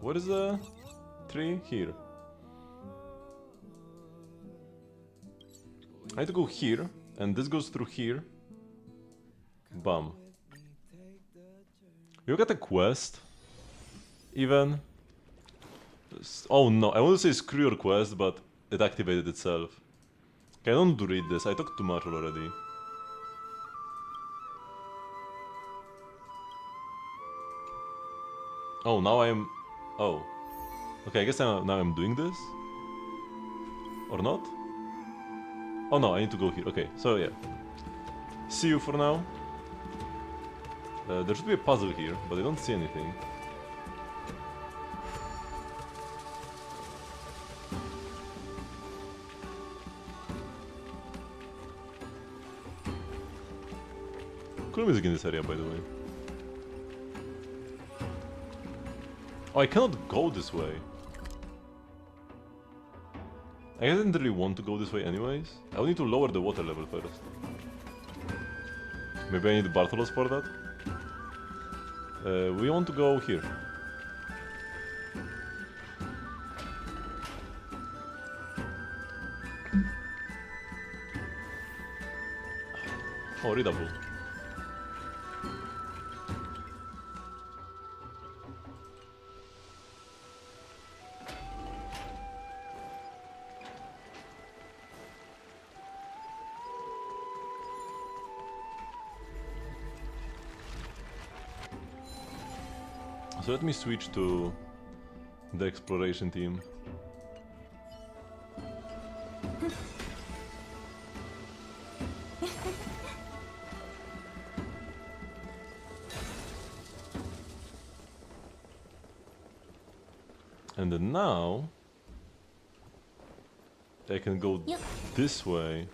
What is the tree? Here. I have to go here, and this goes through here. Bam. You got a quest? Even? Oh no, I want to say screw your quest, but it activated itself. Okay, I don't want to read this, I talked too much already. Oh, now I'm... Oh. Okay, I guess now I'm doing this? Or not? Oh no, I need to go here. Okay, so yeah. See you for now. There should be a puzzle here, but I don't see anything. Cool music in this area, by the way. Oh, I cannot go this way. I didn't really want to go this way anyways. I will need to lower the water level first. Maybe I need Bartolos for that? We want to go here. Oh, readable. So let me switch to the exploration team. And then now I can go this way.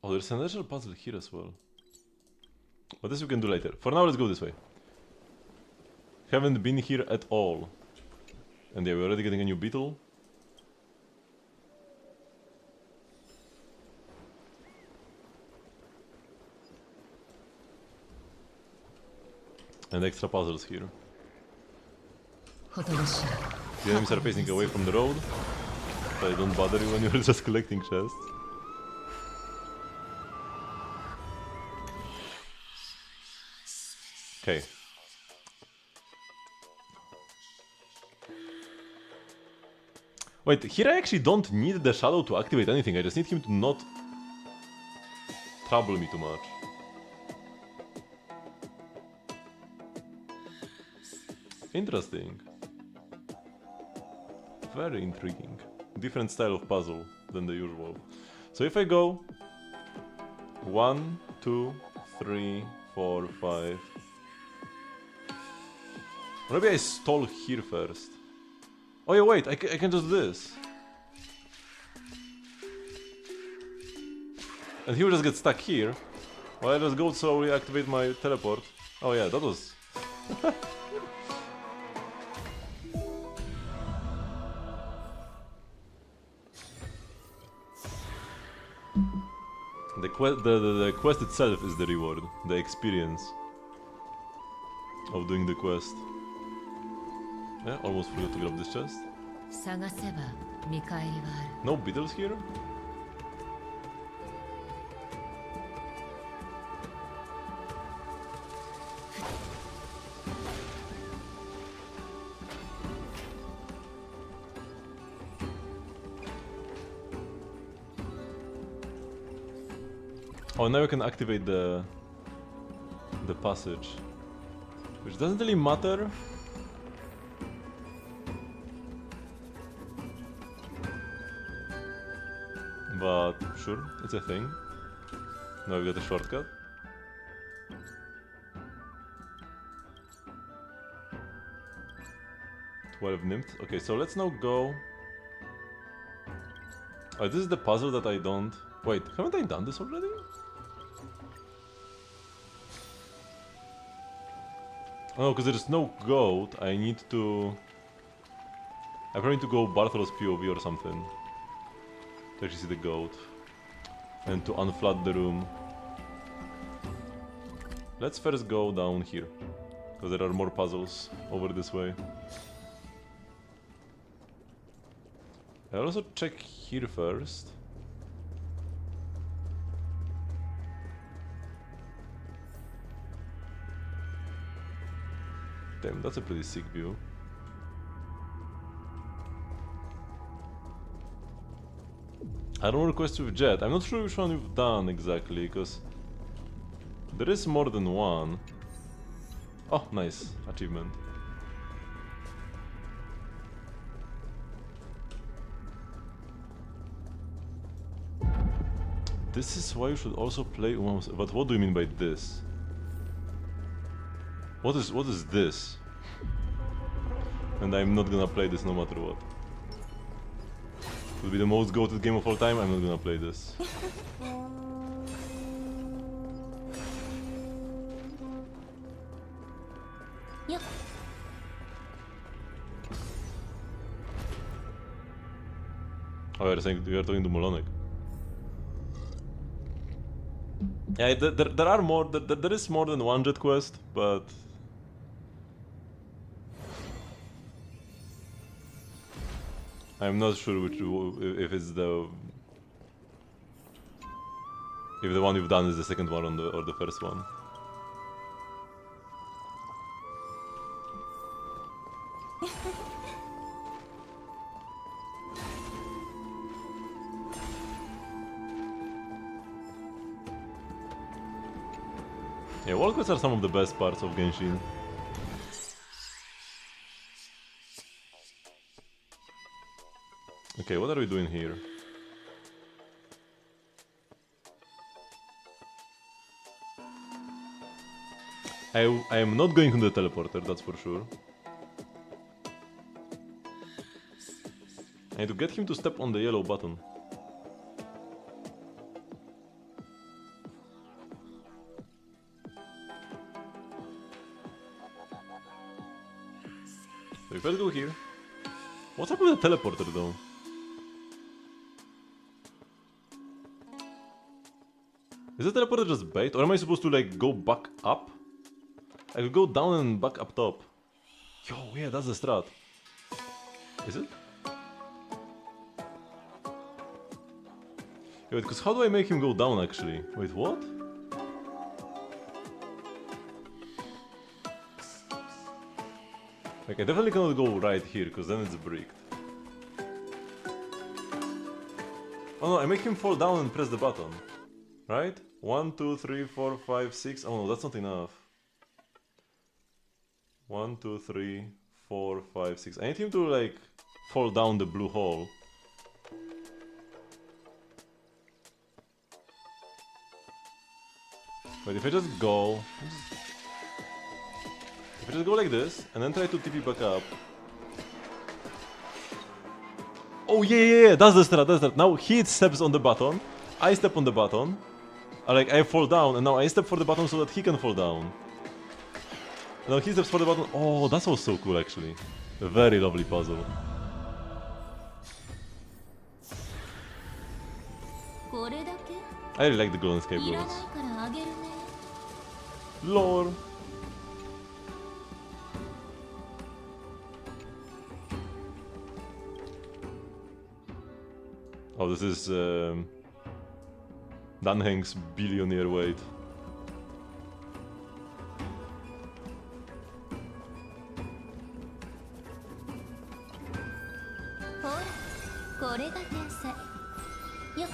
Oh, there's an additional puzzle here as well. But this we can do later. For now, let's go this way. Haven't been here at all. And yeah, we're already getting a new beetle. And extra puzzles here. The enemies are facing away from the road. But they don't bother you when you're just collecting chests. Okay. Wait, here I actually don't need the shadow to activate anything, I just need him to not trouble me too much. Interesting. Very intriguing. Different style of puzzle than the usual. So if I go 1, 2, 3, 4, 5... Maybe I stall here first. Oh yeah, wait, I can just do this. And he will just get stuck here. Well, I just go slowly, activate my teleport. Oh yeah, that was... The quest itself is the reward, the experience of doing the quest. Yeah, almost forgot to grab this chest. 探せば見返りはある。 No beetles here? Oh, now we can activate the passage, which doesn't really matter. But sure, it's a thing. Now we got a shortcut. "12 nymphs." Okay, so let's now go. Oh, this is the puzzle that I don't. Wait, haven't I done this already? Oh, because there's no goat, I need to... I probably need to go Barthol's POV or something to actually see the goat and to unflood the room. Let's first go down here, because there are more puzzles over this way. I'll also check here first. Damn, that's a pretty sick view. I don't request with Jet. I'm not sure which one we've done exactly, because there is more than one. Oh, nice. Achievement. This is why you should also play Umamos. But what do you mean by this? What is this? And I'm not gonna play this no matter what. It will be the most goated game of all time, I'm not gonna play this. Yeah. Oh, you're saying you're talking to Molonek. Yeah, there are more. There is more than one Jet quest, but I'm not sure which if it's the one you've done is the second one or the first one. Yeah, wall quests are some of the best parts of Genshin. Okay, what are we doing here? I am not going on the teleporter, that's for sure. I need to get him to step on the yellow button. So we first go here. What's up with the teleporter though? Is the teleporter just bait, or am I supposed to like go back up? I could go down and back up top. Yo, yeah, that's the strat. Is it? Wait, because how do I make him go down actually? Wait, what? Like, I definitely cannot go right here, because then it's bricked. Oh no, I make him fall down and press the button. Right? 1, 2, 3, 4, 5, 6. Oh no, that's not enough. 1, 2, 3, 4, 5, 6. I need him to like fall down the blue hole. But if I just go... I just go like this, and then try to TP back up. Oh yeah, that's the strat, Now he steps on the button, I step on the button, like I fall down, and now I step for the button so that he can fall down. And now he steps for the button. Oh, that was so cool actually. A very lovely puzzle. これだけ I really like the golden escape いらない rules. からあげるね Lore. Oh, this is Dan Hank's billionaire weight. ほらこれが天才よっ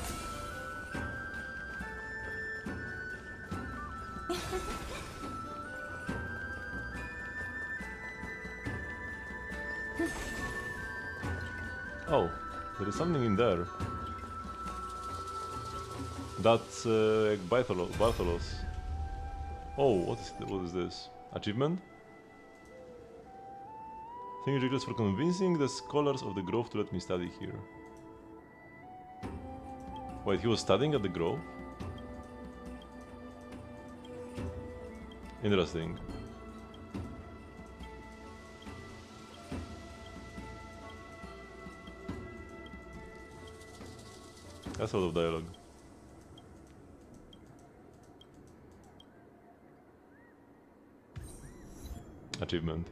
Oh, there is something in there. That's Bartholos. Oh, what is this? Achievement? Thank you, Jiggles, for convincing the scholars of the Grove to let me study here. Wait, he was studying at the Grove? Interesting. That's a lot of dialogue. Achievement.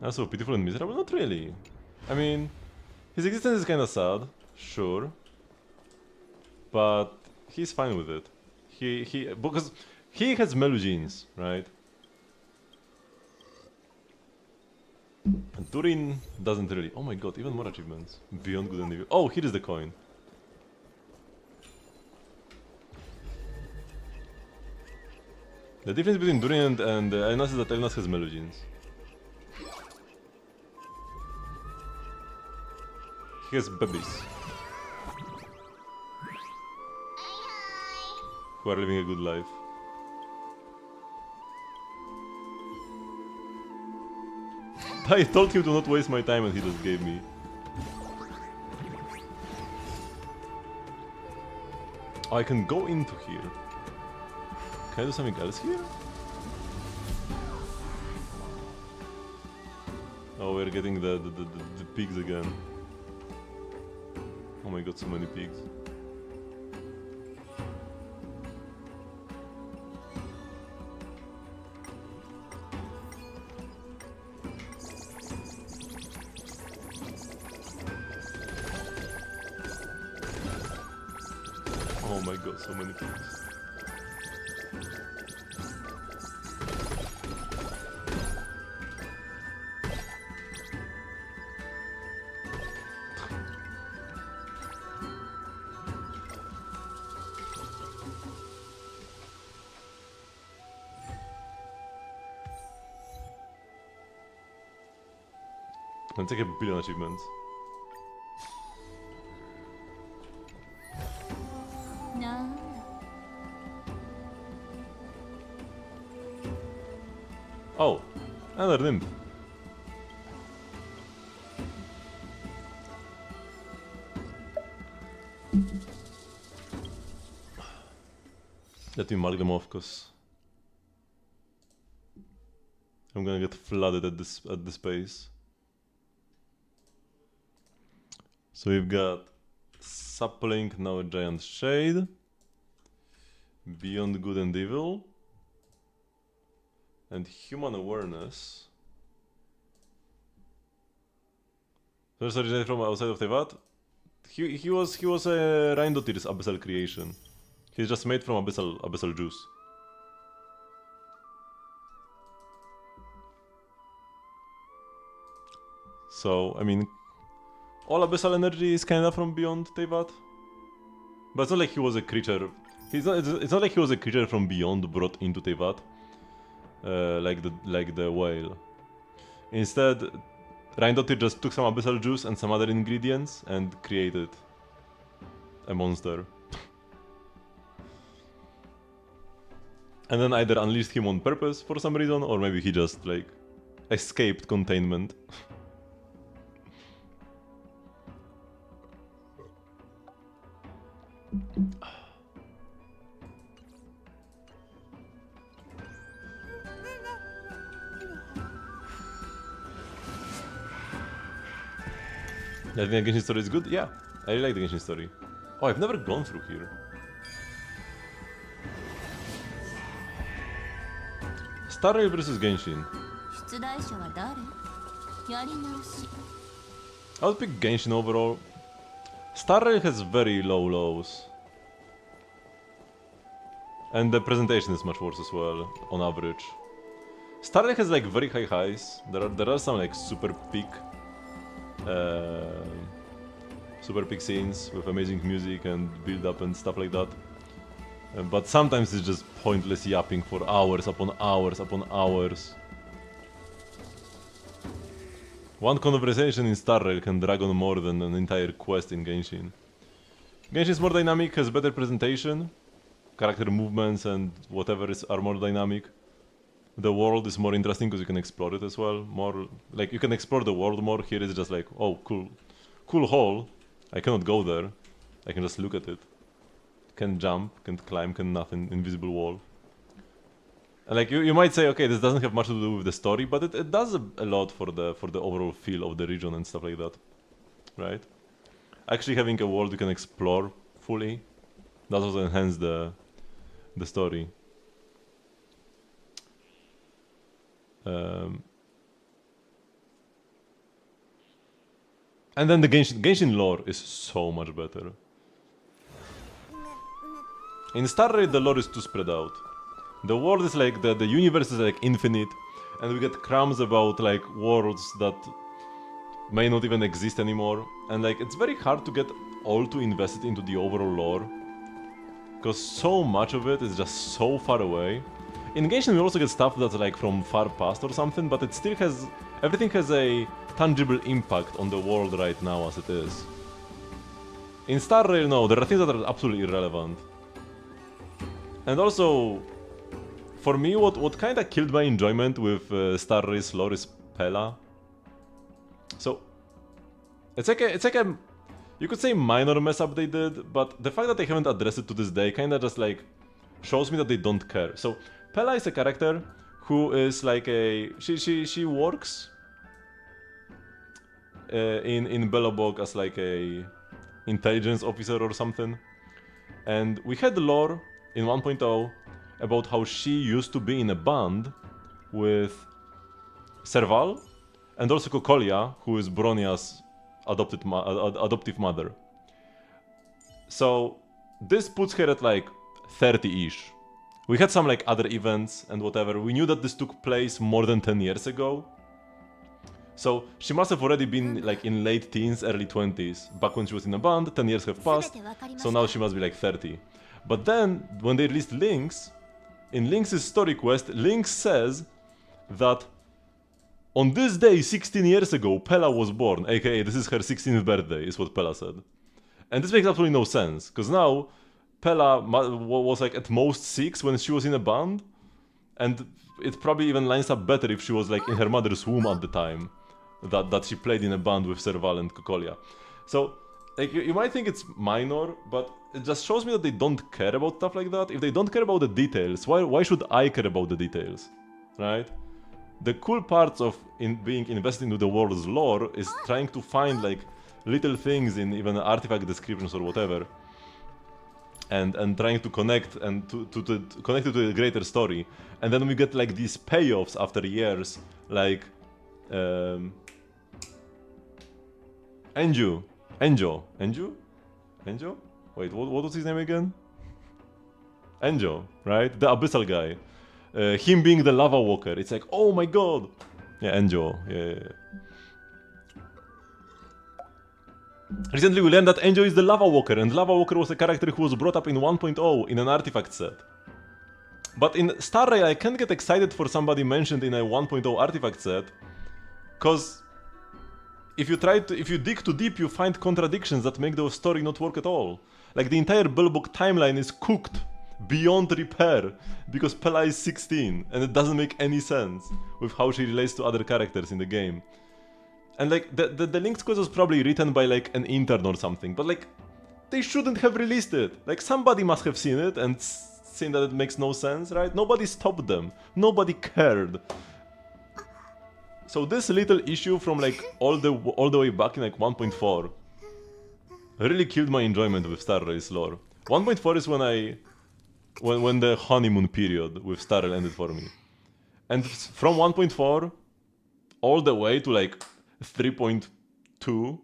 That's so pitiful and miserable? Not really. I mean, his existence is kinda sad, sure. But he's fine with it. Because he has Melu genes, right? And Turin doesn't really. Oh my god, even more achievements. Beyond good and evil. Oh, here is the coin. The difference between Turin and Elnas is that Elnas has Melu genes. He has babies. Who are living a good life. I told him to not waste my time and he just gave me. Oh, I can go into here. Can I do something else here? Oh, we're getting the pigs again. Oh my god, so many pigs. Oh my god, so many pigs. Let's take a billion achievements.なんだ Oh, another nymph. Let me mark them off, cause I'm gonna get flooded at this pace. So we've got Sapling, now a Giant Shade, Beyond Good and Evil, and Human Awareness. First originated from outside of Tevat. He was a Reindotir's abyssal creation. He's just made from abyssal juice. So I mean, all abyssal energy is kinda from beyond Tevat. But it's not like he was a creature. It's not like he was a creature from beyond brought into Tevat, like the whale. Instead, Reindotir just took some abyssal juice and some other ingredients and created a monster. And then either unleashed him on purpose for some reason, or maybe he just, like, escaped containment. I think the Genshin story is good? Yeah, I really like the Genshin story. Oh, I've never gone through here. Star Rail versus Genshin. 出題者は誰？やり直し。I would pick Genshin overall. Star Rail has very low lows. And the presentation is much worse as well, on average. Star Rail has like very high highs. There are some like super peak scenes with amazing music and build up and stuff like that. But sometimes it's just pointless yapping for hours upon hours upon hours. One conversation in Star Rail can drag on more than an entire quest in Genshin. Genshin is more dynamic, has better presentation. Character movements and whatever are more dynamic. The world is more interesting because you can explore it as well. More like you can explore the world more. Here it's just like, oh, cool hole. I cannot go there. I can just look at it. Can't jump, can't climb, can nothing. Invisible wall. And like you might say, okay, this doesn't have much to do with the story, but it does a lot for the overall feel of the region and stuff like that, right? Actually, having a world you can explore fully does also enhance the story. And then the Genshin lore is so much better. In Star Rail, the lore is too spread out. The world is like, the universe is like infinite, and we get crumbs about like worlds that may not even exist anymore. And like, it's very hard to get all too invested into the overall lore, because so much of it is just so far away. In Genshin we also get stuff that's like from far past or something, but it still has, everything has a tangible impact on the world right now as it is. In Star Rail, no, there are things that are absolutely irrelevant. And also, for me, what kind of killed my enjoyment with Star Rail's lore is Pela. So, it's like a, you could say minor mess up they did, but the fact that they haven't addressed it to this day kind of just like shows me that they don't care. So, Pela is a character who is like a, she works in Belobog as like a intelligence officer or something. And we had the lore in 1.0 about how she used to be in a band with Serval and also Kokolia, who is Bronia's adoptive mother. So this puts her at like 30-ish. We had some like other events and whatever. We knew that this took place more than 10 years ago. So she must have already been like in late teens, early 20s, back when she was in a band. 10 years have passed, so now she must be like 30. But then, when they released Lynx, in Lynx's story quest, Lynx says that on this day 16 years ago, Pela was born, aka this is her 16th birthday, is what Pela said. And this makes absolutely no sense, because now Pela was like at most 6 when she was in a band, and it probably even lines up better if she was like in her mother's womb at the time that she played in a band with Serval and Kokolia. So, like, you might think it's minor, but it just shows me that they don't care about stuff like that. If they don't care about the details, why should I care about the details, right? The cool parts of being invested into the world's lore is trying to find like little things in even artifact descriptions or whatever, and trying to connect and to connect it to a greater story. And then we get like these payoffs after years, like Enjo? Wait, what was his name again? Enjo, right? The Abyssal guy. Him being the Lava Walker. It's like, oh my god! Yeah, Enjo. Yeah. Recently we learned that Enjo is the Lava Walker, and Lava Walker was a character who was brought up in 1.0 in an artifact set. But in Star Rail I can't get excited for somebody mentioned in a 1.0 artifact set, cause if you dig too deep, you find contradictions that make the story not work at all. Like the entire Belobog timeline is cooked beyond repair because Pella is 16 and it doesn't make any sense with how she relates to other characters in the game. And like the Link's quest was probably written by like an intern or something, but like they shouldn't have released it. Like somebody must have seen it and seen that it makes no sense, right? Nobody stopped them. Nobody cared. So this little issue from like all the way back in like 1.4 really killed my enjoyment with Star Rail's lore. 1.4 is when the honeymoon period with Star Rail ended for me. And from 1.4 all the way to like 3.2,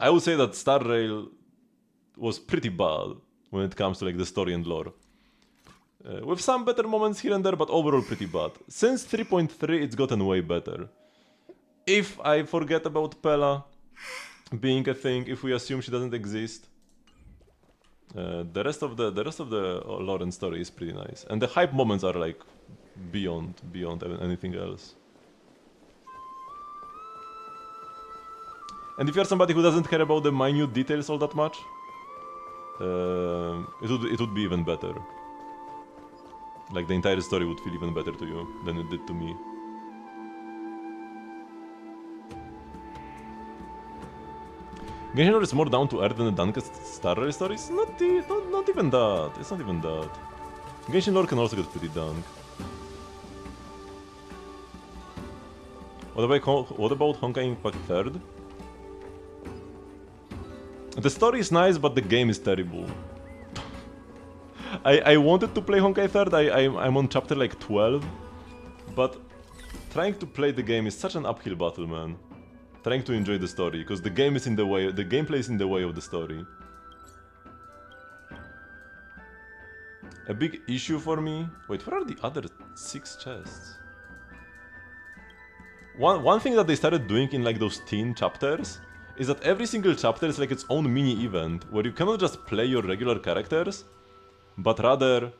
I would say that Star Rail was pretty bad when it comes to like the story and lore. With some better moments here and there, but overall pretty bad. Since 3.3 it's gotten way better. If I forget about Pella being a thing, if we assume she doesn't exist, the rest of the lore and story is pretty nice. And the hype moments are like beyond anything else. And if you're somebody who doesn't care about the minute details all that much, it would be even better. Like the entire story would feel even better to you than it did to me. Genshin lore is more down to earth than the Dunkest Star Rail stories? Not even that. It's not even that. Genshin lore can also get pretty dunk. What about Honkai Impact 3rd? The story is nice, but the game is terrible. I wanted to play Honkai 3rd, I'm on chapter like 12, but trying to play the game is such an uphill battle, man. Trying to enjoy the story, because the game is in the way, the gameplay is in the way of the story. A big issue for me... Wait, where are the other 6 chests? One thing that they started doing in like those teen chapters is that every single chapter is like its own mini event, where you cannot just play your regular characters, but rather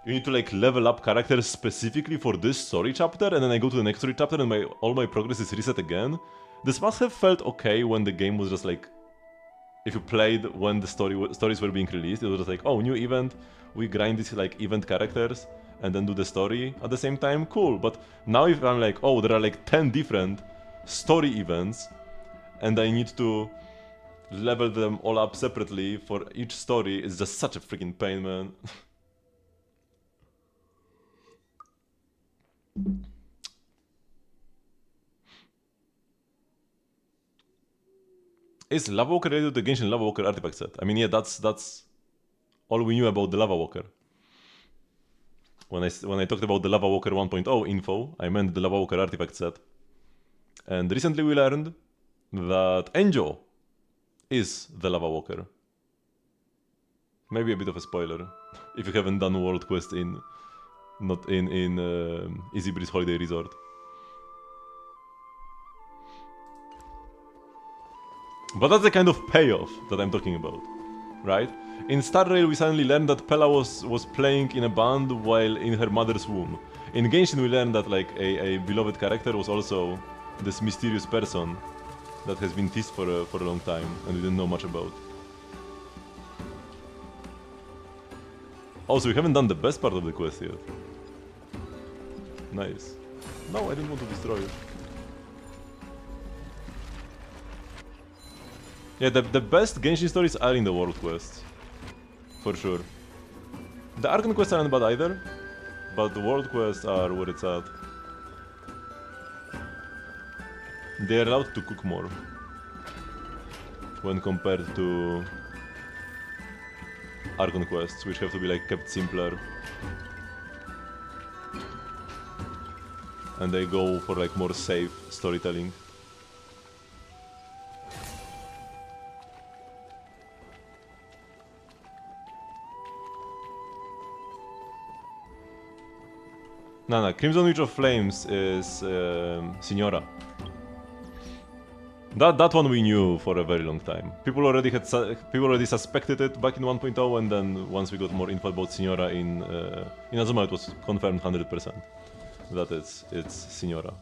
you need to like level up characters specifically for this story chapter, and then I go to the next story chapter and all my progress is reset again. This must have felt okay when the game was just like, if you played when the stories were being released, it was just like, oh, new event, we grind these like event characters and then do the story at the same time, cool. But now if I'm like, oh, there are like 10 different story events and I need to level them all up separately for each story, it's just such a freaking pain, man. Is Lava Walker related to the Genshin Lava Walker artifact set? I mean, yeah, that's all we knew about the Lava Walker. When I talked about the Lava Walker 1.0 info, I meant the Lava Walker artifact set. And recently we learned that Enjo is the Lava Walker. Maybe a bit of a spoiler, if you haven't done World Quest in Easy Breeze Holiday Resort. But that's the kind of payoff that I'm talking about, right? In Star Rail we suddenly learned that Pella was playing in a band while in her mother's womb. In Genshin we learned that like a beloved character was also this mysterious person that has been teased for a long time and we didn't know much about. Also, we haven't done the best part of the quest yet. Nice. No, I didn't want to destroy it. Yeah, the best Genshin stories are in the world quests. For sure. The Archon quests aren't bad either, but the world quests are where it's at. They are allowed to cook more when compared to Archon quests, which have to be like kept simpler. And they go for like more safe storytelling. No, Crimson Witch of Flames is Signora. That one we knew for a very long time. People already suspected it back in 1.0, and then once we got more info about Signora in Azuma, it was confirmed 100% that it's Signora.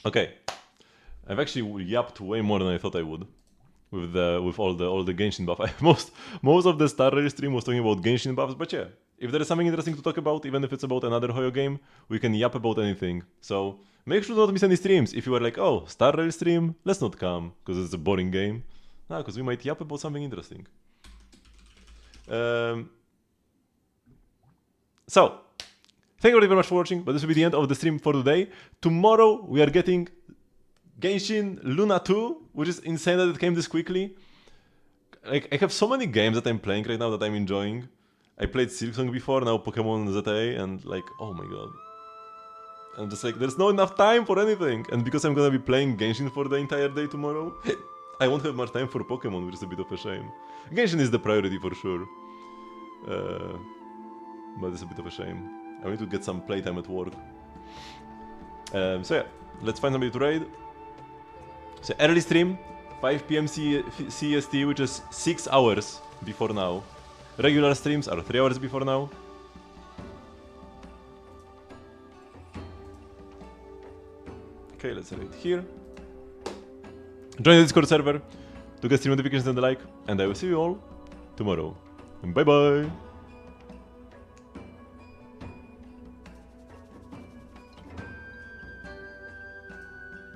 Okay, I've actually yapped way more than I thought I would with all the Genshin buff. Most of the Star Rail stream was talking about Genshin buffs, but yeah, if there is something interesting to talk about, even if it's about another Hoyo game, we can yap about anything. So make sure to not miss any streams. If you are like, oh, Star Rail stream, let's not come because it's a boring game. No, because we might yap about something interesting. So, thank you very much for watching, but this will be the end of the stream for today. Tomorrow we are getting Genshin Luna 2, which is insane that it came this quickly. Like, I have so many games that I'm playing right now that I'm enjoying. I played Silksong before, now Pokemon ZA, and like, oh my god. I'm just like, there's not enough time for anything. And because I'm gonna be playing Genshin for the entire day tomorrow, I won't have much time for Pokemon, which is a bit of a shame. Genshin is the priority for sure. But it's a bit of a shame. I need to get some playtime at work. So yeah, let's find somebody to raid. So early stream, 5 PM CST, which is 6 hours before now. Regular streams are 3 hours before now. Okay, let's raid here. Join the Discord server to get stream notifications and the like, and I will see you all tomorrow. Bye bye!